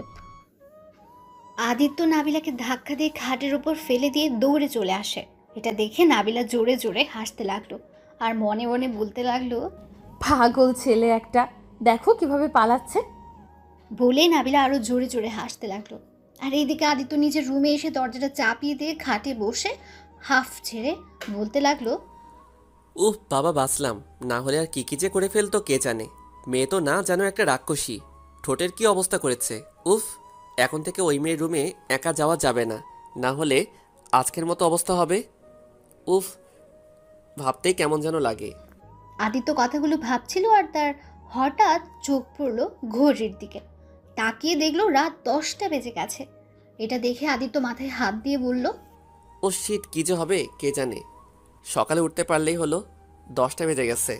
আদিত্য নাবিলাকে ধাক্কা দিয়ে খাটের উপর ফেলে দিয়ে দৌড়ে চলে আসে। এটা দেখে নাবিলা জোরে জোরে হাসতে লাগলো আর মনে মনে বলতে লাগলো, পাগল ছেলে একটা, দেখো কিভাবে পালাচ্ছে। বলে নাবিলা আরো জোরে জোরে হাসতে লাগলো। আর এইদিকে আদিত্য নিজের রুমে এসে দরজাটা চাপিয়ে দিয়ে খাটে বসে হাফ ছেড়ে বলতে লাগলো, উফ বাবা, বাঁচলাম। না হলে আর কি যে করে ফেলতো কে জানে। মেয়ে তো না যেন একটা রাক্ষসী। ঠোঁটের কি অবস্থা করেছে। উফ, এখন থেকে ওই মেয়ের রুমে একা যাওয়া যাবে না, না হলে আজকের মতো অবস্থা হবে। উফ, ভাবতেই কেমন যেন লাগে। আদিত্য কথাগুলো ভাবছিল আর তার হঠাৎ চোখ পড়লো ঘড়ির দিকে। তাকিয়ে দেখলো রাত 10টা বেজে গেছে। এটা দেখে আদিত্য মাথায় হাত দিয়ে বলল, ও শিট, কি যে হবে কে জানে। সকালে উঠতে পারলেই হলো। 10টা বেজে গেছে।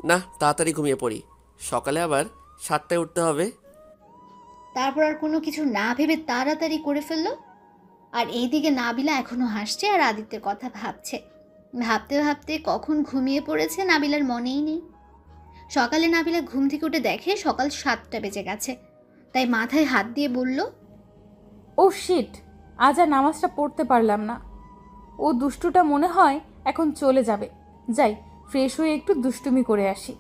না, তাড়াতাড়ি ঘুমিয়ে পড়ি, সকালে আবার 7টায় উঠতে হবে। তারপর আর কোনো কিছু না ভেবে তাড়াতাড়ি করে ফেললো। আর এইদিকে নাবিলা এখনো হাসছে আর আদিত্যের কথা ভাবছে। ভাবতে ভাবতে কখন ঘুমিয়ে পড়েছে নাবিলার মনেই নেই। সকালে নাবিলা ঘুম থেকে উঠে দেখে সকাল 7টা বেজে গেছে। তাই মাথায় হাত দিয়ে বলল, ও শিট, আজ আর নামাজটা পড়তে পারলাম না। ও দুষ্টুটা মনে হয় এখন চলে যাবে। যাই, ফ্রেশ হয়ে একটু দুষ্টুমি করে আসি।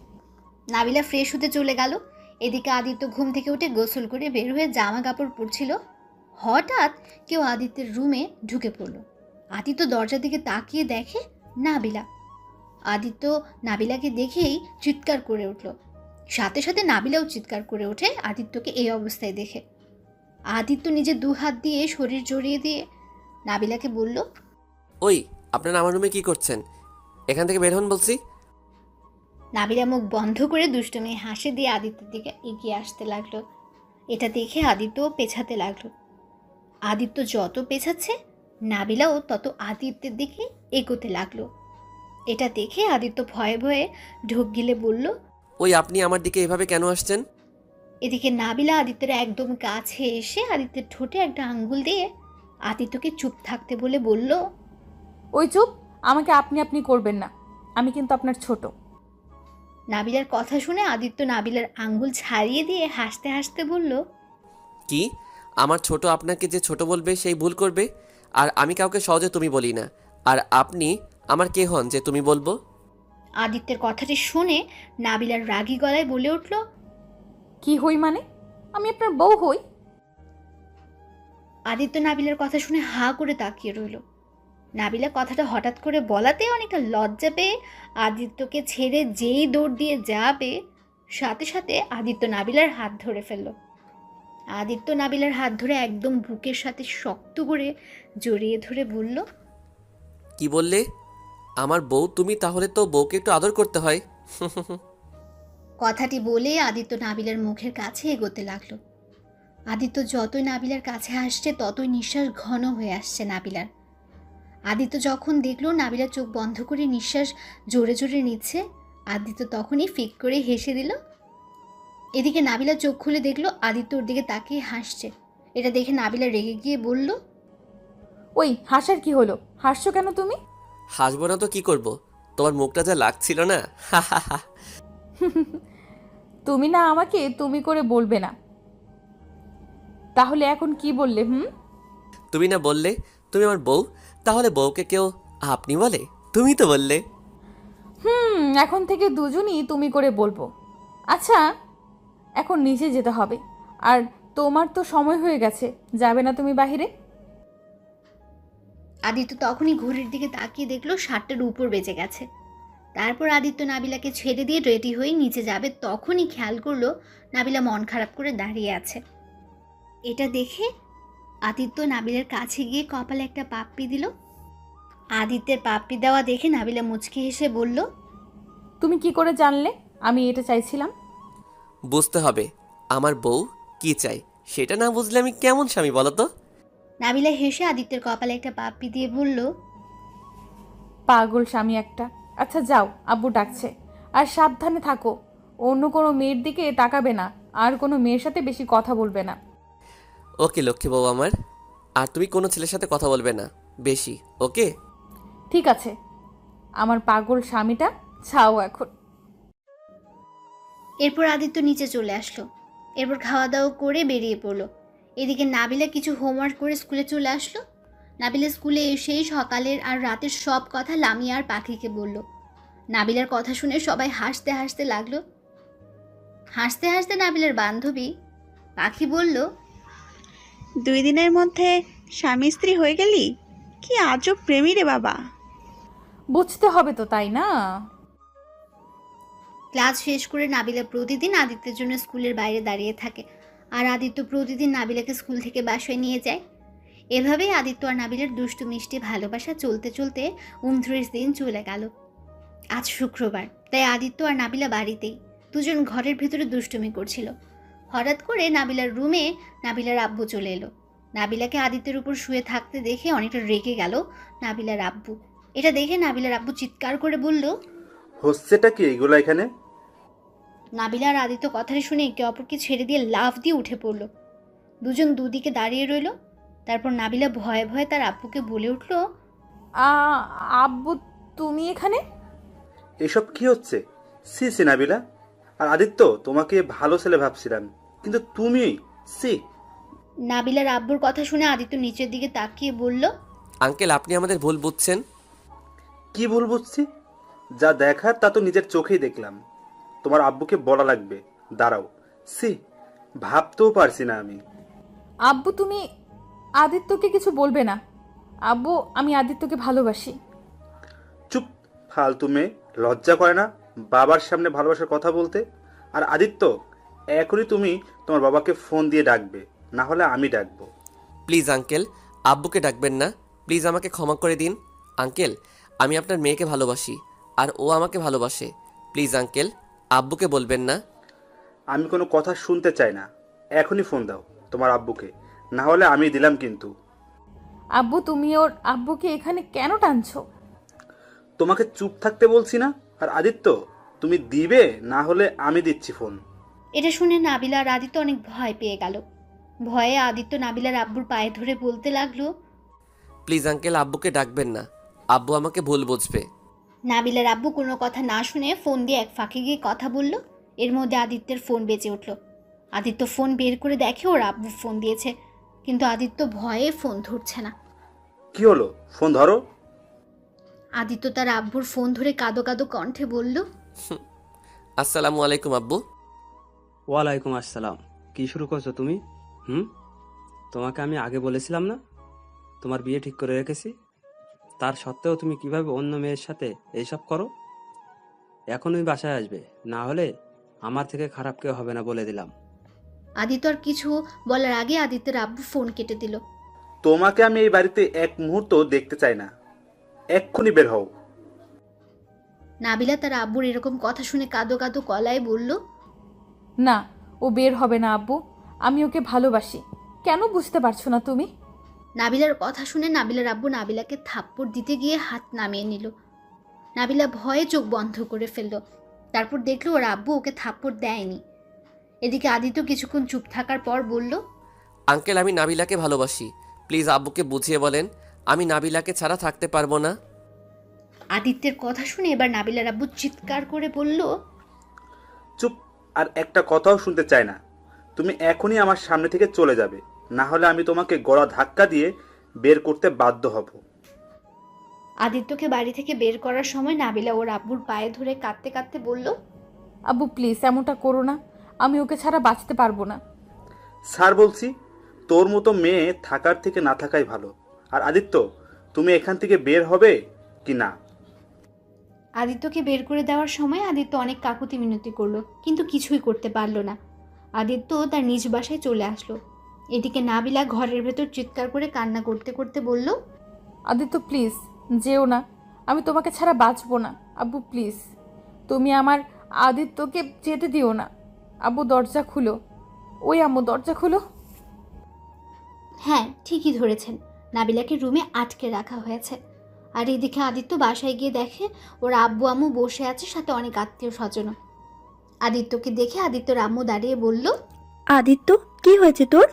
নাবিলা ফ্রেশ হতে চলে গেল। এদিকে আদিত্য ঘুম থেকে উঠে গোসল করে বের হয়ে জামা কাপড় পরছিল। হঠাৎ কেউ আদিত্যের রুমে ঢুকে পড়ল। আদিত্য দরজার দিকে তাকিয়ে দেখে নাবিলা। আদিত্য নাবিলাকে দেখেই চিৎকার করে উঠল। সাথে সাথে নাবিলাও চিৎকার করে ওঠে আদিত্যকে এই অবস্থায় দেখে। আদিত্য নিজের 2 হাত দিয়ে শরীর জড়িয়ে দিয়ে নাবিলাকে বলল, ওই, আপনারা আমার রুমে কি করছেন? এখান থেকে বের হন বলছি। নাবিলা মুখ বন্ধ করে দুষ্টুমি হাসি দিয়ে আদিত্যের দিকে এগিয়ে আসতে লাগলো। এটা দেখে আদিত্যও পেছাতে লাগলো। আদিত্য যত পেছাচ্ছে নাবিলাও তত আদিত্যের দিকে এগোতে লাগলো। এটা দেখে আদিত্য ভয়ে ভয়ে ঢোক গিলে বলল, ওই, আপনি আমার দিকে এভাবে কেন আসছেন? এদিকে নাবিলা আদিত্যের একদম কাছে এসে আদিত্যের ঠোঁটে একটা আঙ্গুল দিয়ে আদিত্যকে চুপ থাকতে বলে বলল, ওই চুপ, আমাকে আপনি আপনি করবেন না, আমি কিন্তু আপনার ছোট। নাবিলার কথা শুনে আদিত্য নাবিলার আঙ্গুল ছাড়িয়ে দিয়ে হাসতে হাসতে বলল, কি? আমার ছোট আপনাকে যে ছোট বলবে সেই ভুল করবে? আর আমি কাউকে সহজে তুমি বলি না। আর আপনি আমার কে হন যে তুমি বলবো? আদিত্যের কথাটি শুনে নাবিলার রাগী গলায় বলে উঠল, কি হই মানে? আমি আপনার বউ হই? আদিত্য নাবিলার কথা শুনে হাঁ করে তাকিয়ে রইল। নাবিলা কথাটা হঠাৎ করে বলাতে অনেকটা লজ্জা পেয়ে আদিত্যকে ছেড়ে যেই দৌড় দিয়ে যাবে, সাথে সাথে আদিত্য নাবিলার হাত ধরে ফেলল। আদিত্য নাবিলার হাত ধরে একদম বুকের সাথে শক্ত করে জড়িয়ে ধরে বলল, কি বললে? আমার বউ তুমি? তাহলে তো বউকে একটু আদর করতে হয়। কথাটি বলে আদিত্য নাবিলার মুখের কাছে এগোতে লাগলো। আদিত্য যতই নাবিলার কাছে আসছে ততই নিঃশ্বাস ঘন হয়ে আসছে নাবিলার। আদিত্য যখন দেখলো নাবিলা চোখ বন্ধ করে নিঃশ্বাস জোরে জোরে নিচ্ছে, আদিত্য তখনই ফিক করে হেসে দিল। এদিকে নাবিলা চোখ খুলে দেখলো আদিত্য ওর দিকে তাকিয়ে হাসছে। এটা দেখে নাবিলা রেগে গিয়ে বলল, ওই, হাসার কি হলো? হাসছো কেন তুমি? হাসবো না তো কি করব? তোমার মুখটা যা লাগছিল না। তুমি না আমাকে তুমি করে বলবে না, তাহলে এখন কি বললে? তুমি না বললে তুমি আমার বউ, তাহলে বউকে কেউ আপনি বলে? তুমি তো বললে। এখন থেকে দুজনই তুমি করে বলবো। আচ্ছা, এখন নিচে যেতে হবে, আর তোমার তো সময় হয়ে গেছে, যাবে না তুমি বাহিরে? আদিত্য তখনই ঘড়ির দিকে তাকিয়ে দেখলো 7টার উপর বেজে গেছে। তারপর আদিত্য নাবিলাকে ছেড়ে দিয়ে রেডি হয়ে নিচে যাবে, তখনই খেয়াল করলো নাবিলা মন খারাপ করে দাঁড়িয়ে আছে। এটা দেখে আদিত্য নাবিলার কাছে গিয়ে কপালে একটা পাপ্পি দিল। আদিত্যের পাপ্পি দেওয়া দেখে নাবিলা মুচকি হেসে বলল, তুমি কি করে জানলে আমি এটা চাইছিলাম? বুঝতে হবে আমার বউ কি চাই, সেটা না বুঝলে আমি কেমন স্বামী বলো তো? নাবিলা হেসে আদিত্যের কপালে একটা পাপ্পি দিয়ে বলল, পাগল স্বামী একটা। আচ্ছা যাও, আব্বু ডাকছে। আর সাবধানে থাকো, অন্য কোনো মেয়ের দিকে তাকাবে না, আর কোনো মেয়ের সাথে বেশি কথা বলবে না। ওকে লক্ষ্মী বউ আমার। আর তুমি কোনো ছেলের সাথে কথা বলবে না বেশি, ওকে? ঠিক আছে, আমার পাগল স্বামীটা ছাও এখন। এরপর আদিত্য নিচে চলে আসলো। এরপর খাওয়া দাওয়া করে বেরিয়ে পড়লো। এদিকে নাবিলা কিছু হোমওয়ার্ক করে স্কুলে চলে আসলো। নাবিলা স্কুলে এসেই সকালের আর রাতের সব কথা লামিয়া আর পাখিকে বলল। নাবিলার কথা শুনে সবাই হাসতে হাসতে লাগলো। হাসতে হাসতে নাবিলার বান্ধবী পাখি বলল, 2 দিনের মধ্যে স্বামী স্ত্রী হয়ে গেলি? কি আজব প্রেমী রে বাবা। বুঝতে হবে তো, তাই না? ক্লাস শেষ করে নাবিলা প্রতিদিন আদিত্যের জন্য স্কুলের বাইরে দাঁড়িয়ে থাকে, আর আদিত্য প্রতিদিন নাবিলাকে স্কুল থেকে বাসায় নিয়ে যায়। এভাবেই আদিত্য আর নাবিলার দুষ্টু মিষ্টি ভালোবাসা চলতে চলতে 29 দিন চলে গেল। আজ শুক্রবার, তাই আদিত্য আর নাবিলা বাড়িতেই। দুজন ঘরের ভেতরে দুষ্টুমি করছিল। হঠাৎ করে নাবিলার রুমে নাবিলার আব্বু চলে এলো। নাবিলাকে আদিত্যের উপর শুয়ে থাকতে দেখে অনেকটা রেগে গেল নাবিলার আব্বু। এটা দেখে নাবিলার আব্বু চিৎকার করে বলল, হচ্ছেটা কি এগুলো এখানে? নাবিলা আর আদিত্য কথাটা শুনে একে অপরকে ছেড়ে দিয়ে লাফ দিয়ে উঠে পড়ল। দুজন দুদিকে দাঁড়িয়ে রইল। তারপর নাবিলা ভয়ে ভয়ে তার আব্বুকে বলে উঠল, আব্বু তুমি এখানে? এসব কি হচ্ছে? সি সি নাবিলা আর আদিত্য, তোমাকে ভালো ছেলে ভাবছিলাম, কিন্তু তুমি সি। নাবিলার আব্বুর কথা শুনে আদিত্য নিচের দিকে তাকিয়ে বলল, আঙ্কেল আপনি আমাদের ভুল বুঝছেন। কি ভুল বুঝছি? যা দেখার তা তো নিজের চোখেই দেখলাম। তোমার আব্বুকে বলা লাগবে। দাঁড়াও, সি, ভাবতেও পারছি না আমি। আব্বু তুমি আদিত্যকে কিছু বলবে না। আব্বু আমি আদিত্যকে ভালোবাসি। চুপ, ফালতু মেয়ে, লজ্জা করে না বাবার সামনে ভালোবাসার কথা বলতে? আর আদিত্য, এখনই তুমি তোমার বাবাকে ফোন দিয়ে ডাকবে, না হলে আমি ডাকবো। প্লিজ আঙ্কেল, আব্বুকে ডাকবেন না। প্লিজ আমাকে ক্ষমা করে দিন আঙ্কেল। আমি আপনার মেয়েকে ভালোবাসি আর ও আমাকে ভালোবাসে। প্লিজ আঙ্কেল, আব্বুকে বলবেন না। আমি কোনো কথা শুনতে চাই না। এখনই ফোন দাও তোমার আব্বুকে, না হলে আমি দিলাম কিন্তু। আব্বু তুমি ওর আব্বুকে এখানে কেন টানছো? তোমাকে চুপ থাকতে বলছি না? আর আদিত্য, তুমি দিবে, না হলে আমি দিচ্ছি ফোন। এটা শুনে নাবিলা আর আদিত্য অনেক ভয় পেয়ে গেল। ভয়ে আদিত্য নাবিলার আব্বুর পায়ে ধরে বলতে লাগলো, প্লিজ আঙ্কেল, আব্বুকে ডাকবেন না। আব্বু আমাকে ভুল বুঝবে। নাবিলার আব্বু কোনো কথা না শুনে ফোন দিয়ে এক ফাঁকে গিয়ে কথা বলল। এর মধ্যে আদিত্যের ফোন বেজে উঠল। আদিত্য ফোন বের করে দেখে ওর আব্বু ফোন দিয়েছে, কিন্তু আদিত্য ভয়ে ফোন ধরছে না। কি হলো? ফোন ধরো। আদিত্য তার আব্বুর ফোন ধরে কাঁদো কাঁদো কণ্ঠে বলল, আসসালামু আলাইকুম আব্বু। ওয়ালাইকুম আসসালাম। কি শুরু করছো তুমি? তোমাকে আমি আগে বলেছিলাম না তোমার বিয়ে ঠিক করে রেখেছি? তার সত্ত্বেও তুমি কিভাবে অন্য মেয়ের সাথে এইসব করো? এখনই বাসায় আসবে, না হলে আমার থেকে খারাপ কেউ হবে না বলে দিলাম। আদিত্য আর কিছু বলার আগে আদিত্যের আব্বু ফোন কেটে দিল। তোমাকে আমি এই বাড়িতে এক মুহূর্ত দেখতে চাই না, এক্ষুনি বের হও। নাবিলা তার আব্বুর এরকম কথা শুনে কাঁদো কাঁদো গলায় বলল, না, ও বের হবে না আব্বু। আমি ওকে ভালোবাসি। কেন বুঝতে পারছো না তুমি? নাবিলার কথা শুনে নাবিলার আব্বু নাবিলাকে থাপ্পড় দিতে গিয়ে হাত নামিয়ে নিল। নাবিলা ভয়ে চোখ বন্ধ করে ফেলল। তারপর দেখলো ওর আব্বু ওকে থাপ্পড় দেয়নি। এদিকে আদিত্য কিছুক্ষণ চুপ থাকার পর বলল, আঙ্কেল আমি নাবিলাকে ভালোবাসি। প্লিজ আব্বুকে বুঝিয়ে বলেন আমি নাবিলাকে ছাড়া থাকতে পারবো না। আদিত্যের কথা শুনে এবার নাবিলার আব্বু চিৎকার করে বলল, চুপ, আর একটা কথাও শুনতে চাই না। তুমি এখনই আমার সামনে থেকে চলে যাবে, না হলে আমি তোমাকে গলা ধাক্কা দিয়ে বের করতে বাধ্য হব। আদিত্যকে বাড়ি থেকে বের করার সময় নাবিলা ওর আব্বুর পায়ে ধরে কাঁদতে কাঁদতে বলল, আব্বু প্লিজ এমনটা করো না। আমি ওকে ছাড়া বাঁচতে পারবো না। স্যার বলছি, তোর মতো মেয়ে থাকার থেকে না থাকাই ভালো। আর আদিত্য, তুমি এখান থেকে বের হবে কি না? আদিত্যকে বের করে দেওয়ার সময় আদিত্য অনেক কাকুতি মিনতি করলো, কিন্তু কিছুই করতে পারলো না। আদিত্য তার নিজ বাসায় চলে আসলো। এদিকে নাবিলা ঘরের ভেতর চিৎকার করে কান্না করতে করতে বলল, আদিত্য প্লিজ যেও না। আমি তোমাকে ছাড়া বাঁচবো না। আব্বু প্লিজ, তুমি আমার আদিত্যকে যেতে দিও না। আব্বু দরজা খুলো। ওই আম্মু দরজা খুলো। হ্যাঁ ঠিকই ধরেছেন, নাবিলাকে রুমে আটকে রাখা হয়েছে। আর এদিকে আদিত্য বাসায় গিয়ে দেখে ওর আব্বু আম্মু বসে আছে, সাথে অনেক আত্মীয় স্বজন। আদিত্যকে দেখে আদিত্যর আম্মু দাঁড়িয়ে বলল, আদিত্য কি হয়েছে তোর?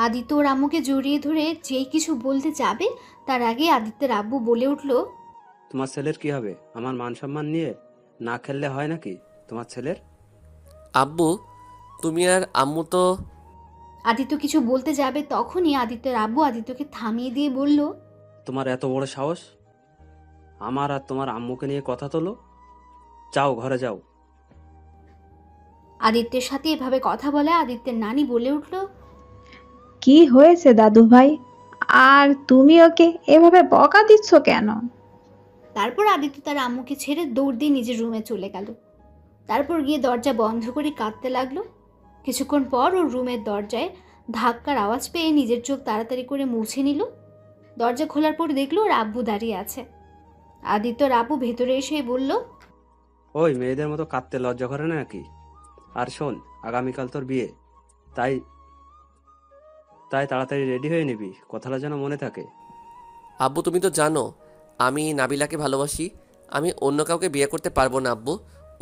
আদিত্য ওর আম্মুকে জড়িয়ে ধরে যেই কিছু বলতে যাবে তার আগে আদিত্যের আব্বু বলে উঠল, তোমার ছেলের কি হবে? আমার মান সম্মান নিয়ে না খেললে হয় নাকি তোমার ছেলের? আব্বু তুমি আর আম্মু তো। আদিত্য কিছু বলতে যাবে তখনই আদিত্যের আব্বু আদিত্যকে থামিয়ে দিয়ে বলল, তোমার এত বড় সাহস আমার আর তোমার আম্মুকে নিয়ে কথা তোলো? যাও, ঘরে যাও। আদিত্যের সাথে এভাবে কথা বলে আদিত্যের নানি বলে উঠল, কি হয়েছে দাদু ভাই? আর তুমি ওকে এভাবে বকা দিচ্ছ কেন? তারপর আদিত্য তার আম্মুকে ছেড়ে দৌড় দিয়ে নিজের রুমে চলে গেল। তারপর গিয়ে দরজা বন্ধ করে কাঁদতে লাগলো। কিছুক্ষণ পর ওর রুমের দরজায় ধাক্কার আওয়াজ পেয়ে নিজের চোখ তাড়াতাড়ি করে মুছে নিল। দরজা খোলার পর দেখলো ওর আব্বু দাঁড়িয়ে আছে। আদিত্যর আব্বু ভেতরে এসে বলল, ওই মেয়েদের মতো কাঁদতে লজ্জা করে না নাকি? আর শোন, আগামীকাল তোর বিয়ে, তাই তাড়াতাড়ি রেডি হয়ে নিবি, কথাটা যেন মনে থাকে। আব্বু তুমি তো জানো আমি নাবিলাকে ভালোবাসি আমি অন্য কাউকে বিয়ে করতে পারবো না আব্বু।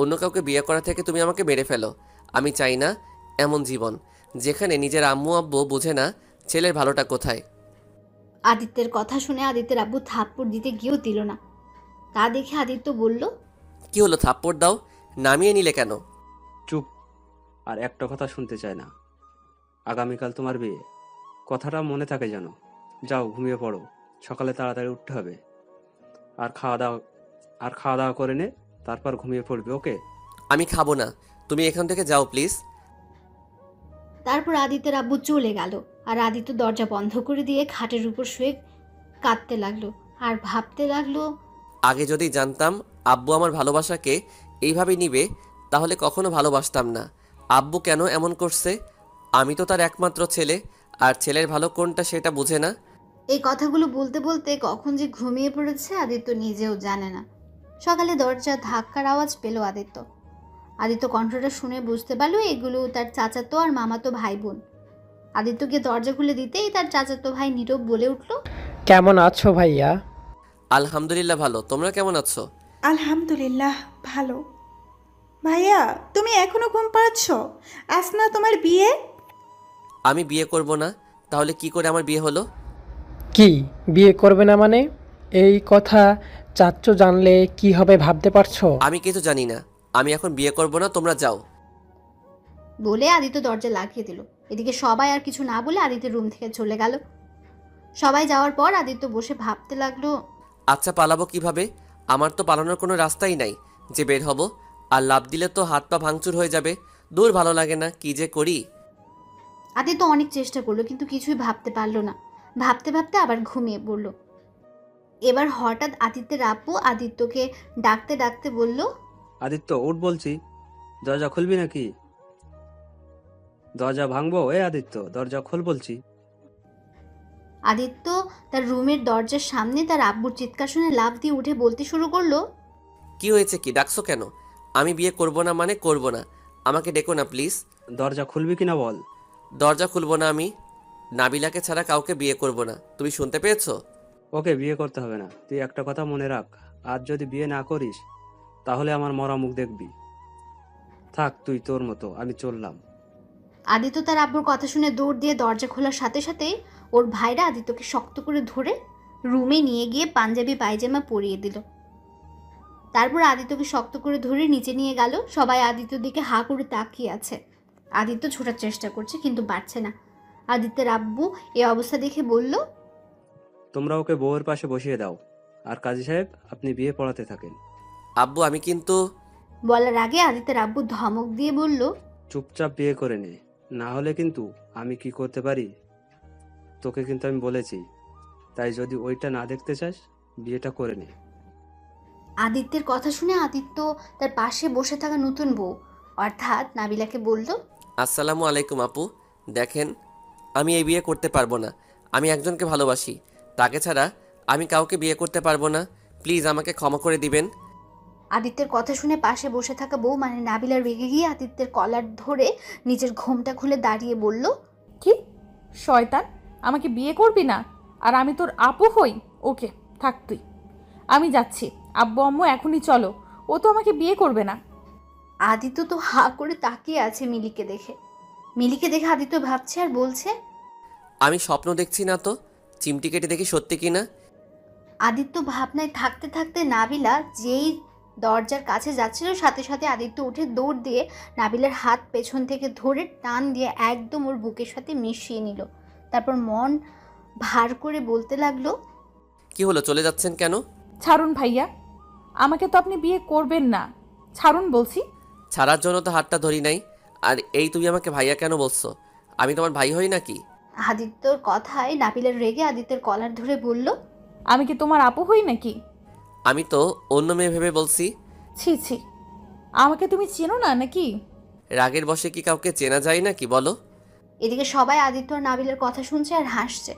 অন্য কাউকে বিয়ে করা থেকে তুমি আমাকে মেরে ফেলো। আমি চাই না এমন জীবন, যেখানে নিজের আম্মু আব্বু বুঝে না ছেলের ভালোটা কোথায়। আদিত্যের কথা শুনে আদিত্যের আব্বু থাপ্পড় দিতে গিয়েও দিল না। তা দেখে আদিত্য বলল, কি হলো, থাপ্পড় দাও, নামিয়ে নিলে কেন? চুপ, আর একটা কথা শুনতে চায় না। আগামীকাল তোমার বিয়ে, কথাটা মনে থাকে যেন। যাও ঘুমিয়ে পড়ো, সকালে তাড়াতাড়ি উঠতে হবে। আর খাওয়া দাওয়া করে নে, তারপর ঘুমিয়ে পড়বে, ওকে? আমি খাবো না, তুমি এখান থেকে যাও প্লিজ। তারপর আদিত্যের আব্বু চলে গেল। আর আদিত্য দরজা বন্ধ করে দিয়ে খাটের উপর শুয়ে কাঁদতে লাগলো আর ভাবতে লাগলো, আগে যদি জানতাম আব্বু আমার ভালোবাসাকে এইভাবে নিবে, তাহলে কখনো ভালোবাসতাম না। আব্বু কেন এমন করছে? আমি তো তার একমাত্র ছেলে, আর ছেলের ভালো কোনটা সেটা বুঝে না। এই কথাগুলো বলতে বলতে কখন যে ঘুমিয়ে পড়েছে আদিত্য নিজেও জানে না। সকালে দরজা ধাক্কার আওয়াজ পেল আদিত্য। আদিত্য কণ্ঠটা শুনে বুঝতে পারলো এগুলো তার চাচাতো আর মামাতো ভাই বোন। আদিত্যকে দরজা খুলে দিতেই তার চাচাতো ভাই নীরব বলে উঠল, কেমন আছো ভাইয়া? আলহামদুলিল্লাহ ভালো, তোমরা কেমন আছো? আলহামদুলিল্লাহ ভালো। ভাইয়া, তুমি এখনো ঘুম পাড়াচ্ছ? আজ না তোমার বিয়ে? আমি বিয়ে করব না, তাহলে কি করে আমার বিয়ে হলো? কি বিয়ে করবে না মানে? এই কথা চাচ্চু জানলে কি হবে ভাবতে পারছো? আমি কিছু জানি না, আমি এখন বিয়ে করব না, তোমরা যাও। বলে আদিত্য দরজা লাগিয়ে দিল। এদিকে সবাই আর কিছু না বলে আদিত্যের রুম থেকে চলে গেল। সবাই যাওয়ার পর আদিত্য বসে ভাবতে লাগলো, আচ্ছা পালাবো কিভাবে? আমার তো পালানোর কোনো রাস্তাই নাই যে বের হব। আর লাফ দিলে তো হাত পা ভাঙচুর হয়ে যাবে। দূর, ভালো লাগে না, কি যে করি। আদিত্য অনেক চেষ্টা করলো কিন্তু কিছুই ভাবতে পারলো না। ভাবতে ভাবতে আবার ঘুমিয়ে পড়ল। এবার হঠাৎ আদিত্যের আব্বু আদিত্যকে ডাকতে ডাকতে বলল, আদিত্য উঠ বলছি, দরজা খুলবি নাকি? দরজা ভাঙবো? আদিত্য, দরজা খোল বলছি। আদিত্য তার রুমের দরজার সামনে তার আব্বুর চিৎকার শুনে লাফ দিয়ে উঠে বলতে শুরু করলো, কি হয়েছে, কি ডাকছো কেন? আমি বিয়ে করব না মানে করব না, আমাকে ডেকো না প্লিজ। দরজা খুলবি কিনা বল। দরজা খুলবো না আমি। নাবিলাকে ছাড়া কাউকে বিয়ে করব না, তুমি শুনতে পেয়েছো? ওকে বিয়ে করতে হবে না। তুই একটা কথা মনে রাখ, আজ যদি বিয়ে না করিস তাহলে আমার মরা মুখ দেখবি। থাক তুই তোর মতো, আমি চললাম। আদিত্য তার আব্বুর কথা শুনে দৌড় দিয়ে দরজা খোলার সাথে সাথেই ওর ভাইরা আদিত্যকে শক্ত করে ধরে রুমে নিয়ে গিয়ে পাঞ্জাবি পায়জামা পরিয়ে দিল। তারপর আদিত্যকে শক্ত করে ধরে নিচে নিয়ে গেল। সবাই আদিত্যর দিকে হাঁ করে তাকিয়ে আছে। আদিত্য ছোটার চেষ্টা করছে কিন্তু পারছে না। আদিত্যের আব্বু এই অবস্থা দেখে বলল, তোমরা ওকে বউয়ের পাশে বসিয়ে দাও, আর কাজী সাহেব আপনি বিয়ে পড়াতে থাকেন। আব্বু আমি কিন্তু। বলার আগে আদিত্যের আব্বু ধমক দিয়ে বলল, চুপচাপ বিয়ে করে নে, না হলে কিন্তু আমি কি করতে পারি তোকে কিন্তু আমি বলেছি। তাই যদি ওইটা না দেখতে চাস বিয়েটা করে নে। আদিত্যের কথা শুনে আদিত্য তার পাশে বসে থাকা নতুন বউ অর্থাৎ নাবিলাকে বলল, আসসালামু আলাইকুম আপু। দেখেন, আমি এই বিয়ে করতে পারবো না। আমি একজনকে ভালোবাসি, তাকে ছাড়া আমি কাউকে বিয়ে করতে পারবো না। প্লিজ আমাকে ক্ষমা করে দিবেন। আদিত্যের কথা শুনে পাশে বসে থাকা বউ মানে নাবিলা রেগে গিয়ে আদিত্যের কলার ধরে নিজের ঘোমটা খুলে দাঁড়িয়ে বলল, কি শয়তান, আমাকে বিয়ে করবি না আর আমি তোর আপু হই? ওকে থাক তুই, আমি যাচ্ছি। আব্বু আম্মু এখনই চলো, ও তো আমাকে বিয়ে করবে না। আদিত্য তো হা করে তাকিয়ে আছে মিলিকে দেখে। মিলিকে দেখে আদিত্য ভাবছে আর বলছে, আমি স্বপ্ন দেখছি না তো, চিমটি কেটে দেখি সত্যি কিনা। আদিত্য ভাবনায় থাকতে থাকতে নাবিলা যেই দরজার কাছে যাচ্ছিল সাথে সাথে আদিত্য উঠে দৌড় দিয়ে নাবিলার হাত পেছন থেকে ধরে টান দিয়ে একদম ওর বুকের সাথে মিশিয়ে নিল। তারপর মন ভার করে বলতে লাগলো, কি হলো, চলে যাচ্ছেন কেন? ছাড়ুন ভাইয়া, আমাকে তো আপনি বিয়ে করবেন না, ছাড়ুন বলছি। ছাড়ার জন্য তো হাতটা ধরি নাই। আর এই তুমি আমাকে ভাইয়া কেন বলছো? আমি তোমার ভাই হই নাকি? আদিত্যর কথায় নাবিলার রেগে আদিত্যের কলার ধরে বলল, আমি কি তোমার আপু হই নাকি? আমি তো অন্য মেয়ে ভেবে বলছি। ছি ছি, আমাকে তুমি চেনো না নাকি? রাগের বশে কি কাউকে চেনা যায় নাকি বলো? এদিকে সবাই আদিত্য আর নাবিলার কথা শুনছে আর হাসছে।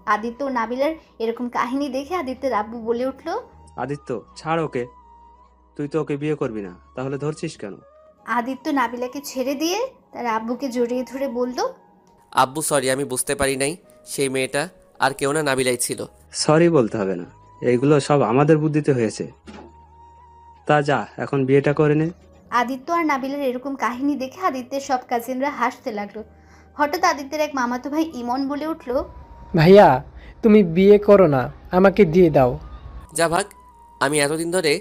আদিত্য ও নাবিলার এরকম কাহিনী দেখে আদিত্যের আব্বু বলে উঠল, আদিত্য ছাড় ওকে, তুই তো ওকে বিয়ে করবি না, তাহলে ধরছিস কেন? আদিত্য নাবিলাকে ছেড়ে দিয়ে তার আব্বুকে জড়িয়ে ধরে বলল, আব্বু সরি, আমি বুঝতে পারি নাই সেই মেয়েটা আর কেউ না, নাবিলাই ছিল। সরি বলতে হবে না, এইগুলো সব আমাদের বুদ্ধিতে হয়েছে। তা যা এখন বিয়েটা করে নে। আদিত্য আর নাবিলার এরকম কাহিনী দেখে আদিত্যের সব কাজিনরা হাসতে লাগলো। হঠাৎ আদিত্যের এক মামাতো ভাই ইমন বলে উঠল, ভাইয়া তুমি বিয়ে করো না, আমাকে দিয়ে দাও। যা ভাগ, আমি এতদিন ধরে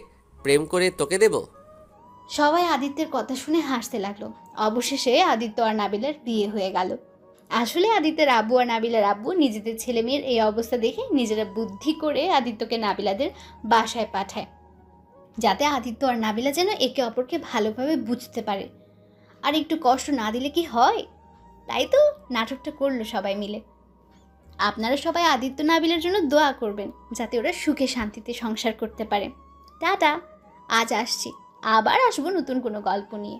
প্রেম করে তোকে দেব? সবাই আদিত্যের কথা শুনে হাসতে লাগলো। অবশেষে আদিত্য আর নাবিলার বিয়ে হয়ে গেল। আসলে আদিত্যের আব্বু আর নাবিলার আব্বু নিজেদের ছেলে মেয়ের এই অবস্থা দেখে নিজেরা বুদ্ধি করে আদিত্যকে নাবিলাদের বাসায় পাঠায়, যাতে আদিত্য আর নাবিলা যেন একে অপরকে ভালোভাবে বুঝতে পারে। আর একটু কষ্ট না দিলে কি হয়, তাই তো নাটকটা করলো সবাই মিলে। আপনারা সবাই আদিত্য নাবিলার জন্য দোয়া করবেন, যাতে ওরা সুখে শান্তিতে সংসার করতে পারে। টাটা, আজ আসছি, আবার আসবো নতুন কোনো গল্প নিয়ে।